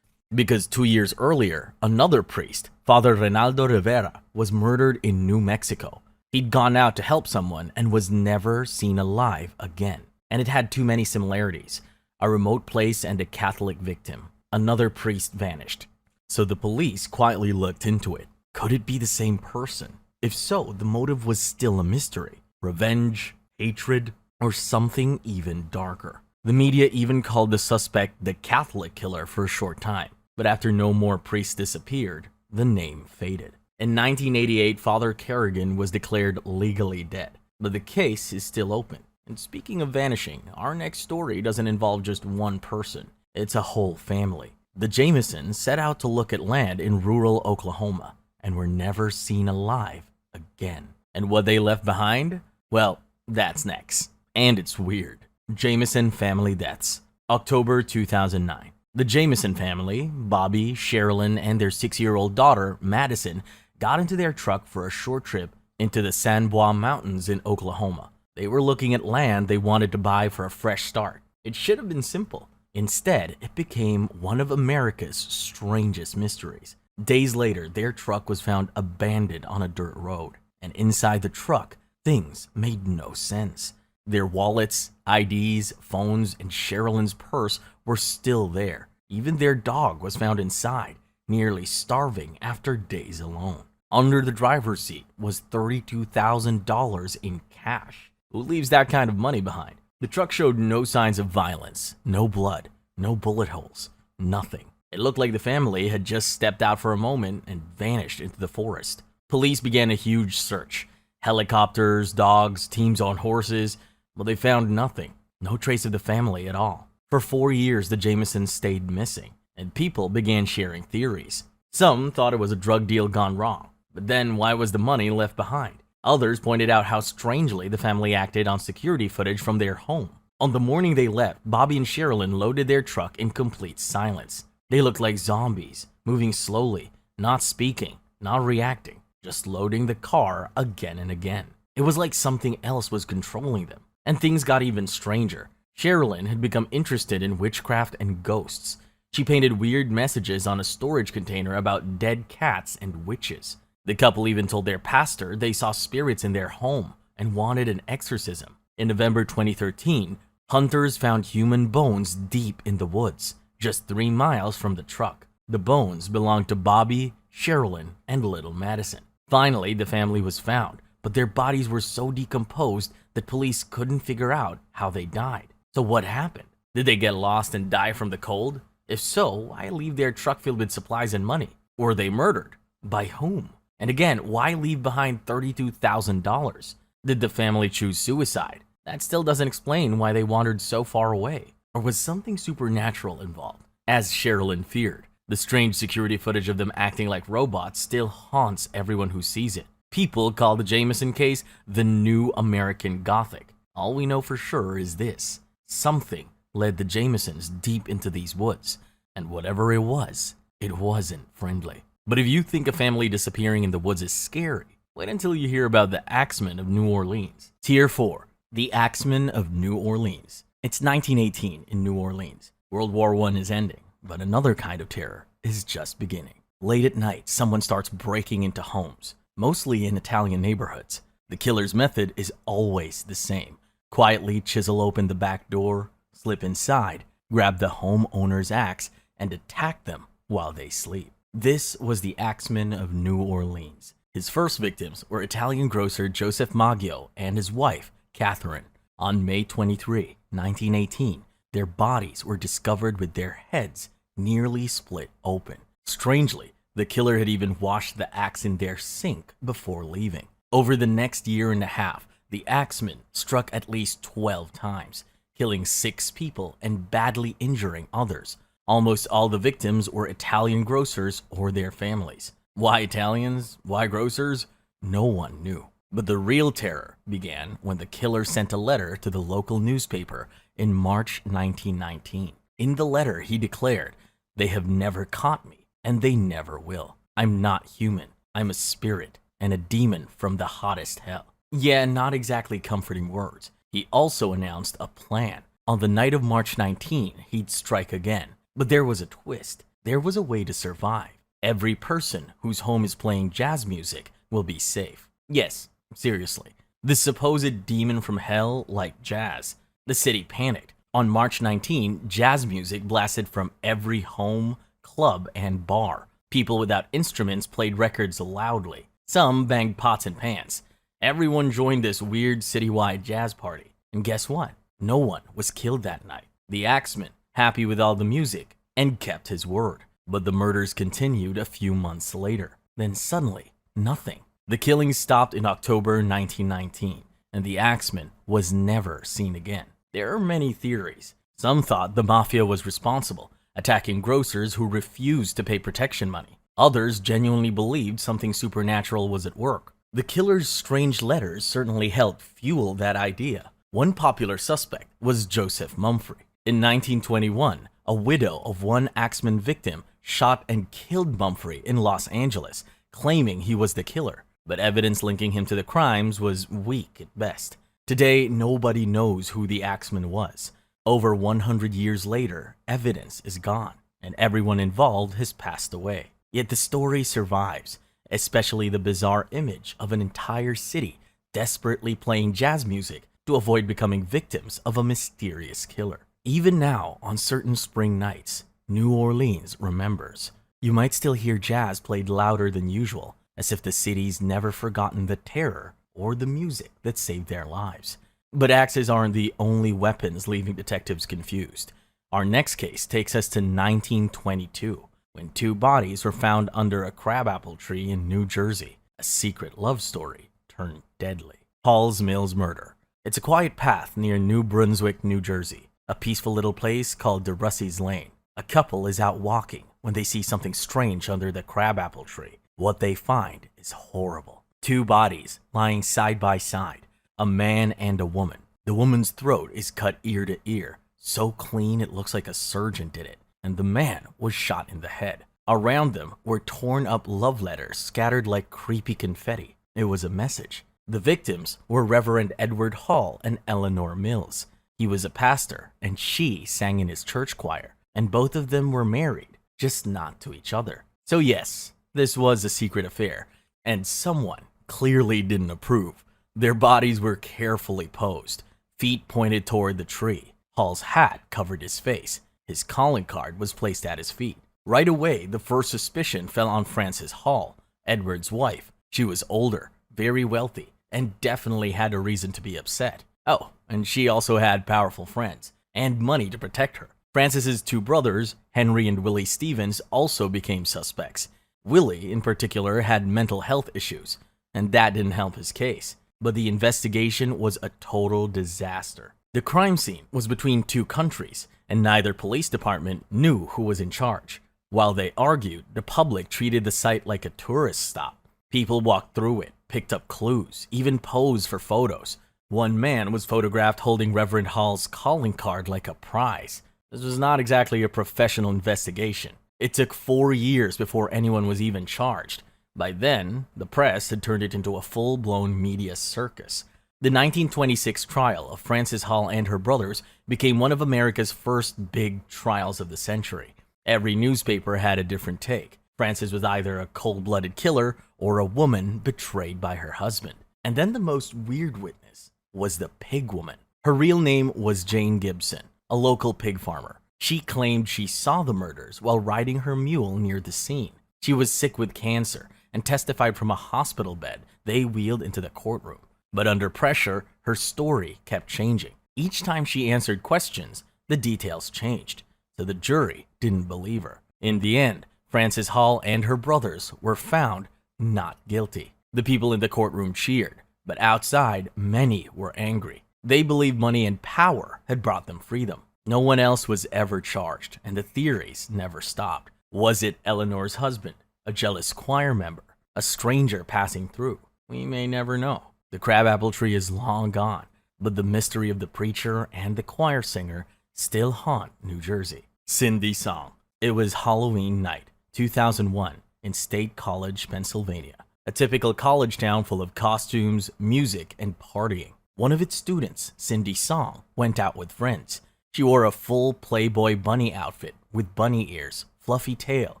Because 2 years earlier, another priest, Father Reynaldo Rivera, was murdered in New Mexico. He'd gone out to help someone and was never seen alive again. And it had too many similarities. A remote place and a Catholic victim. Another priest vanished. So the police quietly looked into it. Could it be the same person? If so, the motive was still a mystery. Revenge, hatred, or something even darker. The media even called the suspect the Catholic killer for a short time, but after no more priests disappeared, the name faded. In 1988, Father Kerrigan was declared legally dead, but the case is still open. And speaking of vanishing, our next story doesn't involve just one person, it's a whole family. The Jamesons set out to look at land in rural Oklahoma and were never seen alive again. And what they left behind? Well, that's next. And it's weird. Jameson family deaths. October 2009. The Jameson family, Bobby, Sherilyn, and their 6-year-old daughter, Madison, got into their truck for a short trip into the San Bois Mountains in Oklahoma. They were looking at land they wanted to buy for a fresh start. It should have been simple. Instead, it became one of America's strangest mysteries. Days later, their truck was found abandoned on a dirt road, and inside the truck, things made no sense. Their wallets, IDs, phones, and Sherilyn's purse were still there. Even their dog was found inside, nearly starving after days alone. Under the driver's seat was $32,000 in cash. Who leaves that kind of money behind? The truck showed no signs of violence, no blood, no bullet holes, nothing. It looked like the family had just stepped out for a moment and vanished into the forest. Police began a huge search. Helicopters, dogs, teams on horses, but they found nothing. No trace of the family at all. For 4 years, the Jamesons stayed missing, and people began sharing theories. Some thought it was a drug deal gone wrong, but then why was the money left behind? Others pointed out how strangely the family acted on security footage from their home. On the morning they left, Bobby and Sherilyn loaded their truck in complete silence. They looked like zombies, moving slowly, not speaking, not reacting, just loading the car again and again. It was like something else was controlling them. And things got even stranger. Sherilyn had become interested in witchcraft and ghosts. She painted weird messages on a storage container about dead cats and witches. The couple even told their pastor they saw spirits in their home and wanted an exorcism. In November 2013, hunters found human bones deep in the woods, just 3 miles from the truck. The bones belonged to Bobby, Sherilyn, and little Madison. Finally, the family was found, but their bodies were so decomposed that police couldn't figure out how they died. So what happened? Did they get lost and die from the cold? If so, why leave their truck filled with supplies and money? Were they murdered? By whom? And again, why leave behind $32,000? Did the family choose suicide? That still doesn't explain why they wandered so far away. Or was something supernatural involved? As Sherilyn feared, the strange security footage of them acting like robots still haunts everyone who sees it. People call the Jameson case the new American Gothic. All we know for sure is this: something led the Jamesons deep into these woods, and whatever it wasn't friendly. But if you think a family disappearing in the woods is scary, wait until you hear about the Axemen of New Orleans. Tier 4. The Axemen of New Orleans. It's 1918 in New Orleans. World War I is ending, but another kind of terror is just beginning. Late at night, someone starts breaking into homes, mostly in Italian neighborhoods. The killer's method is always the same: quietly chisel open the back door, slip inside, grab the homeowner's axe, and attack them while they sleep. This was the Axemen of New Orleans. His first victims were Italian grocer Joseph Maggio and his wife, Catherine. On May 23, 1918, their bodies were discovered with their heads nearly split open. Strangely, the killer had even washed the axe in their sink before leaving. Over the next year and a half, the Axemen struck at least 12 times, killing 6 people and badly injuring others. Almost all the victims were Italian grocers or their families. Why Italians? Why grocers? No one knew. But the real terror began when the killer sent a letter to the local newspaper in March 1919. In the letter, he declared, "They have never caught me, and they never will. I'm not human. I'm a spirit and a demon from the hottest hell." Yeah, not exactly comforting words. He also announced a plan. On the night of March 19, he'd strike again. But there was a twist. There was a way to survive. Every person whose home is playing jazz music will be safe. Yes, seriously. The supposed demon from hell liked jazz. The city panicked. On March 19, jazz music blasted from every home, club, and bar. People without instruments played records loudly. Some banged pots and pans. Everyone joined this weird citywide jazz party. And guess what? No one was killed that night. The Axeman, happy with all the music, and kept his word. But the murders continued a few months later. Then suddenly, nothing. The killings stopped in October 1919, and the Axeman was never seen again. There are many theories. Some thought the mafia was responsible, attacking grocers who refused to pay protection money. Others genuinely believed something supernatural was at work. The killer's strange letters certainly helped fuel that idea. One popular suspect was Joseph Mumfre. In 1921, a widow of one Axeman victim shot and killed Mumfre in Los Angeles, claiming he was the killer. But evidence linking him to the crimes was weak at best. Today, nobody knows who the Axeman was. Over 100 years later, evidence is gone, and everyone involved has passed away. Yet the story survives, especially the bizarre image of an entire city desperately playing jazz music to avoid becoming victims of a mysterious killer. Even now, on certain spring nights, New Orleans remembers. You might still hear jazz played louder than usual, as if the city's never forgotten the terror or the music that saved their lives. But axes aren't the only weapons leaving detectives confused. Our next case takes us to 1922, when two bodies were found under a crabapple tree in New Jersey. A secret love story turned deadly. Hall's Mills murder. It's a quiet path near New Brunswick, New Jersey, a peaceful little place called DeRussey's Lane. A couple is out walking when they see something strange under the crabapple tree. What they find is horrible. Two bodies lying side by side, a man and a woman. The woman's throat is cut ear to ear, so clean it looks like a surgeon did it, and the man was shot in the head. Around them were torn up love letters scattered like creepy confetti. It was a message. The victims were Reverend Edward Hall and Eleanor Mills. He was a pastor, and she sang in his church choir, and both of them were married, just not to each other. So yes, this was a secret affair, and someone clearly didn't approve. Their bodies were carefully posed, feet pointed toward the tree. Hall's hat covered his face. His calling card was placed at his feet. Right away, the first suspicion fell on Frances Hall, Edward's wife. She was older, very wealthy, and definitely had a reason to be upset. Oh, and she also had powerful friends and money to protect her. Frances's two brothers, Henry and Willie Stevens, also became suspects. Willie, in particular, had mental health issues, and that didn't help his case. But the investigation was a total disaster. The crime scene was between two countries, and neither police department knew who was in charge. While they argued, the public treated the site like a tourist stop. People walked through it, picked up clues, even posed for photos. One man was photographed holding Reverend Hall's calling card like a prize. This was not exactly a professional investigation. It took 4 years before anyone was even charged. By then, the press had turned it into a full-blown media circus. The 1926 trial of Frances Hall and her brothers became one of America's first big trials of the century. Every newspaper had a different take. Frances was either a cold-blooded killer or a woman betrayed by her husband. And then the most weird witness was the pig woman. Her real name was Jane Gibson, a local pig farmer. She claimed she saw the murders while riding her mule near the scene. She was sick with cancer and testified from a hospital bed they wheeled into the courtroom. But under pressure, her story kept changing. Each time she answered questions, the details changed, so the jury didn't believe her. In the end, Frances Hall and her brothers were found not guilty. The people in the courtroom cheered, but outside, many were angry. They believed money and power had brought them freedom. No one else was ever charged, and the theories never stopped. Was it Eleanor's husband, a jealous choir member, a stranger passing through? We may never know. The crabapple tree is long gone, but the mystery of the preacher and the choir singer still haunt New Jersey. Cindy Song. It was Halloween night, 2001, in State College, Pennsylvania. A typical college town full of costumes, music, and partying. One of its students, Cindy Song, went out with friends. She wore a full Playboy bunny outfit with bunny ears, fluffy tail,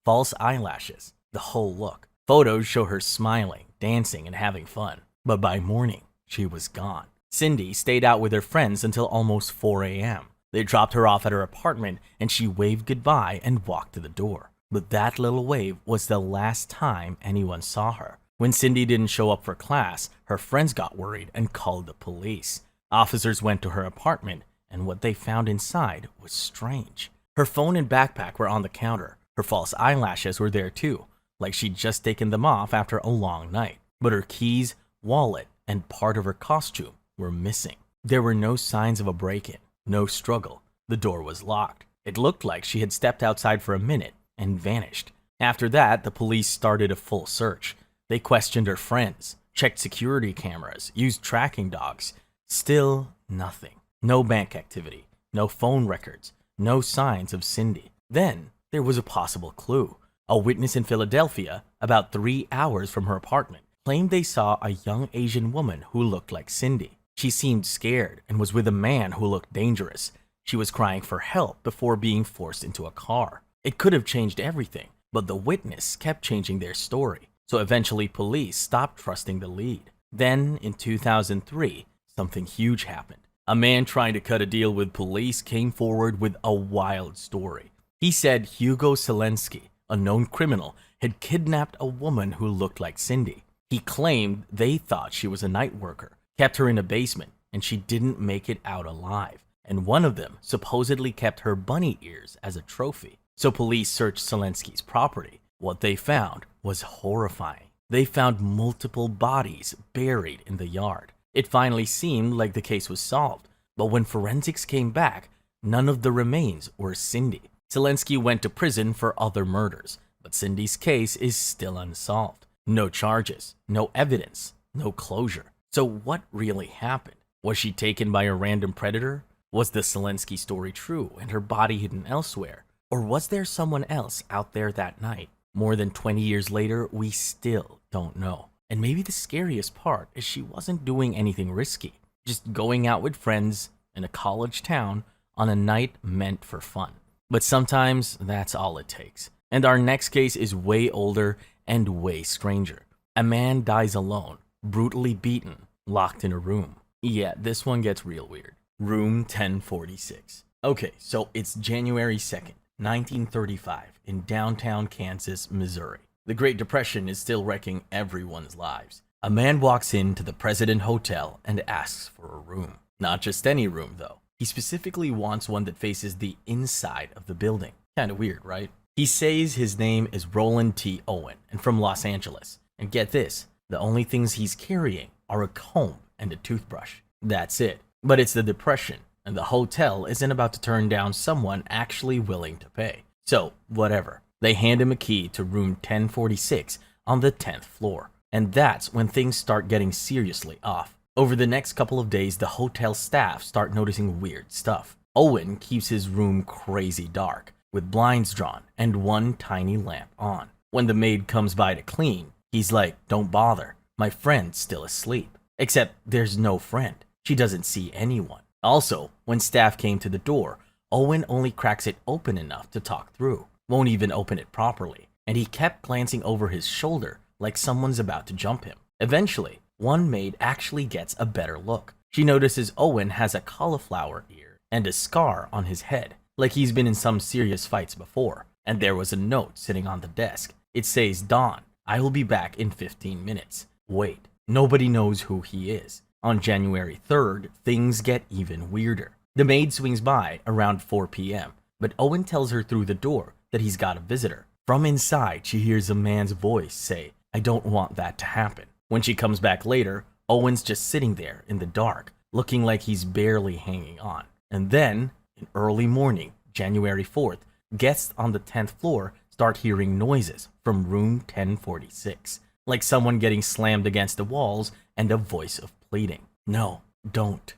false eyelashes, the whole look. Photos show her smiling, dancing, and having fun. But by morning, she was gone. Cindy stayed out with her friends until almost 4 a.m. They dropped her off at her apartment, and she waved goodbye and walked to the door. But that little wave was the last time anyone saw her. When Cindy didn't show up for class, her friends got worried and called the police. Officers went to her apartment, and what they found inside was strange. Her phone and backpack were on the counter. Her false eyelashes were there too, like she'd just taken them off after a long night. But her keys, wallet, and part of her costume were missing. There were no signs of a break-in, no struggle. The door was locked. It looked like she had stepped outside for a minute and vanished. After that, the police started a full search. They questioned her friends, checked security cameras, used tracking dogs. Still nothing. No bank activity, no phone records, no signs of Cindy. Then there was a possible clue. A witness in Philadelphia, about 3 hours from her apartment, claimed they saw a young Asian woman who looked like Cindy. She seemed scared and was with a man who looked dangerous. She was crying for help before being forced into a car. It could have changed everything, but the witness kept changing their story. So eventually police stopped trusting the lead. Then, in 2003, something huge happened. A man trying to cut a deal with police came forward with a wild story. He said Hugo Selensky, a known criminal, had kidnapped a woman who looked like Cindy. He claimed they thought she was a night worker, kept her in a basement, and she didn't make it out alive. And one of them supposedly kept her bunny ears as a trophy. So police searched Selensky's property. What they found was horrifying. They found multiple bodies buried in the yard. It finally seemed like the case was solved, but when forensics came back, none of the remains were Cindy. Selensky went to prison for other murders, but Cindy's case is still unsolved. No charges, no evidence, no closure. So what really happened? Was she taken by a random predator? Was the Selensky story true and her body hidden elsewhere? Or was there someone else out there that night? More than 20 years later, we still don't know. And maybe the scariest part is she wasn't doing anything risky, just going out with friends in a college town on a night meant for fun. But sometimes that's all it takes. And our next case is way older and way stranger. A man dies alone, brutally beaten, locked in a room. Yeah, this one gets real weird. Room 1046. Okay, so it's January 2nd, 1935, in downtown Kansas, Missouri. The Great Depression is still wrecking everyone's lives. A man walks into the President Hotel and asks for a room. Not just any room, though. He specifically wants one that faces the inside of the building. Kinda weird, right? He says his name is Roland T. Owen and from Los Angeles. And get this, the only things he's carrying are a comb and a toothbrush. That's it. But it's the Depression, and the hotel isn't about to turn down someone actually willing to pay. So, whatever. They hand him a key to room 1046 on the 10th floor. And that's when things start getting seriously off. Over the next couple of days, the hotel staff start noticing weird stuff. Owen keeps his room crazy dark, with blinds drawn and one tiny lamp on. When the maid comes by to clean, he's like, "Don't bother, my friend's still asleep." Except there's no friend. She doesn't see anyone. Also, when staff came to the door, Owen only cracks it open enough to talk through. Won't even open it properly. And he kept glancing over his shoulder like someone's about to jump him. Eventually, one maid actually gets a better look. She notices Owen has a cauliflower ear and a scar on his head, like he's been in some serious fights before. And there was a note sitting on the desk. It says, "Dawn, I will be back in 15 minutes. Wait." Nobody knows who he is. On January 3rd, things get even weirder. The maid swings by around 4 p.m., but Owen tells her through the door that he's got a visitor. From inside, she hears a man's voice say, "I don't want that to happen." When she comes back later, Owen's just sitting there in the dark, looking like he's barely hanging on. And then, in early morning, January 4th, guests on the 10th floor start hearing noises from room 1046, like someone getting slammed against the walls and a voice of pleading. "No, don't.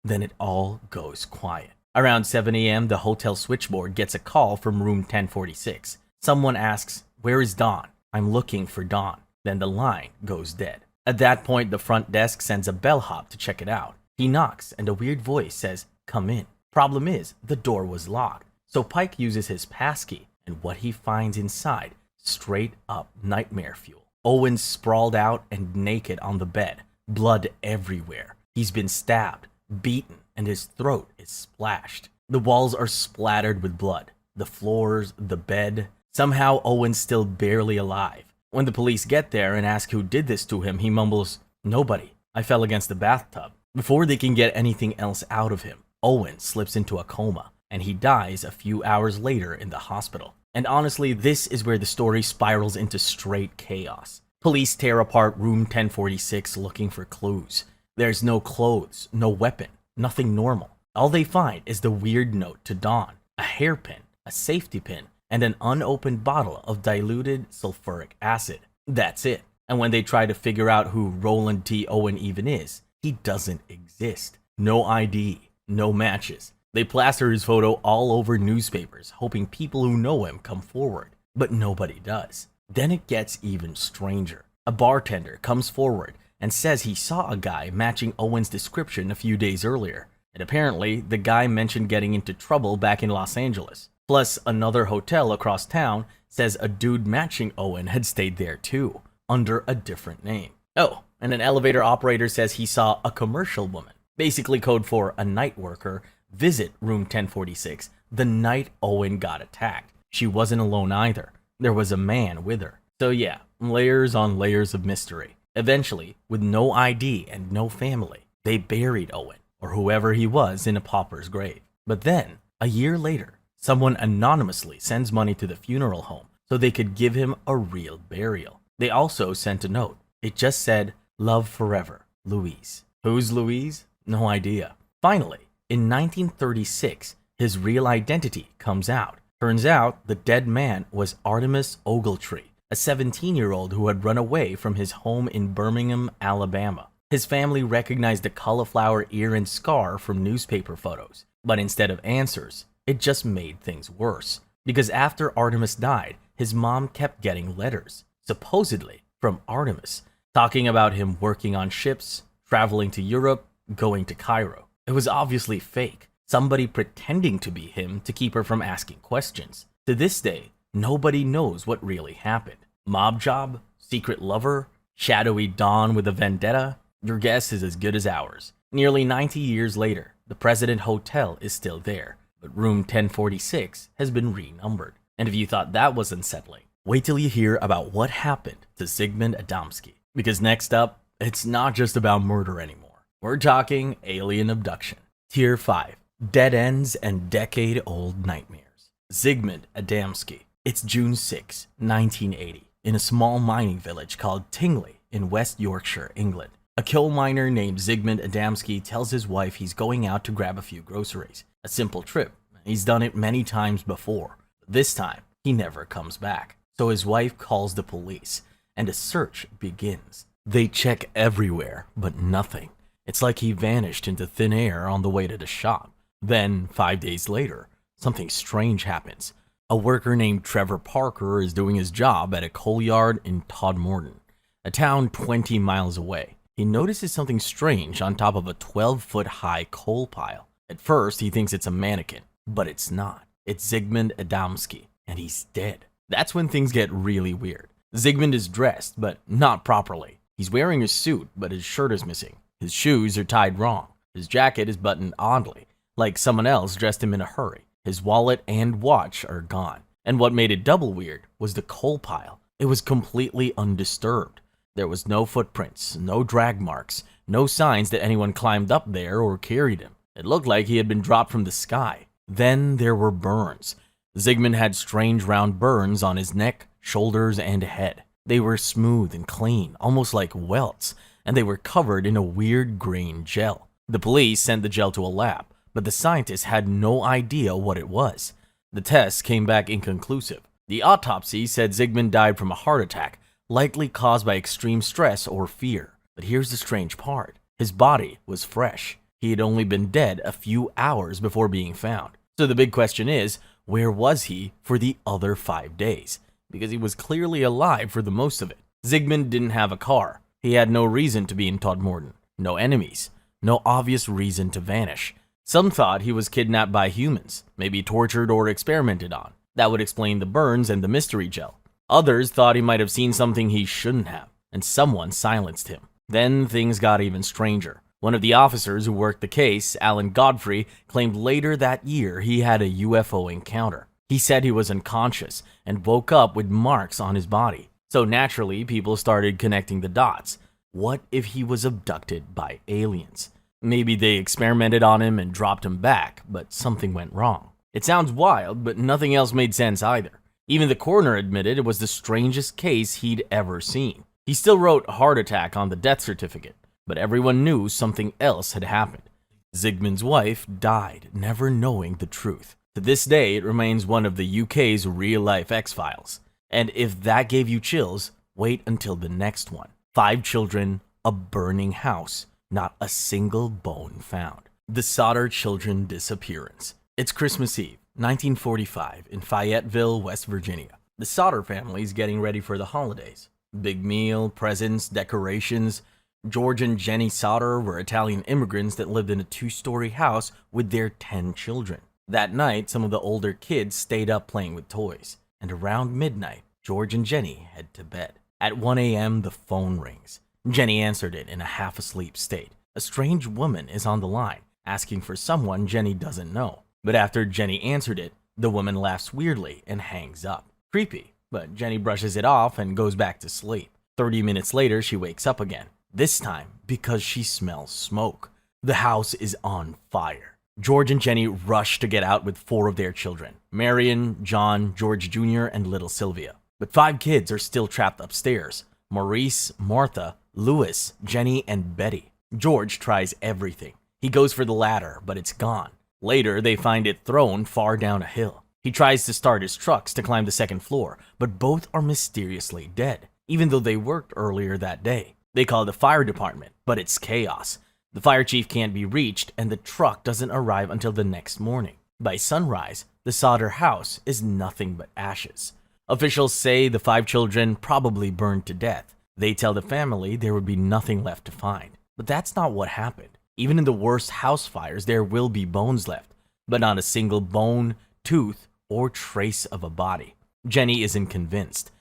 Then it all goes quiet. Around 7 a.m., the hotel switchboard gets a call from room 1046. Someone asks, "Where is Dawn?" "I'm looking for Dawn." Then the line goes dead. At that point, the front desk sends a bellhop to check it out. He knocks, and a weird voice says, "Come in." Problem is, the door was locked. So Pike uses his passkey, and what he finds inside, straight up nightmare fuel. Owen's sprawled out and naked on the bed, blood everywhere. He's been stabbed, beaten, and his throat is splashed. The walls are splattered with blood. The floors, the bed. Somehow, Owen's still barely alive. When the police get there and ask who did this to him, he mumbles, "Nobody. I fell against the bathtub." Before they can get anything else out of him, Owen slips into a coma, and he dies a few hours later in the hospital. And honestly, this is where the story spirals into straight chaos. Police tear apart room 1046 looking for clues. There's no clothes, no weapon, nothing normal. All they find is the weird note to Dawn, a hairpin, a safety pin, and an unopened bottle of diluted sulfuric acid. That's it. And when they try to figure out who Roland T. Owen even is, he doesn't exist. No ID, no matches. They plaster his photo all over newspapers, hoping people who know him come forward, but nobody does. Then it gets even stranger. A bartender comes forward and says he saw a guy matching Owen's description a few days earlier, and apparently the guy mentioned getting into trouble back in Los Angeles. Plus, another hotel across town says a dude matching Owen had stayed there too, under a different name. Oh, and an elevator operator says he saw a commercial woman, basically code for a night worker, visit room 1046 the night Owen got attacked. She wasn't alone either. There was a man with her. So yeah, layers on layers of mystery. Eventually, with no ID and no family, they buried Owen, or whoever he was, in a pauper's grave. But then, a year later, someone anonymously sends money to the funeral home so they could give him a real burial. They also sent a note. It just said, "Love forever, Louise." Who's Louise? No idea. Finally, in 1936, his real identity comes out. Turns out the dead man was Artemus Ogletree, a 17-year-old who had run away from his home in Birmingham, Alabama. His family recognized the cauliflower ear and scar from newspaper photos, but instead of answers, it just made things worse. Because after Artemus died, his mom kept getting letters, supposedly from Artemus, talking about him working on ships, traveling to Europe, going to Cairo. It was obviously fake, somebody pretending to be him to keep her from asking questions. To this day, nobody knows what really happened. Mob job? Secret lover? Shadowy Dawn with a vendetta? Your guess is as good as ours. Nearly 90 years later, the President Hotel is still there, but room 1046 has been renumbered. And if you thought that was unsettling, wait till you hear about what happened to Zygmunt Adamski. Because next up, it's not just about murder anymore. We're talking alien abduction. Tier 5. Dead ends and decade-old nightmares. Zygmunt Adamski. It's June 6, 1980, in a small mining village called Tingley in West Yorkshire, England. A coal miner named Zygmunt Adamski tells his wife he's going out to grab a few groceries. A simple trip. He's done it many times before. This time, he never comes back. So his wife calls the police, and a search begins. They check everywhere, but nothing. It's like he vanished into thin air on the way to the shop. Then, 5 days later, something strange happens. A worker named Trevor Parker is doing his job at a coal yard in Todmorden, a town 20 miles away. He notices something strange on top of a 12-foot-high coal pile. At first, he thinks it's a mannequin, but it's not. It's Zygmunt Adamski, and he's dead. That's when things get really weird. Zygmunt is dressed, but not properly. He's wearing a suit, but his shirt is missing. His shoes are tied wrong. His jacket is buttoned oddly, like someone else dressed him in a hurry. His wallet and watch are gone. And what made it double weird was the coal pile. It was completely undisturbed. There was no footprints, no drag marks, no signs that anyone climbed up there or carried him. It looked like he had been dropped from the sky. Then there were burns. Zygmunt had strange round burns on his neck, shoulders, and head. They were smooth and clean, almost like welts, and they were covered in a weird green gel. The police sent the gel to a lab, but the scientists had no idea what it was. The tests came back inconclusive. The autopsy said Zygmunt died from a heart attack, likely caused by extreme stress or fear. But here's the strange part. His body was fresh. He had only been dead a few hours before being found. So the big question is, where was he for the other 5 days? Because he was clearly alive for the most of it. Zygmunt didn't have a car. He had no reason to be in Todmorden. No enemies. No obvious reason to vanish. Some thought he was kidnapped by humans, maybe tortured or experimented on. That would explain the burns and the mystery gel. Others thought he might have seen something he shouldn't have, and someone silenced him. Then things got even stranger. One of the officers who worked the case, Alan Godfrey, claimed later that year he had a UFO encounter. He said he was unconscious and woke up with marks on his body. So naturally, people started connecting the dots. What if he was abducted by aliens? Maybe they experimented on him and dropped him back, but something went wrong. It sounds wild, but nothing else made sense either. Even the coroner admitted it was the strangest case he'd ever seen. He still wrote heart attack on the death certificate, but everyone knew something else had happened. Zygmunt's wife died, never knowing the truth. To this day, it remains one of the UK's real-life X-Files. And if that gave you chills, wait until the next one. 5 children, a burning house, not a single bone found. The Sodder children disappearance. It's Christmas Eve, 1945, in Fayetteville, West Virginia. The Sodder family is getting ready for the holidays. Big meal, presents, decorations. George and Jenny Sodder were Italian immigrants that lived in a 2-story house with their 10 children. That night, some of the older kids stayed up playing with toys. And around midnight, George and Jenny head to bed. At 1 a.m., the phone rings. Jenny answered it in a half-asleep state. A strange woman is on the line, asking for someone Jenny doesn't know. But after Jenny answered it, the woman laughs weirdly and hangs up. Creepy, but Jenny brushes it off and goes back to sleep. 30 minutes later, she wakes up again. This time because she smells smoke. The house is on fire. George and Jenny rush to get out with 4 of their children, Marion, John, George Jr., and little Sylvia. But 5 kids are still trapped upstairs. Maurice, Martha, Louis, Jenny, and Betty. George tries everything. He goes for the ladder, but it's gone. Later, they find it thrown far down a hill. He tries to start his trucks to climb the 2nd floor, but both are mysteriously dead, even though they worked earlier that day. They call the fire department, but it's chaos. The fire chief can't be reached, and the truck doesn't arrive until the next morning. By sunrise, the Sodder house is nothing but ashes. Officials say the 5 children probably burned to death. They tell the family there would be nothing left to find. But that's not what happened. Even in the worst house fires, there will be bones left, but not a single bone, tooth, or trace of a body. Jenny isn't convinced.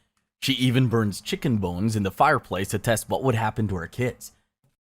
She even burns chicken bones in the fireplace to test what would happen to her kids.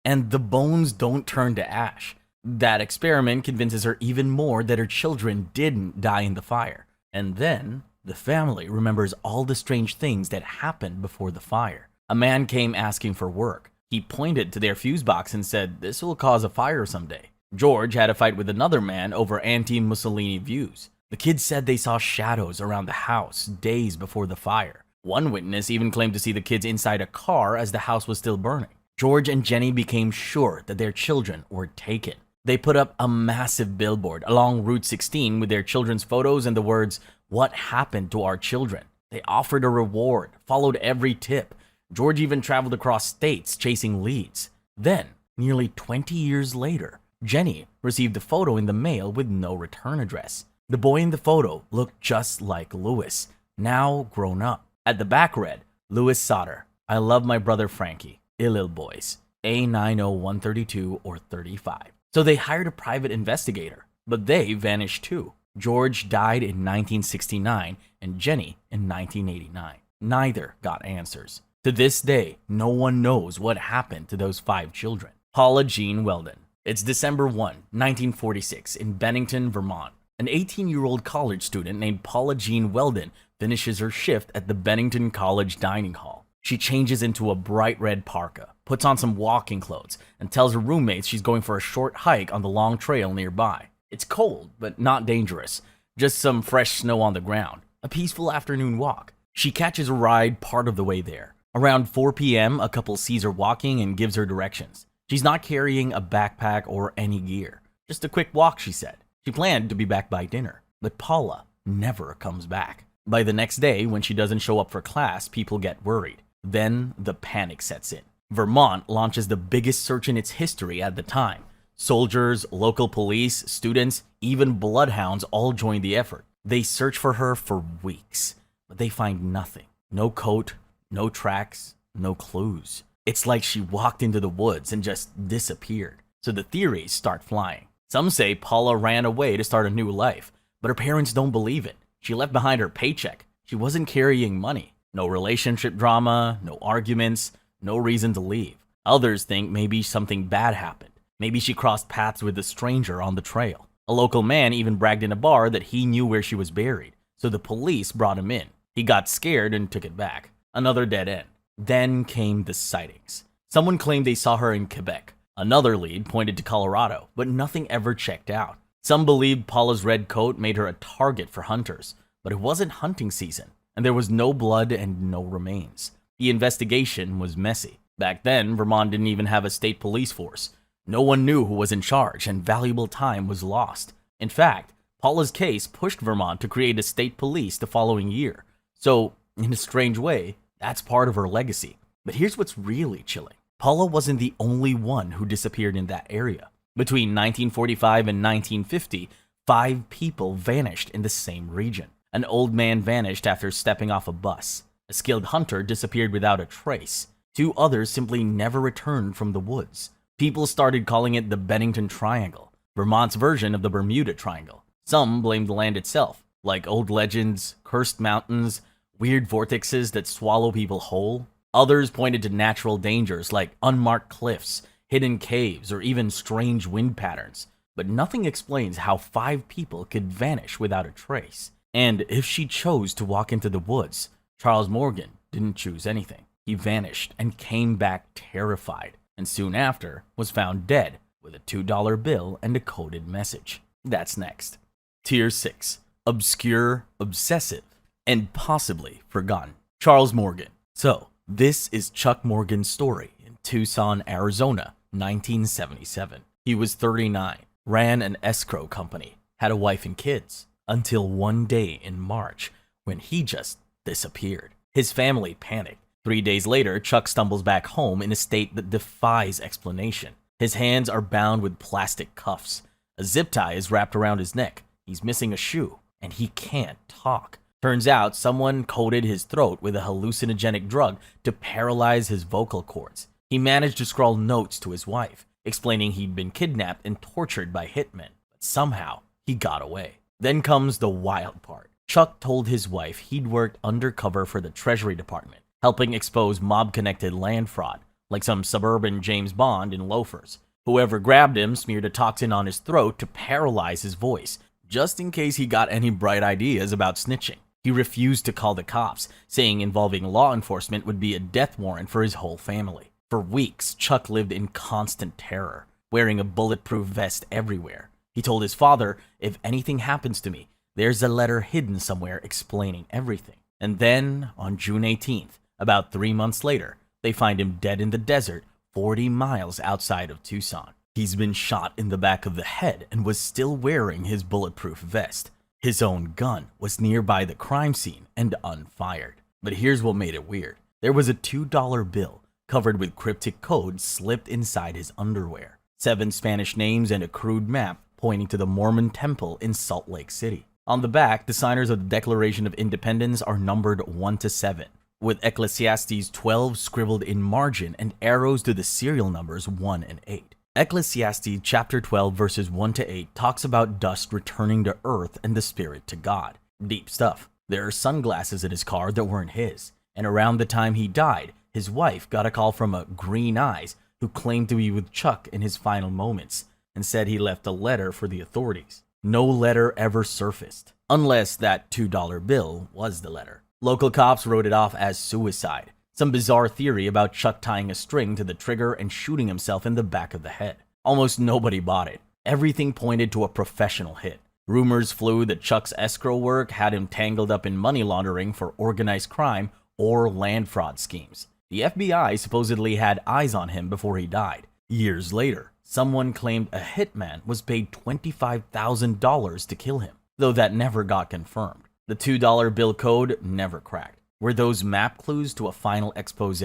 And the bones don't turn to ash. That experiment convinces her even more that her children didn't die in the fire. And then, the family remembers all the strange things that happened before the fire. A man came asking for work. He pointed to their fuse box and said, "This will cause a fire someday." George had a fight with another man over anti-Mussolini views. The kids said they saw shadows around the house days before the fire. One witness even claimed to see the kids inside a car as the house was still burning. George and Jenny became sure that their children were taken. They put up a massive billboard along Route 16 with their children's photos and the words, "What happened to our children?" They offered a reward, followed every tip. George even traveled across states chasing leads. Then, nearly 20 years later, Jenny received a photo in the mail with no return address. The boy in the photo looked just like Louis, now grown up. At the back read, "Louis Sodder, I love my brother Frankie, Illil Boys, A90132 or 35. So they hired a private investigator, but they vanished too. George died in 1969 and Jenny in 1989. Neither got answers. To this day, no one knows what happened to those 5 children. Paula Jean Weldon. It's December 1, 1946, in Bennington, Vermont. An 18-year-old college student named Paula Jean Weldon finishes her shift at the Bennington College Dining Hall. She changes into a bright red parka, puts on some walking clothes, and tells her roommates she's going for a short hike on the long trail nearby. It's cold, but not dangerous. Just some fresh snow on the ground. A peaceful afternoon walk. She catches a ride part of the way there. Around 4 p.m., a couple sees her walking and gives her directions. She's not carrying a backpack or any gear. Just a quick walk, she said. She planned to be back by dinner. But Paula never comes back. By the next day, when she doesn't show up for class, people get worried. Then the panic sets in. Vermont launches the biggest search in its history at the time. Soldiers, local police, students, even bloodhounds all join the effort. They search for her for weeks, but they find nothing. No coat, no tracks, no clues. It's like she walked into the woods and just disappeared. So the theories start flying. Some say Paula ran away to start a new life, but her parents don't believe it. She left behind her paycheck. She wasn't carrying money. No relationship drama, no arguments, no reason to leave. Others think maybe something bad happened. Maybe she crossed paths with a stranger on the trail. A local man even bragged in a bar that he knew where she was buried. so the police brought him in. He got scared and took it back. Another dead end. Then came the sightings. Someone claimed they saw her in Quebec. Another lead pointed to Colorado, but nothing ever checked out. Some believed Paula's red coat made her a target for hunters, but it wasn't hunting season, and there was no blood and no remains. The investigation was messy. Back then, Vermont didn't even have a state police force. No one knew who was in charge, and valuable time was lost. In fact, Paula's case pushed Vermont to create a state police the following year. So, in a strange way, that's part of her legacy. But here's what's really chilling. Paula wasn't the only one who disappeared in that area. Between 1945 and 1950, 5 people vanished in the same region. An old man vanished after stepping off a bus. A skilled hunter disappeared without a trace. 2 others simply never returned from the woods. People started calling it the Bennington Triangle, Vermont's version of the Bermuda Triangle. Some blamed the land itself, like old legends, cursed mountains, weird vortexes that swallow people whole. Others pointed to natural dangers like unmarked cliffs, hidden caves, or even strange wind patterns. But nothing explains how 5 people could vanish without a trace. And if she chose to walk into the woods, Charles Morgan didn't choose anything. He vanished and came back terrified, and soon after was found dead with a $2 bill and a coded message. That's next. Tier 6. Obscure, obsessive, and possibly forgotten. Charles Morgan. So, this is Chuck Morgan's story in Tucson, Arizona, 1977. He was 39, ran an escrow company, had a wife and kids, until one day in March when he just disappeared. His family panicked. 3 days later, Chuck stumbles back home in a state that defies explanation. His hands are bound with plastic cuffs. A zip tie is wrapped around his neck. He's missing a shoe, and he can't talk. Turns out someone coated his throat with a hallucinogenic drug to paralyze his vocal cords. He managed to scrawl notes to his wife, explaining he'd been kidnapped and tortured by hitmen, but somehow he got away. Then comes the wild part. Chuck told his wife he'd worked undercover for the Treasury Department, helping expose mob-connected land fraud, like some suburban James Bond in loafers. Whoever grabbed him smeared a toxin on his throat to paralyze his voice, just in case he got any bright ideas about snitching. He refused to call the cops, saying involving law enforcement would be a death warrant for his whole family. For weeks, Chuck lived in constant terror, wearing a bulletproof vest everywhere. He told his father, "If anything happens to me, there's a letter hidden somewhere explaining everything." And then, on June 18th, about 3 months later, they find him dead in the desert 40 miles outside of Tucson. He's been shot in the back of the head and was still wearing his bulletproof vest. His own gun was nearby the crime scene and unfired. But here's what made it weird. There was a $2 bill covered with cryptic code slipped inside his underwear. 7 Spanish names and a crude map pointing to the Mormon temple in Salt Lake City. On the back, the signers of the Declaration of Independence are numbered 1 to 7, with Ecclesiastes 12 scribbled in margin and arrows to the serial numbers 1 and 8. Ecclesiastes chapter 12 verses 1 to 8 talks about dust returning to earth and the spirit to God. Deep stuff. There are sunglasses in his car that weren't his, and around the time he died, his wife got a call from a Green Eyes who claimed to be with Chuck in his final moments and said he left a letter for the authorities. No letter ever surfaced, unless that $2 bill was the letter. Local cops wrote it off as suicide, some bizarre theory about Chuck tying a string to the trigger and shooting himself in the back of the head. Almost nobody bought it. Everything pointed to a professional hit. Rumors flew that Chuck's escrow work had him tangled up in money laundering for organized crime or land fraud schemes. The FBI supposedly had eyes on him before he died. Years later, someone claimed a hitman was paid $25,000 to kill him, though that never got confirmed. The $2 bill code never cracked. Were those map clues to a final expose?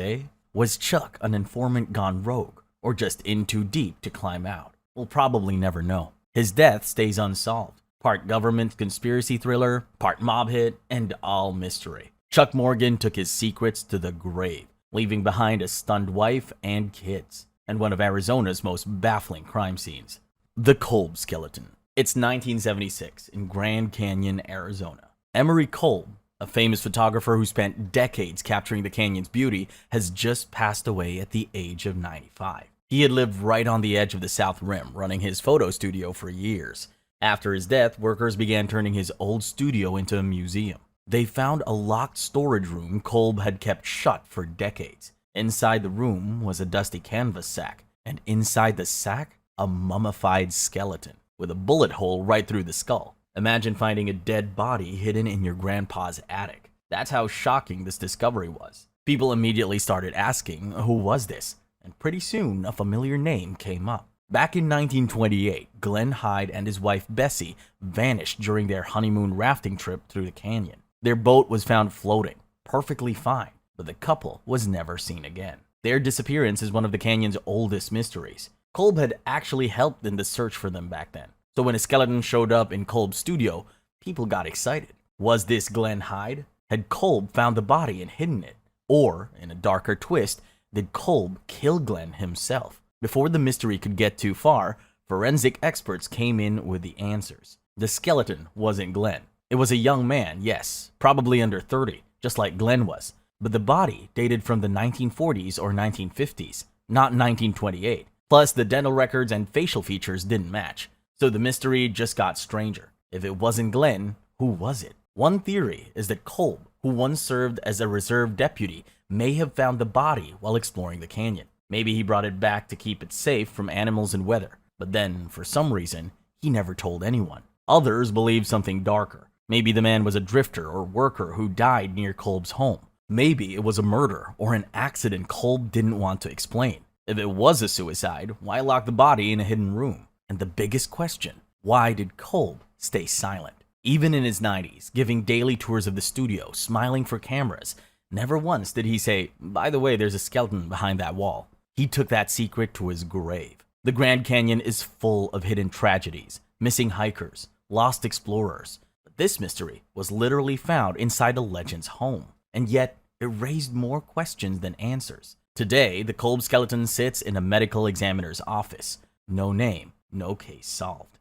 Was Chuck an informant gone rogue, or just in too deep to climb out? We'll probably never know. His death stays unsolved. Part government conspiracy thriller, part mob hit, and all mystery. Chuck Morgan took his secrets to the grave, leaving behind a stunned wife and kids, and one of Arizona's most baffling crime scenes. The Kolb Skeleton. It's 1976 in Grand Canyon, Arizona. Emery Kolb, a famous photographer who spent decades capturing the canyon's beauty, has just passed away at the age of 95. He had lived right on the edge of the South Rim, running his photo studio for years. After his death, workers began turning his old studio into a museum. They found a locked storage room Kolb had kept shut for decades. Inside the room was a dusty canvas sack, and inside the sack, a mummified skeleton with a bullet hole right through the skull. Imagine finding a dead body hidden in your grandpa's attic. That's how shocking this discovery was. People immediately started asking, who was this? And pretty soon, a familiar name came up. Back in 1928, Glenn Hyde and his wife Bessie vanished during their honeymoon rafting trip through the canyon. Their boat was found floating, perfectly fine, but the couple was never seen again. Their disappearance is one of the canyon's oldest mysteries. Kolb had actually helped in the search for them back then. So when a skeleton showed up in Kolb's studio, people got excited. Was this Glenn Hyde? Had Kolb found the body and hidden it? Or, in a darker twist, did Kolb kill Glenn himself? Before the mystery could get too far, forensic experts came in with the answers. The skeleton wasn't Glenn. It was a young man, yes, probably under 30, just like Glenn was. But the body dated from the 1940s or 1950s, not 1928. Plus, the dental records and facial features didn't match. So the mystery just got stranger. If it wasn't Glenn, who was it? One theory is that Kolb, who once served as a reserve deputy, may have found the body while exploring the canyon. Maybe he brought it back to keep it safe from animals and weather. But then, for some reason, he never told anyone. Others believe something darker. Maybe the man was a drifter or worker who died near Kolb's home. Maybe it was a murder or an accident Kolb didn't want to explain. If it was a suicide, why lock the body in a hidden room? And the biggest question, why did Kolb stay silent? Even in his 90s, giving daily tours of the studio, smiling for cameras, never once did he say, by the way, there's a skeleton behind that wall. He took that secret to his grave. The Grand Canyon is full of hidden tragedies, missing hikers, lost explorers. But this mystery was literally found inside a legend's home. And yet, it raised more questions than answers. Today, the Kolb skeleton sits in a medical examiner's office. No name, no case solved.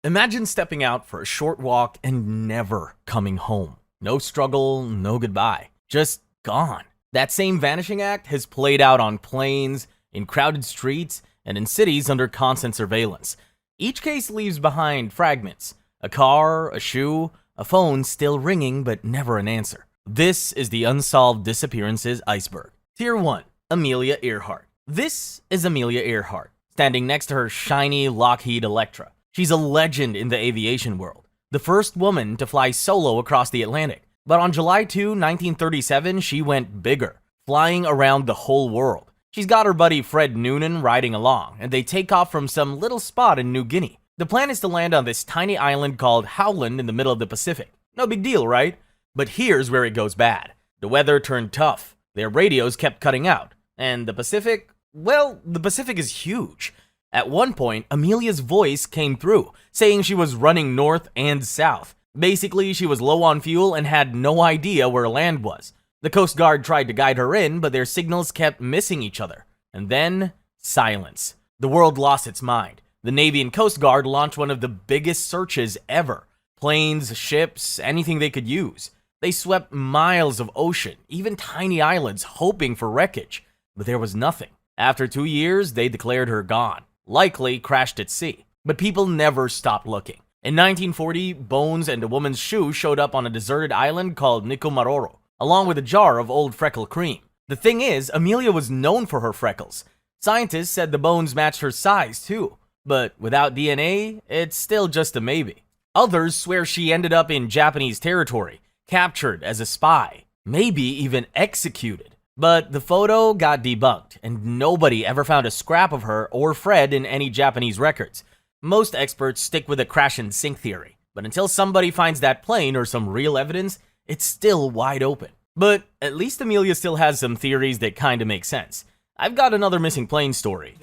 Imagine stepping out for a short walk and never coming home. No struggle, no goodbye. Just gone. That same vanishing act has played out on planes, in crowded streets, and in cities under constant surveillance. Each case leaves behind fragments. A car, a shoe, a phone still ringing but never an answer. This is the Unsolved Disappearances Iceberg. Tier 1. Amelia Earhart. This is Amelia Earhart, standing next to her shiny Lockheed Electra. She's a legend in the aviation world, the first woman to fly solo across the Atlantic. But on July 2, 1937, she went bigger, flying around the whole world. She's got her buddy Fred Noonan riding along, and they take off from some little spot in New Guinea. The plan is to land on this tiny island called Howland in the middle of the Pacific. No big deal, right? But here's where it goes bad. The weather turned tough. Their radios kept cutting out. And the Pacific, well, the Pacific is huge. At one point, Amelia's voice came through, saying she was running north and south. Basically, she was low on fuel and had no idea where land was. The Coast Guard tried to guide her in, but their signals kept missing each other. And then, silence. The world lost its mind. The Navy and Coast Guard launched one of the biggest searches ever. Planes, ships, anything they could use. They swept miles of ocean, even tiny islands, hoping for wreckage. But there was nothing. After 2 years, they declared her gone. Likely crashed at sea. But people never stopped looking. In 1940, bones and a woman's shoe showed up on a deserted island called Nikomaroro, along with a jar of old freckle cream. The thing is, Amelia was known for her freckles. Scientists said the bones matched her size too. But without DNA, it's still just a maybe. Others swear she ended up in Japanese territory, captured as a spy, maybe even executed. But the photo got debunked, and nobody ever found a scrap of her or Fred in any Japanese records. Most experts stick with the crash and sink theory, but until somebody finds that plane or some real evidence, it's still wide open. But at least Amelia still has some theories that kinda make sense. I've got another missing plane story.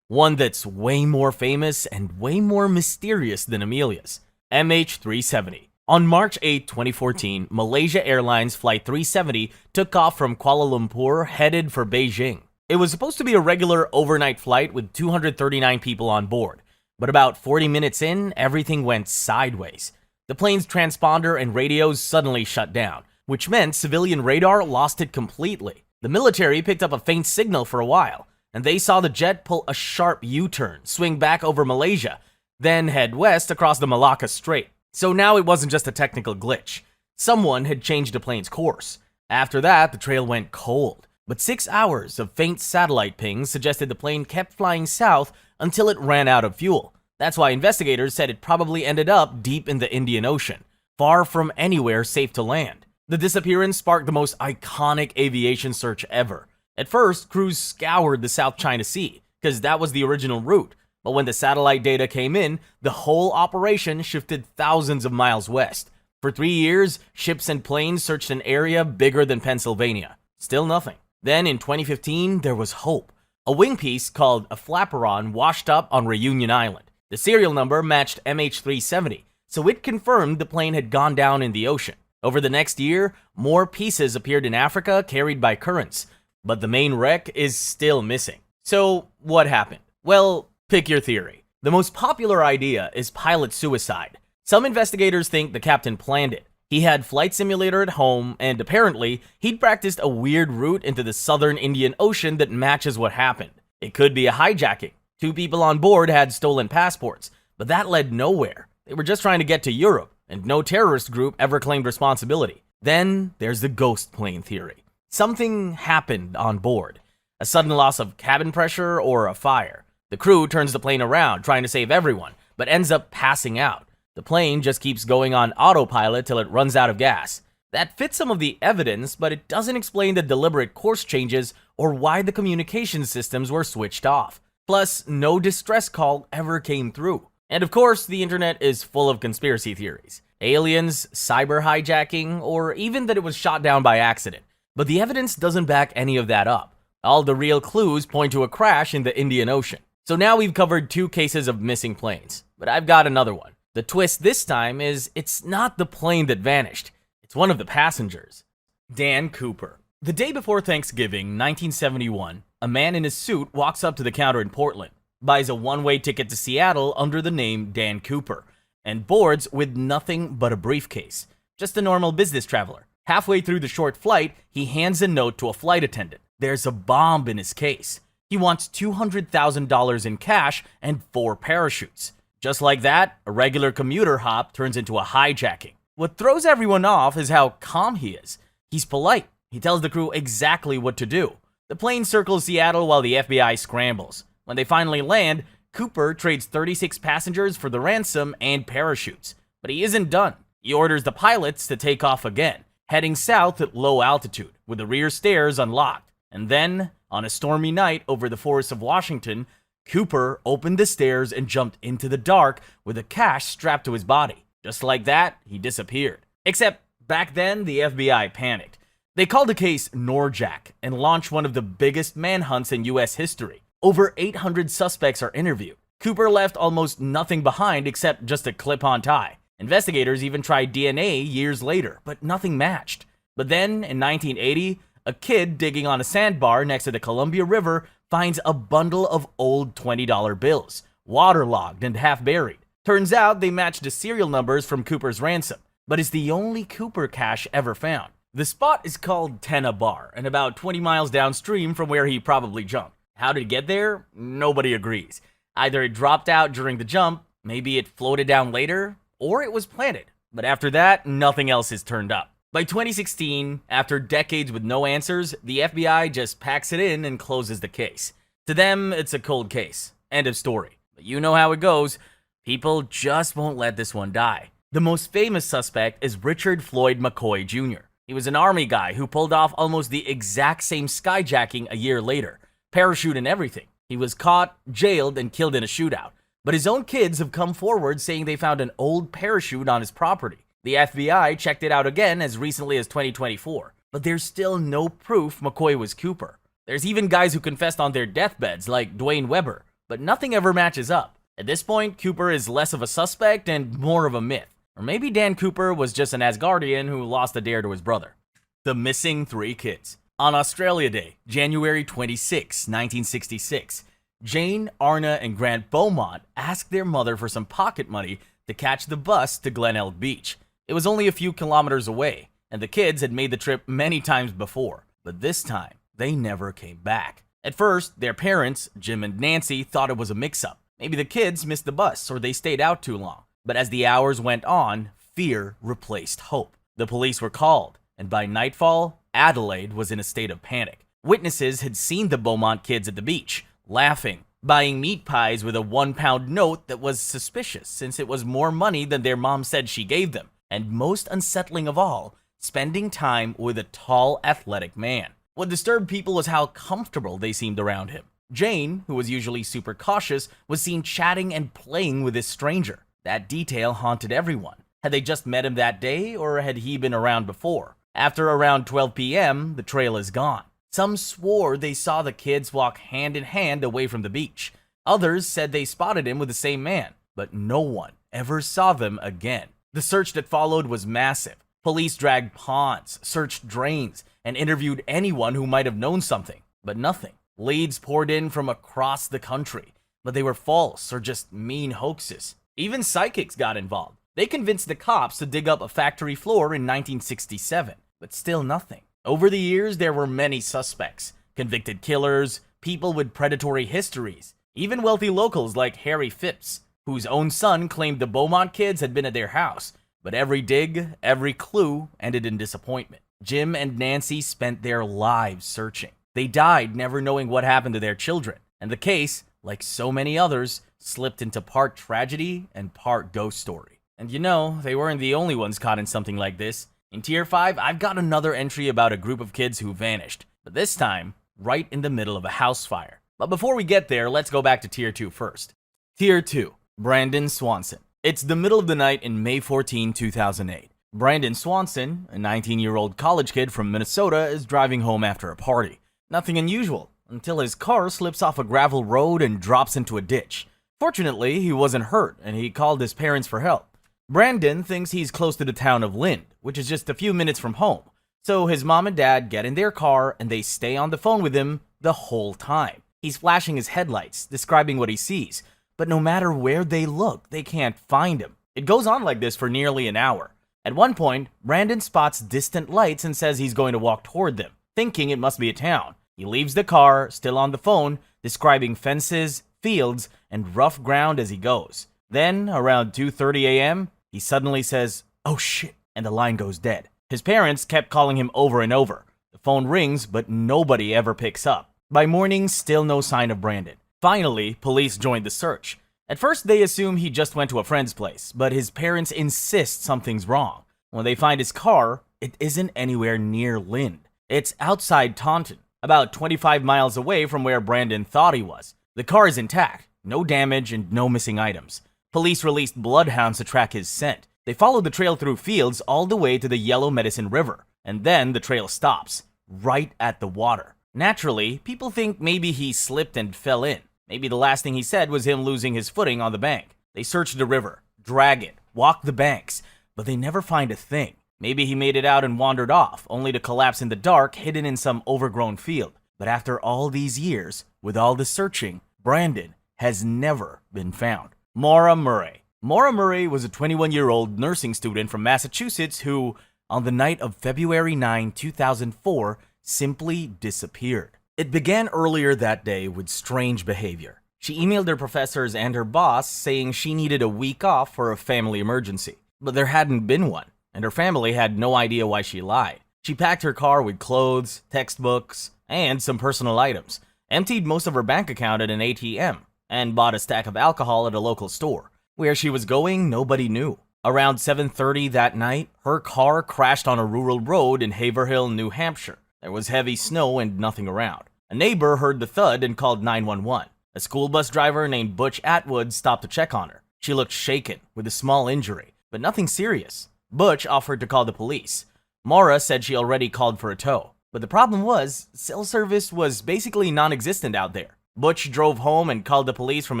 One that's way more famous and way more mysterious than Amelia's. MH370. On March 8, 2014, Malaysia Airlines Flight 370 took off from Kuala Lumpur headed for Beijing. It was supposed to be a regular overnight flight with 239 people on board. But about 40 minutes in, everything went sideways. The plane's transponder and radios suddenly shut down, which meant civilian radar lost it completely. The military picked up a faint signal for a while, and they saw the jet pull a sharp U-turn, swing back over Malaysia, then head west across the Malacca Strait. So now it wasn't just a technical glitch. Someone had changed the plane's course. After that, the trail went cold, but 6 hours of faint satellite pings suggested the plane kept flying south until it ran out of fuel. That's why investigators said it probably ended up deep in the Indian Ocean, far from anywhere safe to land. The disappearance sparked the most iconic aviation search ever. At first, crews scoured the South China Sea, because that was the original route. But when the satellite data came in, the whole operation shifted thousands of miles west. For 3 years, ships and planes searched an area bigger than Pennsylvania. Still nothing. Then in 2015, there was hope. A wing piece called a flaperon washed up on Reunion Island. The serial number matched MH370, so it confirmed the plane had gone down in the ocean. Over the next year, more pieces appeared in Africa carried by currents, but the main wreck is still missing. So what happened? Well, pick your theory. The most popular idea is pilot suicide. Some investigators think the captain planned it. He had flight simulator at home, and apparently, he'd practiced a weird route into the southern Indian Ocean that matches what happened. It could be a hijacking. 2 people on board had stolen passports, but that led nowhere. They were just trying to get to Europe, and no terrorist group ever claimed responsibility. Then there's the ghost plane theory. Something happened on board. A sudden loss of cabin pressure or a fire. The crew turns the plane around, trying to save everyone, but ends up passing out. The plane just keeps going on autopilot till it runs out of gas. That fits some of the evidence, but it doesn't explain the deliberate course changes or why the communication systems were switched off. Plus, no distress call ever came through. And of course, the internet is full of conspiracy theories. Aliens, cyber hijacking, or even that it was shot down by accident. But the evidence doesn't back any of that up. All the real clues point to a crash in the Indian Ocean. So now we've covered 2 cases of missing planes, but I've got another one. The twist this time is it's not the plane that vanished, it's one of the passengers. Dan Cooper. The day before Thanksgiving, 1971, a man in a suit walks up to the counter in Portland, buys a one-way ticket to Seattle under the name Dan Cooper, and boards with nothing but a briefcase. Just a normal business traveler. Halfway through the short flight, he hands a note to a flight attendant. There's a bomb in his case. He wants $200,000 in cash and 4 parachutes. Just like that, a regular commuter hop turns into a hijacking. What throws everyone off is how calm he is. He's polite. He tells the crew exactly what to do. The plane circles Seattle while the FBI scrambles. When they finally land, Cooper trades 36 passengers for the ransom and parachutes. But he isn't done. He orders the pilots to take off again, heading south at low altitude, with the rear stairs unlocked. And then, on a stormy night over the forests of Washington, Cooper opened the stairs and jumped into the dark with the cash strapped to his body. Just like that, he disappeared. Except back then, the FBI panicked. They called the case Norjack and launched one of the biggest manhunts in US history. Over 800 suspects are interviewed. Cooper left almost nothing behind except just a clip-on tie. Investigators even tried DNA years later, but nothing matched. But then, in 1980, a kid digging on a sandbar next to the Columbia River finds a bundle of old $20 bills, waterlogged and half-buried. Turns out they match the serial numbers from Cooper's ransom, but it's the only Cooper cash ever found. The spot is called Tena Bar, and about 20 miles downstream from where he probably jumped. How did it get there? Nobody agrees. Either it dropped out during the jump, maybe it floated down later, or it was planted. But after that, nothing else is turned up. By 2016, after decades with no answers, the FBI just packs it in and closes the case. To them, it's a cold case. End of story. But you know how it goes. People just won't let this one die. The most famous suspect is Richard Floyd McCoy Jr. He was an army guy who pulled off almost the exact same skyjacking a year later. Parachute and everything. He was caught, jailed, and killed in a shootout. But his own kids have come forward saying they found an old parachute on his property. The FBI checked it out again as recently as 2024, but there's still no proof McCoy was Cooper. There's even guys who confessed on their deathbeds, like Dwayne Weber, but nothing ever matches up. At this point, Cooper is less of a suspect and more of a myth. Or maybe Dan Cooper was just an Asgardian who lost a dare to his brother. The missing 3 kids. On Australia Day, January 26, 1966, Jane, Arna, and Grant Beaumont asked their mother for some pocket money to catch the bus to Glen Elk Beach. It was only a few kilometers away, and the kids had made the trip many times before, but this time, they never came back. At first, their parents, Jim and Nancy, thought it was a mix-up. Maybe the kids missed the bus or they stayed out too long. But as the hours went on, fear replaced hope. The police were called, and by nightfall, Adelaide was in a state of panic. Witnesses had seen the Beaumont kids at the beach, laughing, buying meat pies with a 1-pound note that was suspicious since it was more money than their mom said she gave them, and most unsettling of all, spending time with a tall, athletic man. What disturbed people was how comfortable they seemed around him. Jane, who was usually super cautious, was seen chatting and playing with this stranger. That detail haunted everyone. Had they just met him that day, or had he been around before? After around 12 p.m., the trail is gone. Some swore they saw the kids walk hand in hand away from the beach. Others said they spotted him with the same man, but no one ever saw them again. The search that followed was massive. Police dragged ponds, searched drains, and interviewed anyone who might have known something, but nothing. Leads poured in from across the country, but they were false or just mean hoaxes. Even psychics got involved. They convinced the cops to dig up a factory floor in 1967, but still nothing. Over the years, there were many suspects, convicted killers, people with predatory histories, even wealthy locals like Harry Phipps, whose own son claimed the Beaumont kids had been at their house. But every dig, every clue ended in disappointment. Jim and Nancy spent their lives searching. They died never knowing what happened to their children, and the case, like so many others, slipped into part tragedy and part ghost story. And you know, they weren't the only ones caught in something like this. In Tier 5, I've got another entry about a group of kids who vanished, but this time, right in the middle of a house fire. But before we get there, let's go back to Tier 2 first. Tier 2, Brandon Swanson. It's the middle of the night in May 14, 2008. Brandon Swanson, a 19-year-old college kid from Minnesota, is driving home after a party. Nothing unusual, until his car slips off a gravel road and drops into a ditch. Fortunately, he wasn't hurt, and he called his parents for help. Brandon thinks he's close to the town of Lind, which is just a few minutes from home. So his mom and dad get in their car and they stay on the phone with him the whole time. He's flashing his headlights, describing what he sees, but no matter where they look, they can't find him. It goes on like this for nearly an hour. At one point, Brandon spots distant lights and says he's going to walk toward them, thinking it must be a town. He leaves the car, still on the phone, describing fences, fields, and rough ground as he goes. Then, around 2:30 a.m., he suddenly says, "Oh shit," and the line goes dead. His parents kept calling him over and over. The phone rings, but nobody ever picks up. By morning, still no sign of Brandon. Finally, police joined the search. At first, they assume he just went to a friend's place, but his parents insist something's wrong. When they find his car, it isn't anywhere near Lind. It's outside Taunton, about 25 miles away from where Brandon thought he was. The car is intact, no damage and no missing items. Police released bloodhounds to track his scent. They followed the trail through fields all the way to the Yellow Medicine River, and then the trail stops, right at the water. Naturally, people think maybe he slipped and fell in. Maybe the last thing he said was him losing his footing on the bank. They search the river, drag it, walk the banks, but they never find a thing. Maybe he made it out and wandered off, only to collapse in the dark, hidden in some overgrown field. But after all these years, with all the searching, Brandon has never been found. Maura Murray. Maura Murray was a 21-year-old nursing student from Massachusetts who, on the night of February 9, 2004, simply disappeared. It began earlier that day with strange behavior. She emailed her professors and her boss saying she needed a week off for a family emergency. But there hadn't been one, and her family had no idea why she lied. She packed her car with clothes, textbooks, and some personal items, emptied most of her bank account at an ATM, and bought a stack of alcohol at a local store. Where she was going, nobody knew. Around 7:30 that night, her car crashed on a rural road in Haverhill, New Hampshire. There was heavy snow and nothing around. A neighbor heard the thud and called 911. A school bus driver named Butch Atwood stopped to check on her. She looked shaken, with a small injury, but nothing serious. Butch offered to call the police. Maura said she already called for a tow. But the problem was, cell service was basically non-existent out there. Butch drove home and called the police from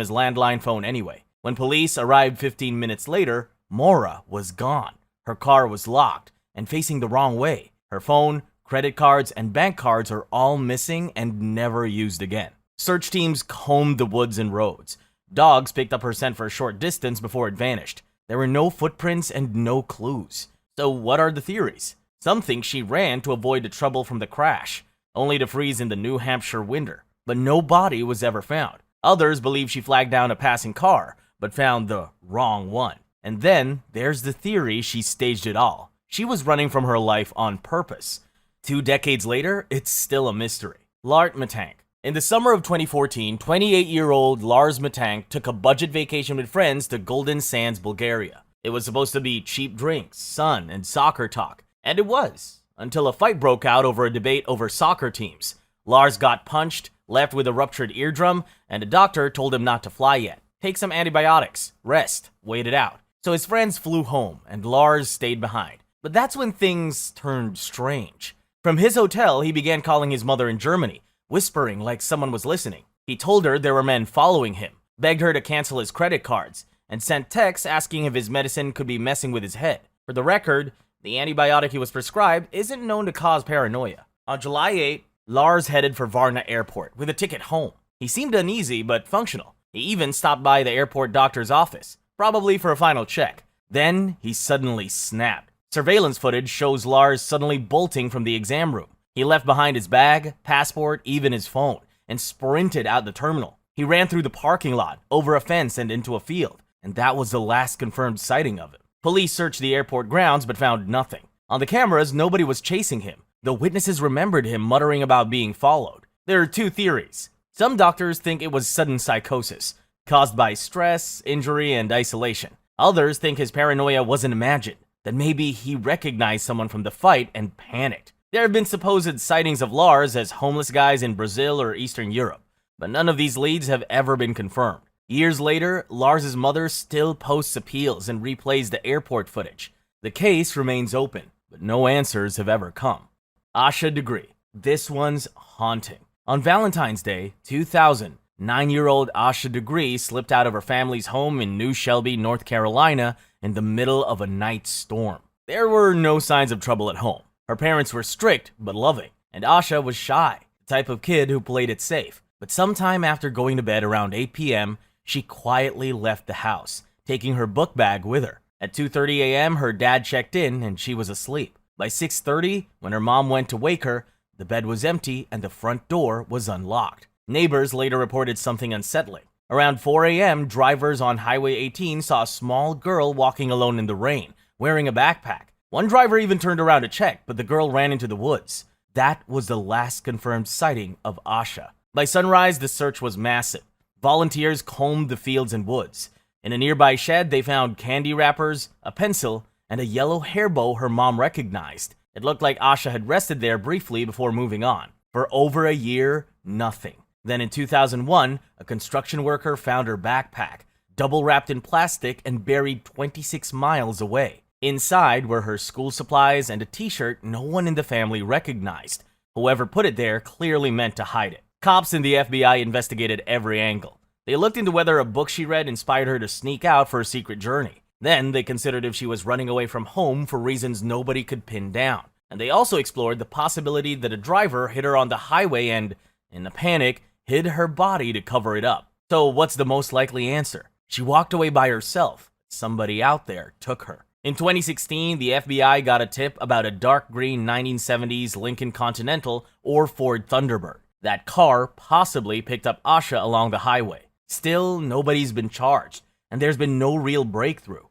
his landline phone anyway. When police arrived 15 minutes later, Maura was gone. Her car was locked and facing the wrong way. Her phone, credit cards, and bank cards are all missing and never used again. Search teams combed the woods and roads. Dogs picked up her scent for a short distance before it vanished. There were no footprints and no clues. So what are the theories? Some think she ran to avoid the trouble from the crash, only to freeze in the New Hampshire winter. but no body was ever found. Others believe she flagged down a passing car, but found the wrong one. And then there's the theory she staged it all. She was running from her life on purpose. 2 decades later, it's still a mystery. Lars Matank. In the summer of 2014, 28-year-old Lars Matank took a budget vacation with friends to Golden Sands, Bulgaria. It was supposed to be cheap drinks, sun, and soccer talk, and it was, until a fight broke out over a debate over soccer teams. Lars got punched, left with a ruptured eardrum, and a doctor told him not to fly yet. Take some antibiotics, rest, wait it out. So his friends flew home, and Lars stayed behind. But that's when things turned strange. From his hotel, he began calling his mother in Germany, whispering like someone was listening. He told her there were men following him, begged her to cancel his credit cards, and sent texts asking if his medicine could be messing with his head. For the record, the antibiotic he was prescribed isn't known to cause paranoia. On July 8, Lars headed for Varna Airport with a ticket home. He seemed uneasy but functional. He even stopped by the airport doctor's office, probably for a final check. Then he suddenly snapped. Surveillance footage shows Lars suddenly bolting from the exam room. He left behind his bag, passport, even his phone, and sprinted out the terminal. He ran through the parking lot, over a fence, and into a field. And that was the last confirmed sighting of him. Police searched the airport grounds but found nothing. On the cameras, nobody was chasing him. The witnesses remembered him muttering about being followed. There are 2 theories. Some doctors think it was sudden psychosis, caused by stress, injury, and isolation. Others think his paranoia wasn't imagined, that maybe he recognized someone from the fight and panicked. There have been supposed sightings of Lars as homeless guys in Brazil or Eastern Europe, but none of these leads have ever been confirmed. Years later, Lars' mother still posts appeals and replays the airport footage. The case remains open, but no answers have ever come. Asha Degree. This one's haunting. On Valentine's Day, 2000, 9-year-old Asha Degree slipped out of her family's home in New Shelby, North Carolina, in the middle of a night storm. There were no signs of trouble at home. Her parents were strict but loving, and Asha was shy, the type of kid who played it safe. But sometime after going to bed around 8 p.m., she quietly left the house, taking her book bag with her. At 2:30 a.m., her dad checked in and she was asleep. By 6:30, when her mom went to wake her, the bed was empty and the front door was unlocked. Neighbors later reported something unsettling. Around 4 a.m., drivers on Highway 18 saw a small girl walking alone in the rain, wearing a backpack. One driver even turned around to check, but the girl ran into the woods. That was the last confirmed sighting of Asha. By sunrise, the search was massive. Volunteers combed the fields and woods. In a nearby shed, they found candy wrappers, a pencil, and a yellow hair bow her mom recognized. It looked like Asha had rested there briefly before moving on. For over a year, nothing. Then in 2001, a construction worker found her backpack, double wrapped in plastic and buried 26 miles away. Inside were her school supplies and a t-shirt no one in the family recognized. Whoever put it there clearly meant to hide it. Cops and the FBI investigated every angle. They looked into whether a book she read inspired her to sneak out for a secret journey. Then they considered if she was running away from home for reasons nobody could pin down. And they also explored the possibility that a driver hit her on the highway and, in a panic, hid her body to cover it up. So what's the most likely answer? She walked away by herself. Somebody out there took her. In 2016, the FBI got a tip about a dark green 1970s Lincoln Continental or Ford Thunderbird. That car possibly picked up Asha along the highway. Still, nobody's been charged, and there's been no real breakthrough.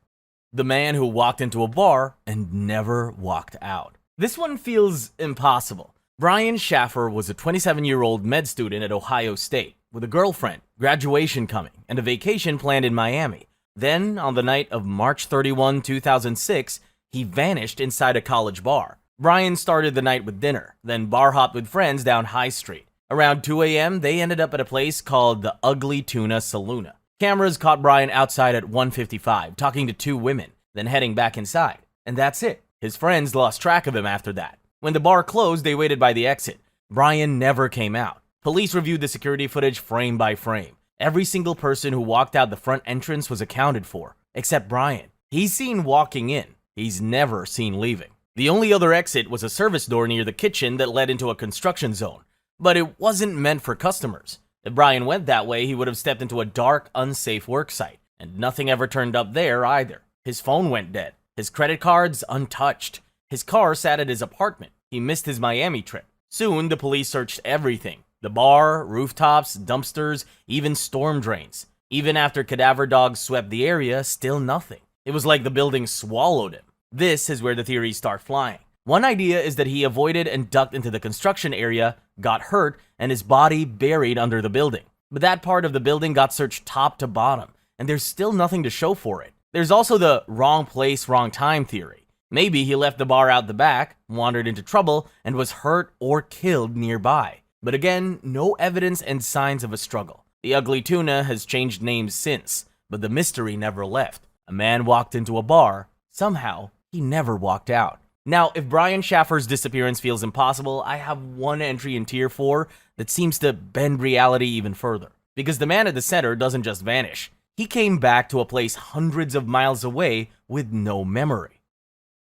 The man who walked into a bar and never walked out. This one feels impossible. Brian Schaffer was a 27-year-old med student at Ohio State with a girlfriend, graduation coming, and a vacation planned in Miami. Then, on the night of March 31, 2006, he vanished inside a college bar. Brian started the night with dinner, then bar hopped with friends down High Street. Around 2 a.m., they ended up at a place called the Ugly Tuna Saloona. Cameras caught Brian outside at 1:55, talking to 2 women, then heading back inside. And that's it. His friends lost track of him after that. When the bar closed, they waited by the exit. Brian never came out. Police reviewed the security footage frame by frame. Every single person who walked out the front entrance was accounted for, except Brian. He's seen walking in. He's never seen leaving. The only other exit was a service door near the kitchen that led into a construction zone. But it wasn't meant for customers. If Brian went that way, he would have stepped into a dark, unsafe work site, and nothing ever turned up there either. His phone went dead. His credit cards untouched. His car sat at his apartment. He missed his Miami trip. Soon, the police searched everything. The bar, rooftops, dumpsters, even storm drains. Even after cadaver dogs swept the area, still nothing. It was like the building swallowed him. This is where the theories start flying. One idea is that he avoided and ducked into the construction area, got hurt, and his body buried under the building. But that part of the building got searched top to bottom, and there's still nothing to show for it. There's also the wrong place, wrong time theory. Maybe he left the bar out the back, wandered into trouble, and was hurt or killed nearby. But again, no evidence and signs of a struggle. The ugly tuna has changed names since, but the mystery never left. A man walked into a bar. Somehow, he never walked out. Now, if Brian Schaffer's disappearance feels impossible, I have one entry in Tier 4 that seems to bend reality even further. Because the man at the center doesn't just vanish. He came back to a place hundreds of miles away with no memory.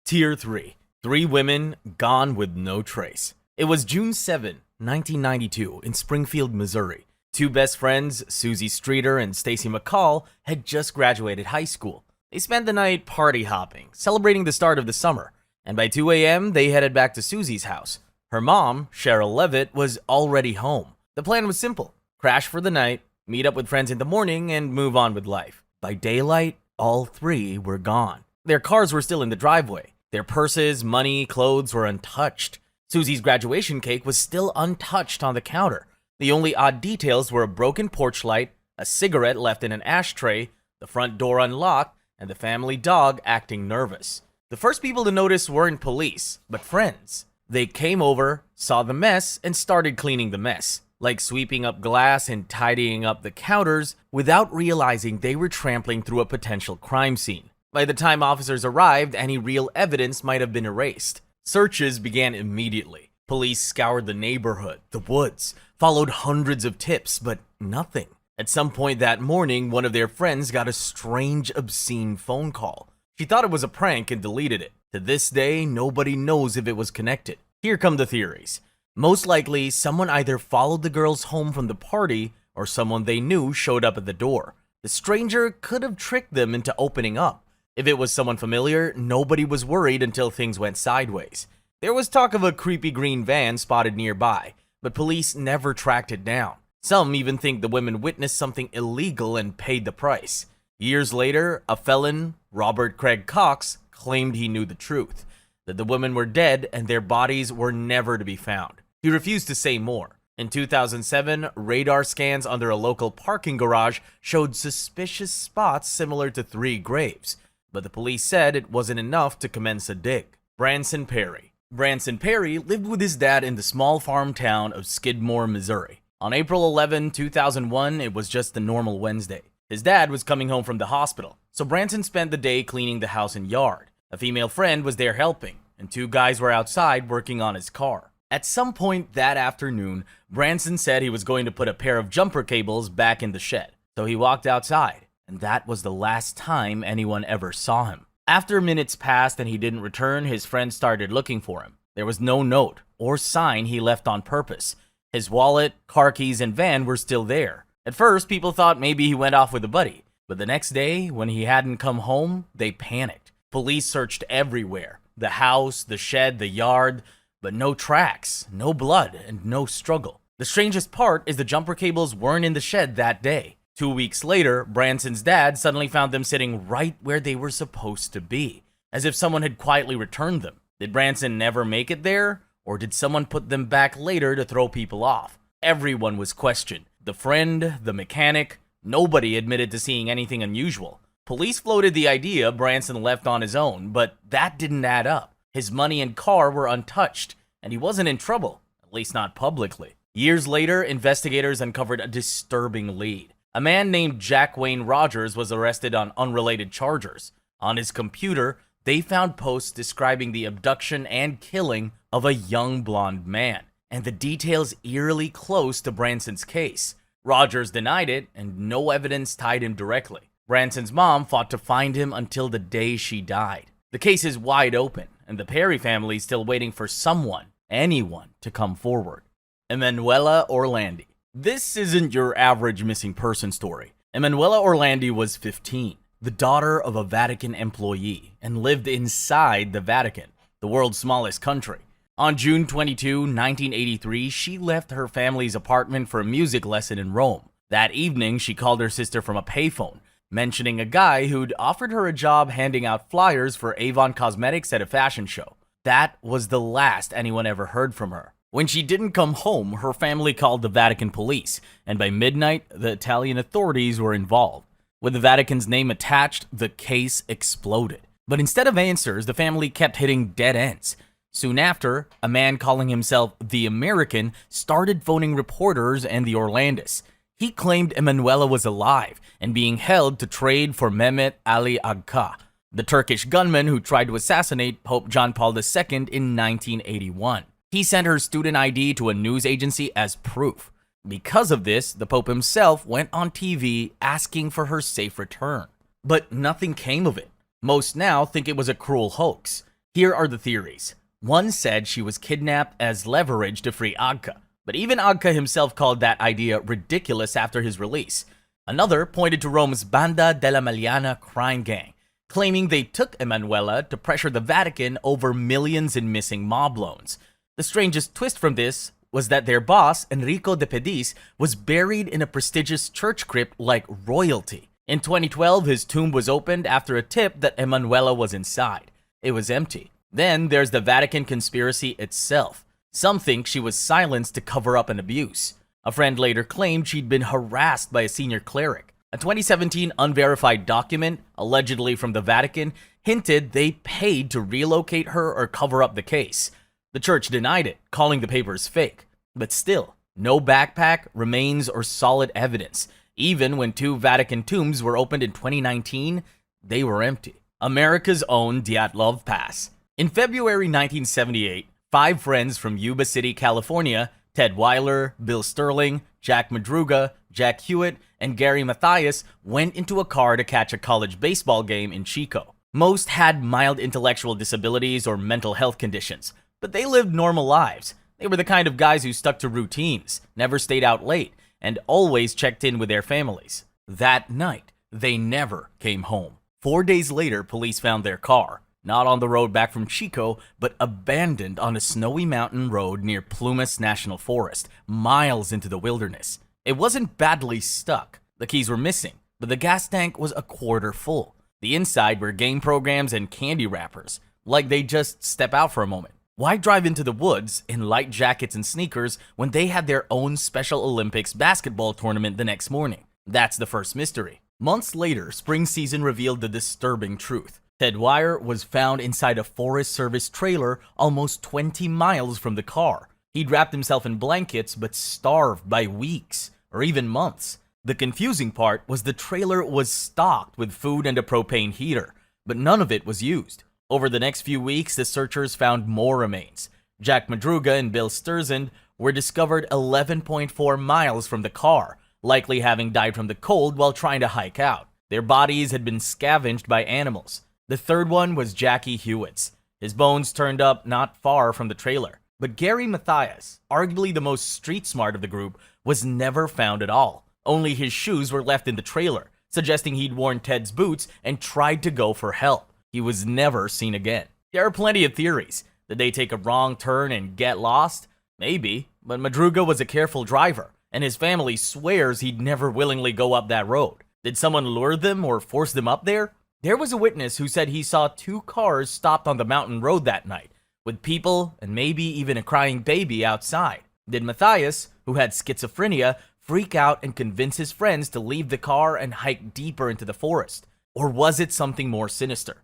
Tier 3. 3 women gone with no trace. It was June 7, 1992, in Springfield, Missouri. 2 best friends, Susie Streeter and Stacy McCall, had just graduated high school. They spent the night party hopping, celebrating the start of the summer. And by 2 a.m., they headed back to Susie's house. Her mom, Cheryl Levitt, was already home. The plan was simple. Crash for the night, meet up with friends in the morning, and move on with life. By daylight, all 3 were gone. Their cars were still in the driveway. Their purses, money, clothes were untouched. Susie's graduation cake was still untouched on the counter. The only odd details were a broken porch light, a cigarette left in an ashtray, the front door unlocked, and the family dog acting nervous. The first people to notice weren't police, but friends. They came over, saw the mess, and started cleaning the mess, like sweeping up glass and tidying up the counters without realizing they were trampling through a potential crime scene. By the time officers arrived, any real evidence might have been erased. Searches began immediately. Police scoured the neighborhood, the woods, followed hundreds of tips, but nothing. At some point that morning, one of their friends got a strange, obscene phone call. She thought it was a prank and deleted it. To this day, nobody knows if it was connected. Here come the theories. Most likely, someone either followed the girls home from the party or someone they knew showed up at the door. The stranger could have tricked them into opening up. If it was someone familiar, nobody was worried until things went sideways. There was talk of a creepy green van spotted nearby, but police never tracked it down. Some even think the women witnessed something illegal and paid the price. Years later, a felon, Robert Craig Cox, claimed he knew the truth, that the women were dead and their bodies were never to be found. He refused to say more. In 2007, radar scans under a local parking garage showed suspicious spots similar to 3 graves, but the police said it wasn't enough to commence a dig. Branson Perry. Branson Perry lived with his dad in the small farm town of Skidmore, Missouri. On April 11, 2001, it was just a normal Wednesday. His dad was coming home from the hospital, so Branson spent the day cleaning the house and yard. A female friend was there helping, and 2 guys were outside working on his car. At some point that afternoon, Branson said he was going to put a pair of jumper cables back in the shed, so he walked outside, and that was the last time anyone ever saw him. After minutes passed and he didn't return, his friends started looking for him. There was no note or sign he left on purpose. His wallet, car keys, and van were still there. At first, people thought maybe he went off with a buddy, but the next day, when he hadn't come home, they panicked. Police searched everywhere, the house, the shed, the yard, but no tracks, no blood, and no struggle. The strangest part is the jumper cables weren't in the shed that day. 2 weeks later, Branson's dad suddenly found them sitting right where they were supposed to be, as if someone had quietly returned them. Did Branson never make it there, or did someone put them back later to throw people off? Everyone was questioned. The friend, the mechanic, nobody admitted to seeing anything unusual. Police floated the idea Branson left on his own, but that didn't add up. His money and car were untouched, and he wasn't in trouble, at least not publicly. Years later, investigators uncovered a disturbing lead. A man named Jack Wayne Rogers was arrested on unrelated charges. On his computer, they found posts describing the abduction and killing of a young blonde man, and the details eerily close to Branson's case. Rogers denied it, and no evidence tied him directly. Branson's mom fought to find him until the day she died. The case is wide open, and the Perry family is still waiting for someone, anyone, to come forward. Emanuela Orlandi. This isn't your average missing person story. Emanuela Orlandi was 15, the daughter of a Vatican employee, and lived inside the Vatican, the world's smallest country. On June 22, 1983, she left her family's apartment for a music lesson in Rome. That evening, she called her sister from a payphone, mentioning a guy who'd offered her a job handing out flyers for Avon Cosmetics at a fashion show. That was the last anyone ever heard from her. When she didn't come home, her family called the Vatican police, and by midnight, the Italian authorities were involved. With the Vatican's name attached, the case exploded. But instead of answers, the family kept hitting dead ends. Soon after, a man calling himself the American started phoning reporters and the Orlandis. He claimed Emanuela was alive and being held to trade for Mehmet Ali Agca, the Turkish gunman who tried to assassinate Pope John Paul II in 1981. He sent her student ID to a news agency as proof. Because of this, the Pope himself went on TV asking for her safe return. But nothing came of it. Most now think it was a cruel hoax. Here are the theories. One said she was kidnapped as leverage to free Agca, but even Agca himself called that idea ridiculous after his release. Another pointed to Rome's Banda della Maliana crime gang, claiming they took Emanuela to pressure the Vatican over millions in missing mob loans. The strangest twist from this was that their boss, Enrico de Pedis, was buried in a prestigious church crypt like royalty. In 2012, his tomb was opened after a tip that Emanuela was inside. It was empty. Then there's the Vatican conspiracy itself. Some think she was silenced to cover up an abuse. A friend later claimed she'd been harassed by a senior cleric. A 2017 unverified document, allegedly from the Vatican, hinted they paid to relocate her or cover up the case. The church denied it, calling the papers fake. But still, no backpack, remains, or solid evidence. Even when 2 Vatican tombs were opened in 2019, they were empty. America's own Dyatlov Pass. In February 1978, 5 friends from Yuba City, California, Ted Weiler, Bill Sterling, Jack Madruga, Jack Hewitt, and Gary Mathias went into a car to catch a college baseball game in Chico. Most had mild intellectual disabilities or mental health conditions, but they lived normal lives. They were the kind of guys who stuck to routines, never stayed out late, and always checked in with their families. That night, they never came home. 4 days later, police found their car. Not on the road back from Chico, but abandoned on a snowy mountain road near Plumas National Forest, miles into the wilderness. It wasn't badly stuck. The keys were missing, but the gas tank was a quarter full. The inside were game programs and candy wrappers, like they'd just step out for a moment. Why drive into the woods in light jackets and sneakers when they had their own Special Olympics basketball tournament the next morning? That's the first mystery. Months later, spring season revealed the disturbing truth. Ted Weiler was found inside a Forest Service trailer almost 20 miles from the car. He'd wrapped himself in blankets but starved by weeks or even months. The confusing part was the trailer was stocked with food and a propane heater, but none of it was used. Over the next few weeks, the searchers found more remains. Jack Madruga and Bill Sturzend were discovered 11.4 miles from the car, likely having died from the cold while trying to hike out. Their bodies had been scavenged by animals. The third one was Jackie Hewitt's. His bones turned up not far from the trailer. But Gary Mathias, arguably the most street smart of the group, was never found at all. Only his shoes were left in the trailer, suggesting he'd worn Ted's boots and tried to go for help. He was never seen again. There are plenty of theories. Did they take a wrong turn and get lost? Maybe, but Madruga was a careful driver, and his family swears he'd never willingly go up that road. Did someone lure them or force them up there? There was a witness who said he saw 2 cars stopped on the mountain road that night, with people and maybe even a crying baby outside. Did Mathias, who had schizophrenia, freak out and convince his friends to leave the car and hike deeper into the forest? Or was it something more sinister?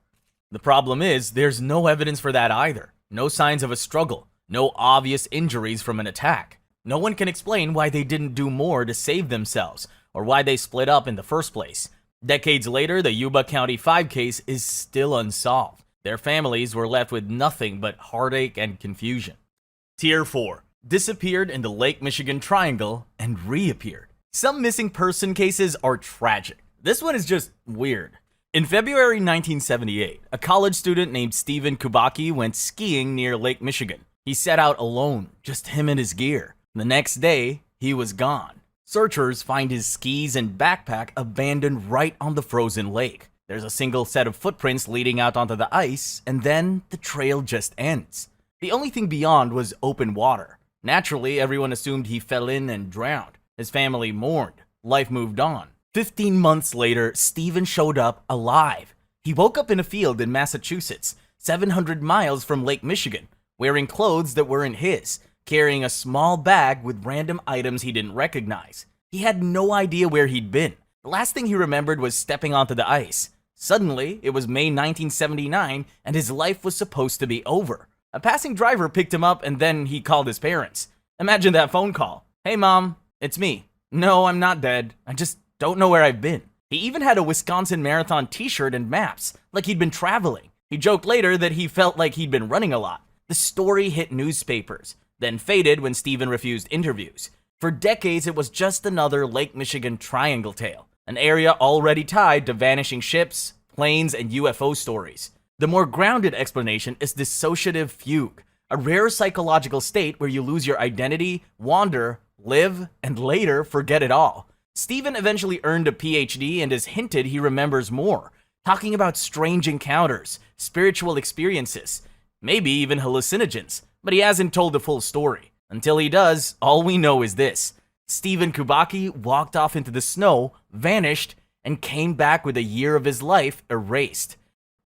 The problem is, there's no evidence for that either. No signs of a struggle, no obvious injuries from an attack. No one can explain why they didn't do more to save themselves, or why they split up in the first place. Decades later, the Yuba County 5 case is still unsolved. Their families were left with nothing but heartache and confusion. Tier 4. Disappeared in the Lake Michigan Triangle and reappeared. Some missing person cases are tragic. This one is just weird. In February 1978, a college student named Stephen Kubacki went skiing near Lake Michigan. He set out alone, just him and his gear. The next day, he was gone. Searchers find his skis and backpack abandoned right on the frozen lake. There's a single set of footprints leading out onto the ice, and then the trail just ends. The only thing beyond was open water. Naturally, everyone assumed he fell in and drowned. His family mourned. Life moved on. 15 months later, Stephen showed up alive. He woke up in a field in Massachusetts, 700 miles from Lake Michigan, wearing clothes that weren't his, carrying a small bag with random items he didn't recognize. He had no idea where he'd been. The last thing he remembered was stepping onto the ice. Suddenly, it was May 1979, and his life was supposed to be over. A passing driver picked him up, and then he called his parents. Imagine that phone call. "Hey, Mom, it's me. No, I'm not dead. I just don't know where I've been." He even had a Wisconsin Marathon t-shirt and maps, like he'd been traveling. He joked later that he felt like he'd been running a lot. The story hit newspapers, then faded when Stephen refused interviews. For decades, it was just another Lake Michigan triangle tale, an area already tied to vanishing ships, planes, and UFO stories. The more grounded explanation is dissociative fugue, a rare psychological state where you lose your identity, wander, live, and later forget it all. Stephen eventually earned a PhD and has hinted he remembers more, talking about strange encounters, spiritual experiences, maybe even hallucinogens, but he hasn't told the full story. Until he does, all we know is this: Stephen Kubacki walked off into the snow, vanished, and came back with a year of his life erased.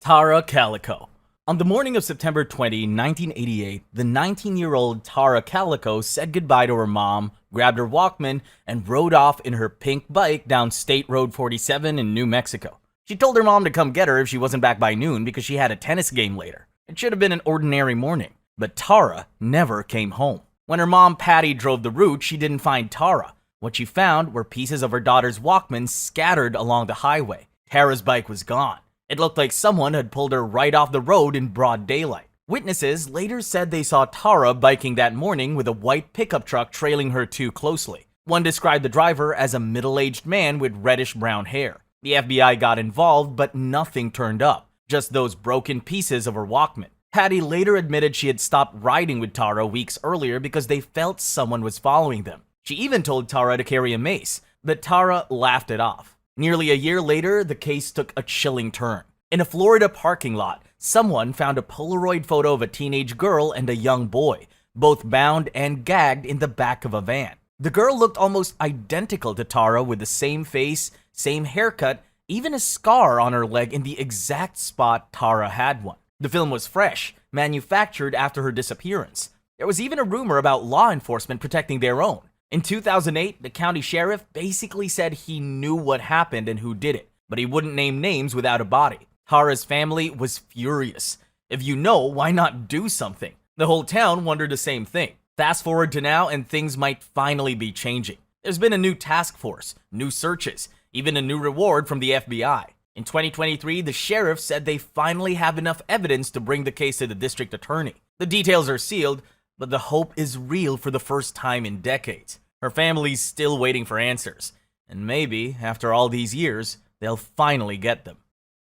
Tara Calico. On the morning of September 20, 1988, the 19-year-old Tara Calico said goodbye to her mom, grabbed her Walkman, and rode off in her pink bike down State Road 47 in New Mexico. She told her mom to come get her if she wasn't back by noon because she had a tennis game later. It should have been an ordinary morning, but Tara never came home. When her mom, Patty, drove the route, she didn't find Tara. What she found were pieces of her daughter's Walkman scattered along the highway. Tara's bike was gone. It looked like someone had pulled her right off the road in broad daylight. Witnesses later said they saw Tara biking that morning with a white pickup truck trailing her too closely. One described the driver as a middle-aged man with reddish-brown hair. The FBI got involved, but nothing turned up, just those broken pieces of her Walkman. Patty later admitted she had stopped riding with Tara weeks earlier because they felt someone was following them. She even told Tara to carry a mace, but Tara laughed it off. Nearly a year later, the case took a chilling turn. In a Florida parking lot, someone found a Polaroid photo of a teenage girl and a young boy, both bound and gagged in the back of a van. The girl looked almost identical to Tara, with the same face, same haircut, even a scar on her leg in the exact spot Tara had one. The film was fresh, manufactured after her disappearance. There was even a rumor about law enforcement protecting their own. In 2008, the county sheriff basically said he knew what happened and who did it, but he wouldn't name names without a body. Tara's family was furious. If you know, why not do something? The whole town wondered the same thing. Fast forward to now, and things might finally be changing. There's been a new task force, new searches, even a new reward from the FBI. In 2023, the sheriff said they finally have enough evidence to bring the case to the district attorney. The details are sealed, but the hope is real for the first time in decades. Her family's still waiting for answers, and maybe, after all these years, they'll finally get them.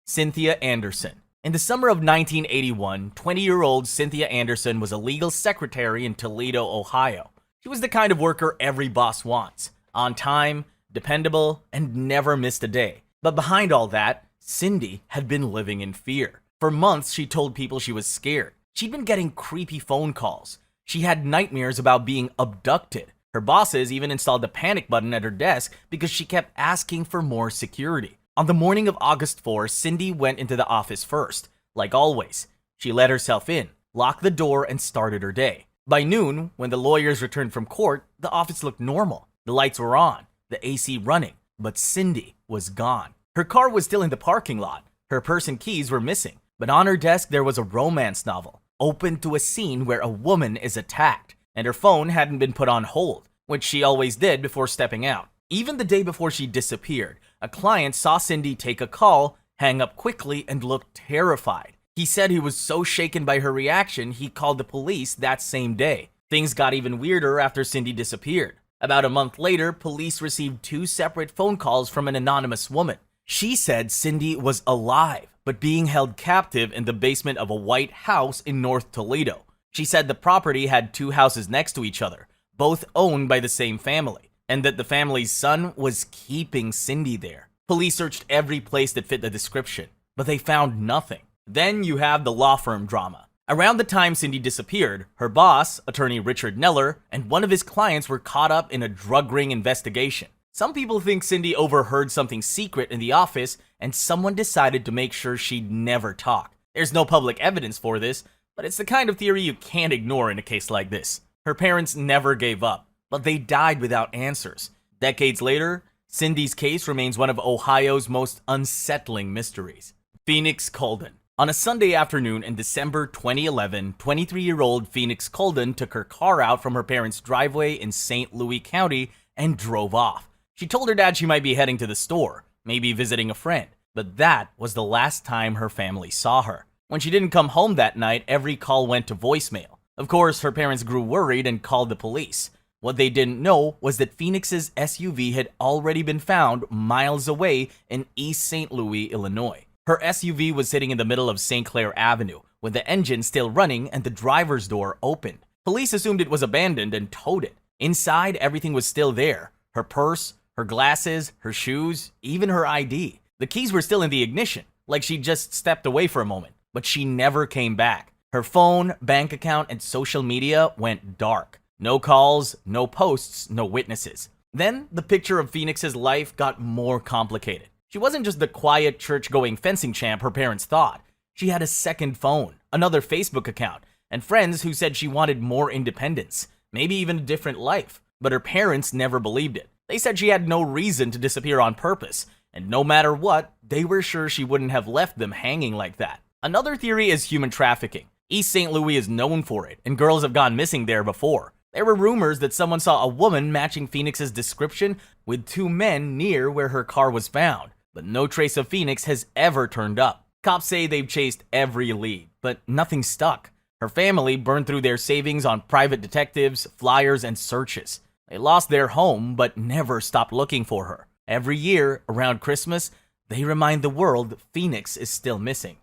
Cynthia Anderson. In the summer of 1981, 20-year-old Cynthia Anderson was a legal secretary in Toledo, Ohio. She was the kind of worker every boss wants: on time, dependable, and never missed a day. But behind all that, Cindy had been living in fear. For months, she told people she was scared. She'd been getting creepy phone calls. She had nightmares about being abducted. Her bosses even installed the panic button at her desk because she kept asking for more security. On the morning of August 4, Cindy went into the office first. Like always, she let herself in, locked the door, and started her day. By noon, when the lawyers returned from court, the office looked normal. The lights were on, the AC running, but Cindy was gone. Her car was still in the parking lot. Her purse and keys were missing, but on her desk there was a romance novel, open to a scene where a woman is attacked, and her phone hadn't been put on hold, which she always did before stepping out. Even the day before she disappeared, a client saw Cindy take a call, hang up quickly, and look terrified. He said he was so shaken by her reaction, he called the police that same day. Things got even weirder after Cindy disappeared. About a month later, police received 2 separate phone calls from an anonymous woman. She said Cindy was alive, but being held captive in the basement of a white house in North Toledo. She said the property had 2 houses next to each other, both owned by the same family, and that the family's son was keeping Cindy there. Police searched every place that fit the description, but they found nothing. Then you have the law firm drama. Around the time Cindy disappeared, her boss, attorney Richard Neller, and one of his clients were caught up in a drug ring investigation. Some people think Cindy overheard something secret in the office and someone decided to make sure she'd never talk. There's no public evidence for this, but it's the kind of theory you can't ignore in a case like this. Her parents never gave up, but they died without answers. Decades later, Cindy's case remains one of Ohio's most unsettling mysteries. Phoenix Colden. On a Sunday afternoon in December 2011, 23-year-old Phoenix Colden took her car out from her parents' driveway in St. Louis County and drove off. She told her dad she might be heading to the store, maybe visiting a friend, but that was the last time her family saw her. When she didn't come home that night, every call went to voicemail. Of course, her parents grew worried and called the police. What they didn't know was that Phoenix's SUV had already been found miles away in East St. Louis, Illinois. Her SUV was sitting in the middle of St. Clair Avenue, with the engine still running and the driver's door opened. Police assumed it was abandoned and towed it. Inside, everything was still there. Her purse, her glasses, her shoes, even her ID. The keys were still in the ignition, like she just stepped away for a moment, but she never came back. Her phone, bank account, and social media went dark. No calls, no posts, no witnesses. Then, the picture of Phoenix's life got more complicated. She wasn't just the quiet, church-going fencing champ her parents thought. She had a second phone, another Facebook account, and friends who said she wanted more independence, maybe even a different life. But her parents never believed it. They said she had no reason to disappear on purpose, and no matter what, they were sure she wouldn't have left them hanging like that. Another theory is human trafficking. East St. Louis is known for it, and girls have gone missing there before. There were rumors that someone saw a woman matching Phoenix's description with two men near where her car was found, but no trace of Phoenix has ever turned up. Cops say they've chased every lead, but nothing stuck. Her family burned through their savings on private detectives, flyers, and searches. They lost their home, but never stopped looking for her. Every year, around Christmas, they remind the world Phoenix is still missing.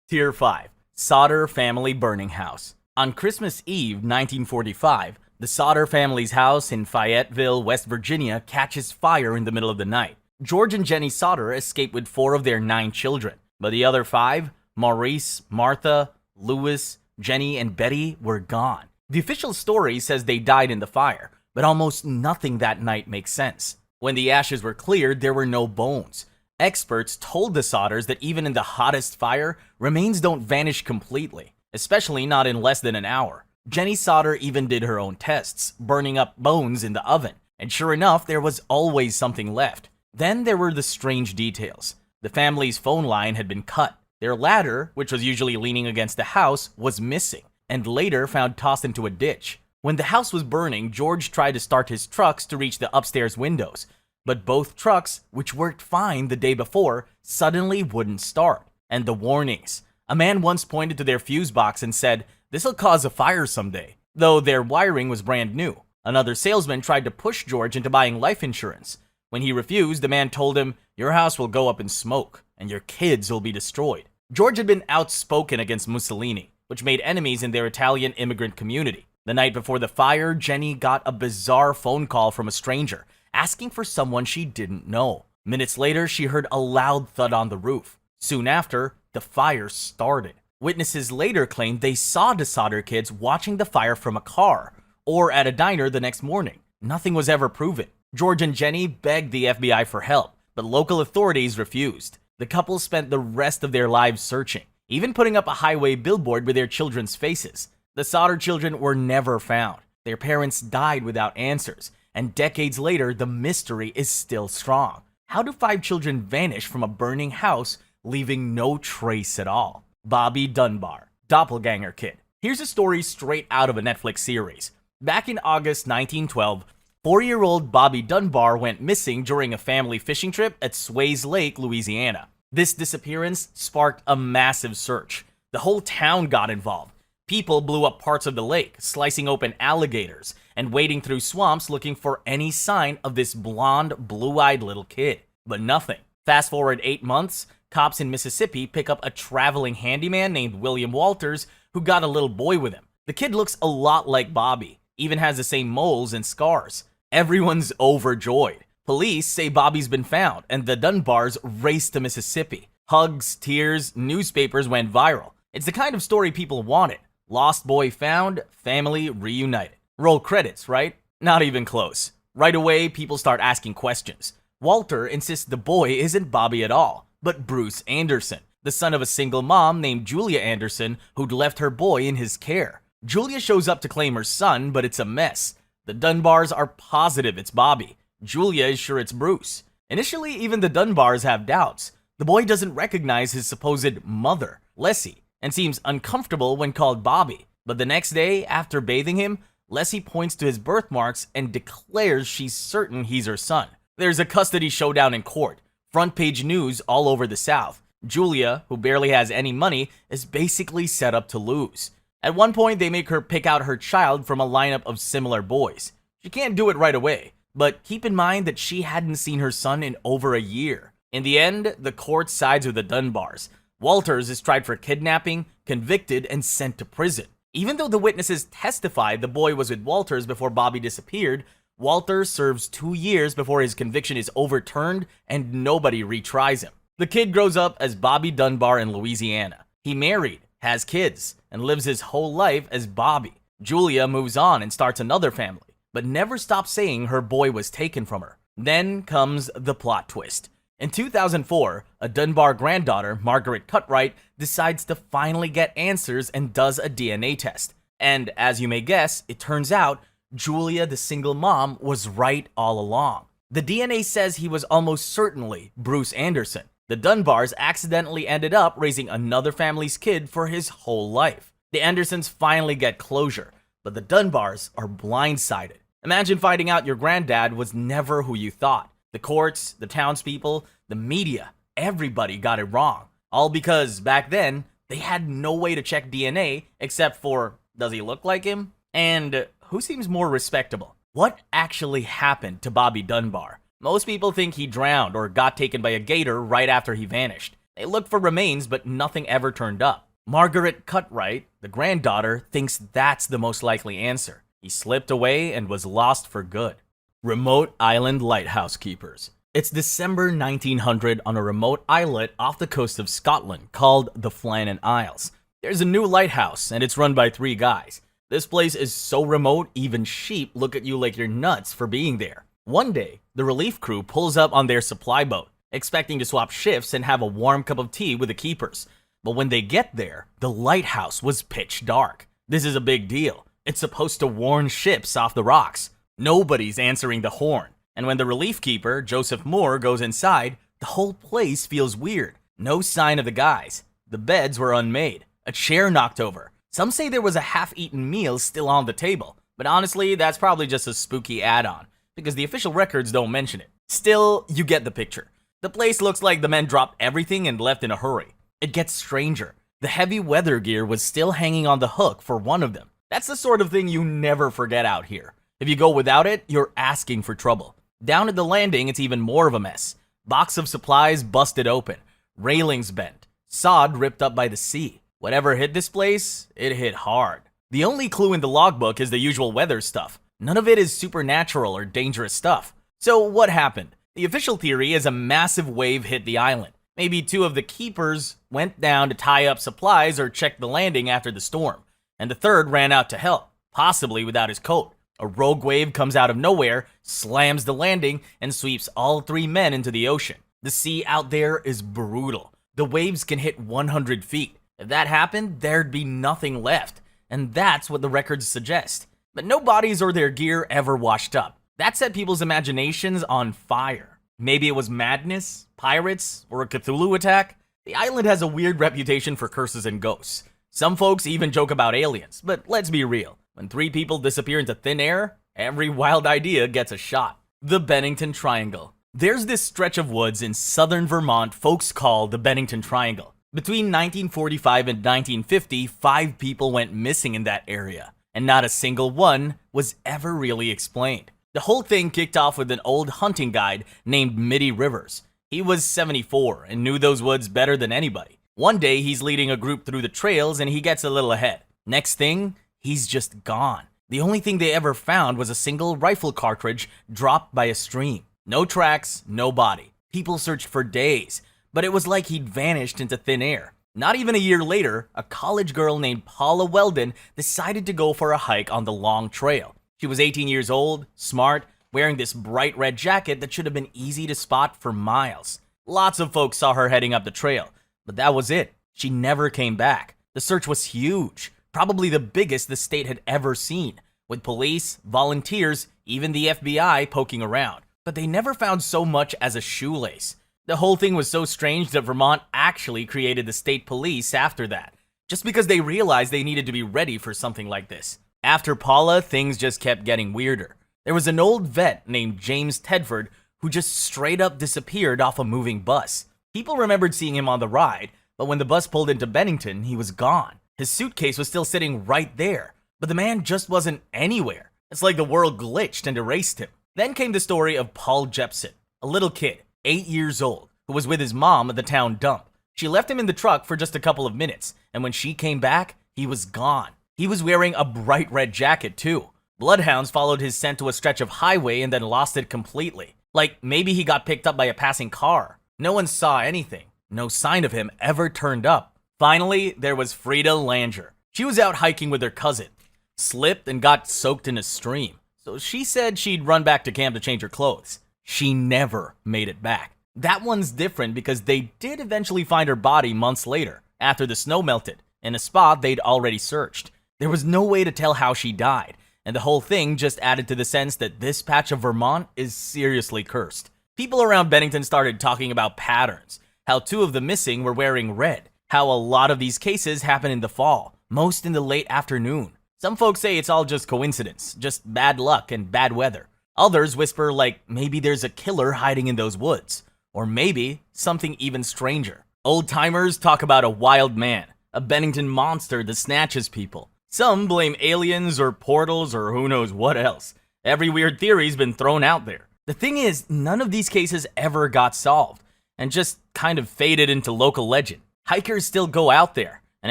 Tier 5. Sauter Family Burning House. On Christmas Eve, 1945, the Sauter family's house in Fayetteville, West Virginia, catches fire in the middle of the night. George and Jenny Sauter escaped with 4 of their 9 children, but the other 5, Maurice, Martha, Louis, Jenny, and Betty, were gone. The official story says they died in the fire, but almost nothing that night makes sense. When the ashes were cleared, there were no bones. Experts told the Sauters that even in the hottest fire, remains don't vanish completely, especially not in less than an hour. Jenny Sauter even did her own tests, burning up bones in the oven, and sure enough, there was always something left. Then there were the strange details. The family's phone line had been cut. Their ladder, which was usually leaning against the house, was missing, and later found tossed into a ditch. When the house was burning, George tried to start his trucks to reach the upstairs windows, but both trucks, which worked fine the day before, suddenly wouldn't start. And the warnings. A man once pointed to their fuse box and said, "This'll cause a fire someday," though their wiring was brand new. Another salesman tried to push George into buying life insurance. When he refused, the man told him, "Your house will go up in smoke, and your kids will be destroyed." George had been outspoken against Mussolini, which made enemies in their Italian immigrant community. The night before the fire, Jenny got a bizarre phone call from a stranger, asking for someone she didn't know. Minutes later, she heard a loud thud on the roof. Soon after, the fire started. Witnesses later claimed they saw the Sauter kids watching the fire from a car, or at a diner the next morning. Nothing was ever proven. George and Jenny begged the FBI for help, but local authorities refused. The couple spent the rest of their lives searching, even putting up a highway billboard with their children's faces. The Sauter children were never found. Their parents died without answers, and decades later, the mystery is still strong. How do 5 children vanish from a burning house, leaving no trace at all? Bobby Dunbar, Doppelganger Kid. Here's a story straight out of a Netflix series. Back in August 1912, 4-year-old Bobby Dunbar went missing during a family fishing trip at Swayze Lake, Louisiana. This disappearance sparked a massive search. The whole town got involved. People blew up parts of the lake, slicing open alligators, and wading through swamps looking for any sign of this blonde, blue-eyed little kid. But nothing. Fast forward 8 months, cops in Mississippi pick up a traveling handyman named William Walters who got a little boy with him. The kid looks a lot like Bobby, even has the same moles and scars. Everyone's overjoyed. Police say Bobby's been found, and the Dunbars race to Mississippi. Hugs, tears, newspapers went viral. It's the kind of story people wanted. Lost boy found, family reunited. Roll credits, right? Not even close. Right away, people start asking questions. Walter insists the boy isn't Bobby at all, but Bruce Anderson, the son of a single mom named Julia Anderson who'd left her boy in his care. Julia shows up to claim her son, but it's a mess. The Dunbars are positive it's Bobby. Julia is sure it's Bruce. Initially, even the Dunbars have doubts. The boy doesn't recognize his supposed mother, Leslie, and seems uncomfortable when called Bobby. But the next day, after bathing him, Leslie points to his birthmarks and declares she's certain he's her son. There's a custody showdown in court. Front page news all over the South. Julia, who barely has any money, is basically set up to lose. At one point, they make her pick out her child from a lineup of similar boys. She can't do it right away, but keep in mind that she hadn't seen her son in over a year. In the end, the court sides with the Dunbars. Walters is tried for kidnapping, convicted, and sent to prison. Even though the witnesses testified the boy was with Walters before Bobby disappeared, Walter serves 2 years before his conviction is overturned and nobody retries him. The kid grows up as Bobby Dunbar in Louisiana. He married, has kids, and lives his whole life as Bobby. Julia moves on and starts another family, but never stops saying her boy was taken from her. Then comes the plot twist. In 2004, a Dunbar granddaughter, Margaret Cutright, decides to finally get answers and does a DNA test. And as you may guess, it turns out Julia, the single mom, was right all along. The DNA says he was almost certainly Bruce Anderson. The Dunbars accidentally ended up raising another family's kid for his whole life. The Andersons finally get closure, but the Dunbars are blindsided. Imagine finding out your granddad was never who you thought. The courts, the townspeople, the media, everybody got it wrong. All because back then, they had no way to check DNA except for, does he look like him? And who seems more respectable? What actually happened to Bobby Dunbar? Most people think he drowned or got taken by a gator right after he vanished. They looked for remains, but nothing ever turned up. Margaret Cutright, the granddaughter, thinks that's the most likely answer. He slipped away and was lost for good. Remote Island Lighthouse Keepers. It's December 1900 on a remote islet off the coast of Scotland called the Flannan Isles. There's a new lighthouse and it's run by 3 guys. This place is so remote, even sheep look at you like you're nuts for being there. One day, the relief crew pulls up on their supply boat, expecting to swap shifts and have a warm cup of tea with the keepers. But when they get there, the lighthouse was pitch dark. This is a big deal. It's supposed to warn ships off the rocks. Nobody's answering the horn. And when the relief keeper, Joseph Moore, goes inside, the whole place feels weird. No sign of the guys. The beds were unmade. A chair knocked over. Some say there was a half-eaten meal still on the table. But honestly, that's probably just a spooky add-on, because the official records don't mention it. Still, you get the picture. The place looks like the men dropped everything and left in a hurry. It gets stranger. The heavy weather gear was still hanging on the hook for one of them. That's the sort of thing you never forget out here. If you go without it, you're asking for trouble. Down at the landing, it's even more of a mess. Box of supplies busted open. Railings bent. Sod ripped up by the sea. Whatever hit this place, it hit hard. The only clue in the logbook is the usual weather stuff. None of it is supernatural or dangerous stuff. So what happened? The official theory is a massive wave hit the island. Maybe 2 of the keepers went down to tie up supplies or check the landing after the storm. And the 3rd ran out to help, possibly without his coat. A rogue wave comes out of nowhere, slams the landing, and sweeps all 3 men into the ocean. The sea out there is brutal. The waves can hit 100 feet. If that happened, there'd be nothing left. And that's what the records suggest. But no bodies or their gear ever washed up. That set people's imaginations on fire. Maybe it was madness, pirates, or a Cthulhu attack. The island has a weird reputation for curses and ghosts. Some folks even joke about aliens, but let's be real. When 3 people disappear into thin air, every wild idea gets a shot. The Bennington Triangle. There's this stretch of woods in southern Vermont folks call the Bennington Triangle. Between 1945 and 1950, 5 people went missing in that area, and not a single one was ever really explained. The whole thing kicked off with an old hunting guide named Mitty Rivers. He was 74 and knew those woods better than anybody. One day, he's leading a group through the trails and he gets a little ahead. Next thing, he's just gone. The only thing they ever found was a single rifle cartridge dropped by a stream. No tracks, no body. People searched for days, but it was like he'd vanished into thin air. Not even a year later, a college girl named Paula Weldon decided to go for a hike on the long trail. She was 18 years old, smart, wearing this bright red jacket that should have been easy to spot for miles. Lots of folks saw her heading up the trail, but that was it. She never came back. The search was huge, probably the biggest the state had ever seen, with police, volunteers, even the FBI poking around. But they never found so much as a shoelace. The whole thing was so strange that Vermont actually created the state police after that, just because they realized they needed to be ready for something like this. After Paula, things just kept getting weirder. There was an old vet named James Tedford who just straight up disappeared off a moving bus. People remembered seeing him on the ride, but when the bus pulled into Bennington, he was gone. His suitcase was still sitting right there, but the man just wasn't anywhere. It's like the world glitched and erased him. Then came the story of Paul Jepson, a little kid, 8 years old, who was with his mom at the town dump. She left him in the truck for just a couple of minutes, and when she came back, he was gone. He was wearing a bright red jacket too. Bloodhounds followed his scent to a stretch of highway and then lost it completely. Like maybe he got picked up by a passing car. No one saw anything. No sign of him ever turned up. Finally, there was Frida Langer. She was out hiking with her cousin, slipped and got soaked in a stream. So she said she'd run back to camp to change her clothes. She never made it back. That one's different because they did eventually find her body months later, after the snow melted, in a spot they'd already searched. There was no way to tell how she died, and the whole thing just added to the sense that this patch of Vermont is seriously cursed. People around Bennington started talking about patterns, how 2 of the missing were wearing red, how a lot of these cases happen in the fall, most in the late afternoon. Some folks say it's all just coincidence, just bad luck and bad weather. Others whisper like maybe there's a killer hiding in those woods, or maybe something even stranger. Old-timers talk about a wild man, a Bennington monster that snatches people. Some blame aliens or portals or who knows what else. Every weird theory's been thrown out there. The thing is, none of these cases ever got solved, and just kind of faded into local legend. Hikers still go out there, and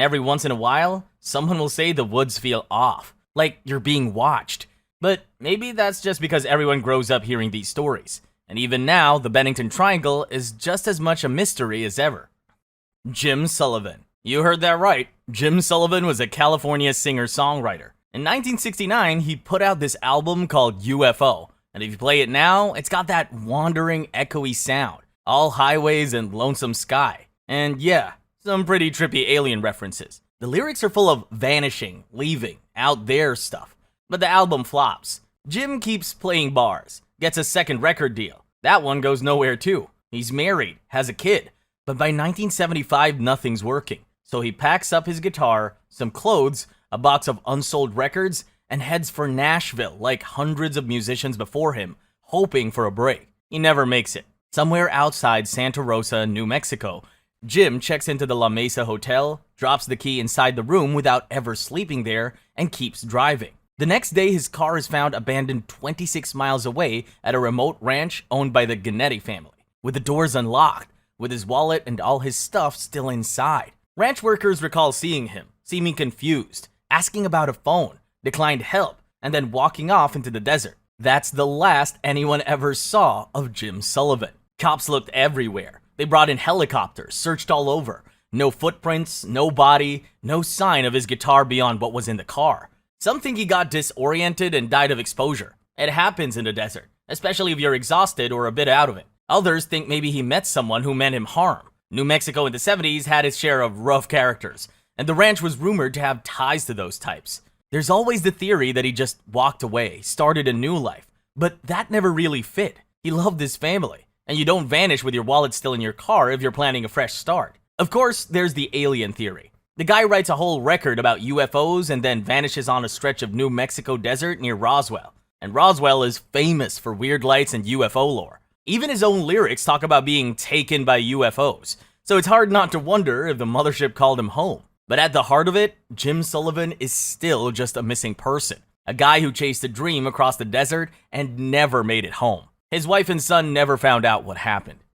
every once in a while, someone will say the woods feel off, like you're being watched. But maybe that's just because everyone grows up hearing these stories. And even now, the Bennington Triangle is just as much a mystery as ever. Jim Sullivan. You heard that right. Jim Sullivan was a California singer-songwriter. In 1969, he put out this album called UFO. And if you play it now, it's got that wandering, echoey sound. All highways and lonesome sky. And yeah, some pretty trippy alien references. The lyrics are full of vanishing, leaving, out there stuff. But the album flops. Jim keeps playing bars, gets a second record deal. That one goes nowhere too. He's married, has a kid. But by 1975, nothing's working. So he packs up his guitar, some clothes, a box of unsold records, and heads for Nashville like hundreds of musicians before him, hoping for a break. He never makes it. Somewhere outside Santa Rosa, New Mexico, Jim checks into the La Mesa Hotel, drops the key inside the room without ever sleeping there, and keeps driving. The next day, his car is found abandoned 26 miles away at a remote ranch owned by the Gennady family, with the doors unlocked, with his wallet and all his stuff still inside. Ranch workers recall seeing him, seeming confused, asking about a phone, declined help, and then walking off into the desert. That's the last anyone ever saw of Jim Sullivan. Cops looked everywhere. They brought in helicopters, searched all over. No footprints, no body, no sign of his guitar beyond what was in the car. Some think he got disoriented and died of exposure. It happens in the desert, especially if you're exhausted or a bit out of it. Others think maybe he met someone who meant him harm. New Mexico in the 70s had its share of rough characters, and the ranch was rumored to have ties to those types. There's always the theory that he just walked away, started a new life, but that never really fit. He loved his family, and you don't vanish with your wallet still in your car if you're planning a fresh start. Of course, there's the alien theory. The guy writes a whole record about UFOs and then vanishes on a stretch of New Mexico desert near Roswell. And Roswell is famous for weird lights and UFO lore. Even his own lyrics talk about being taken by UFOs, so it's hard not to wonder if the mothership called him home. But at the heart of it, Jim Sullivan is still just a missing person. A guy who chased a dream across the desert and never made it home. His wife and son never found out what happened.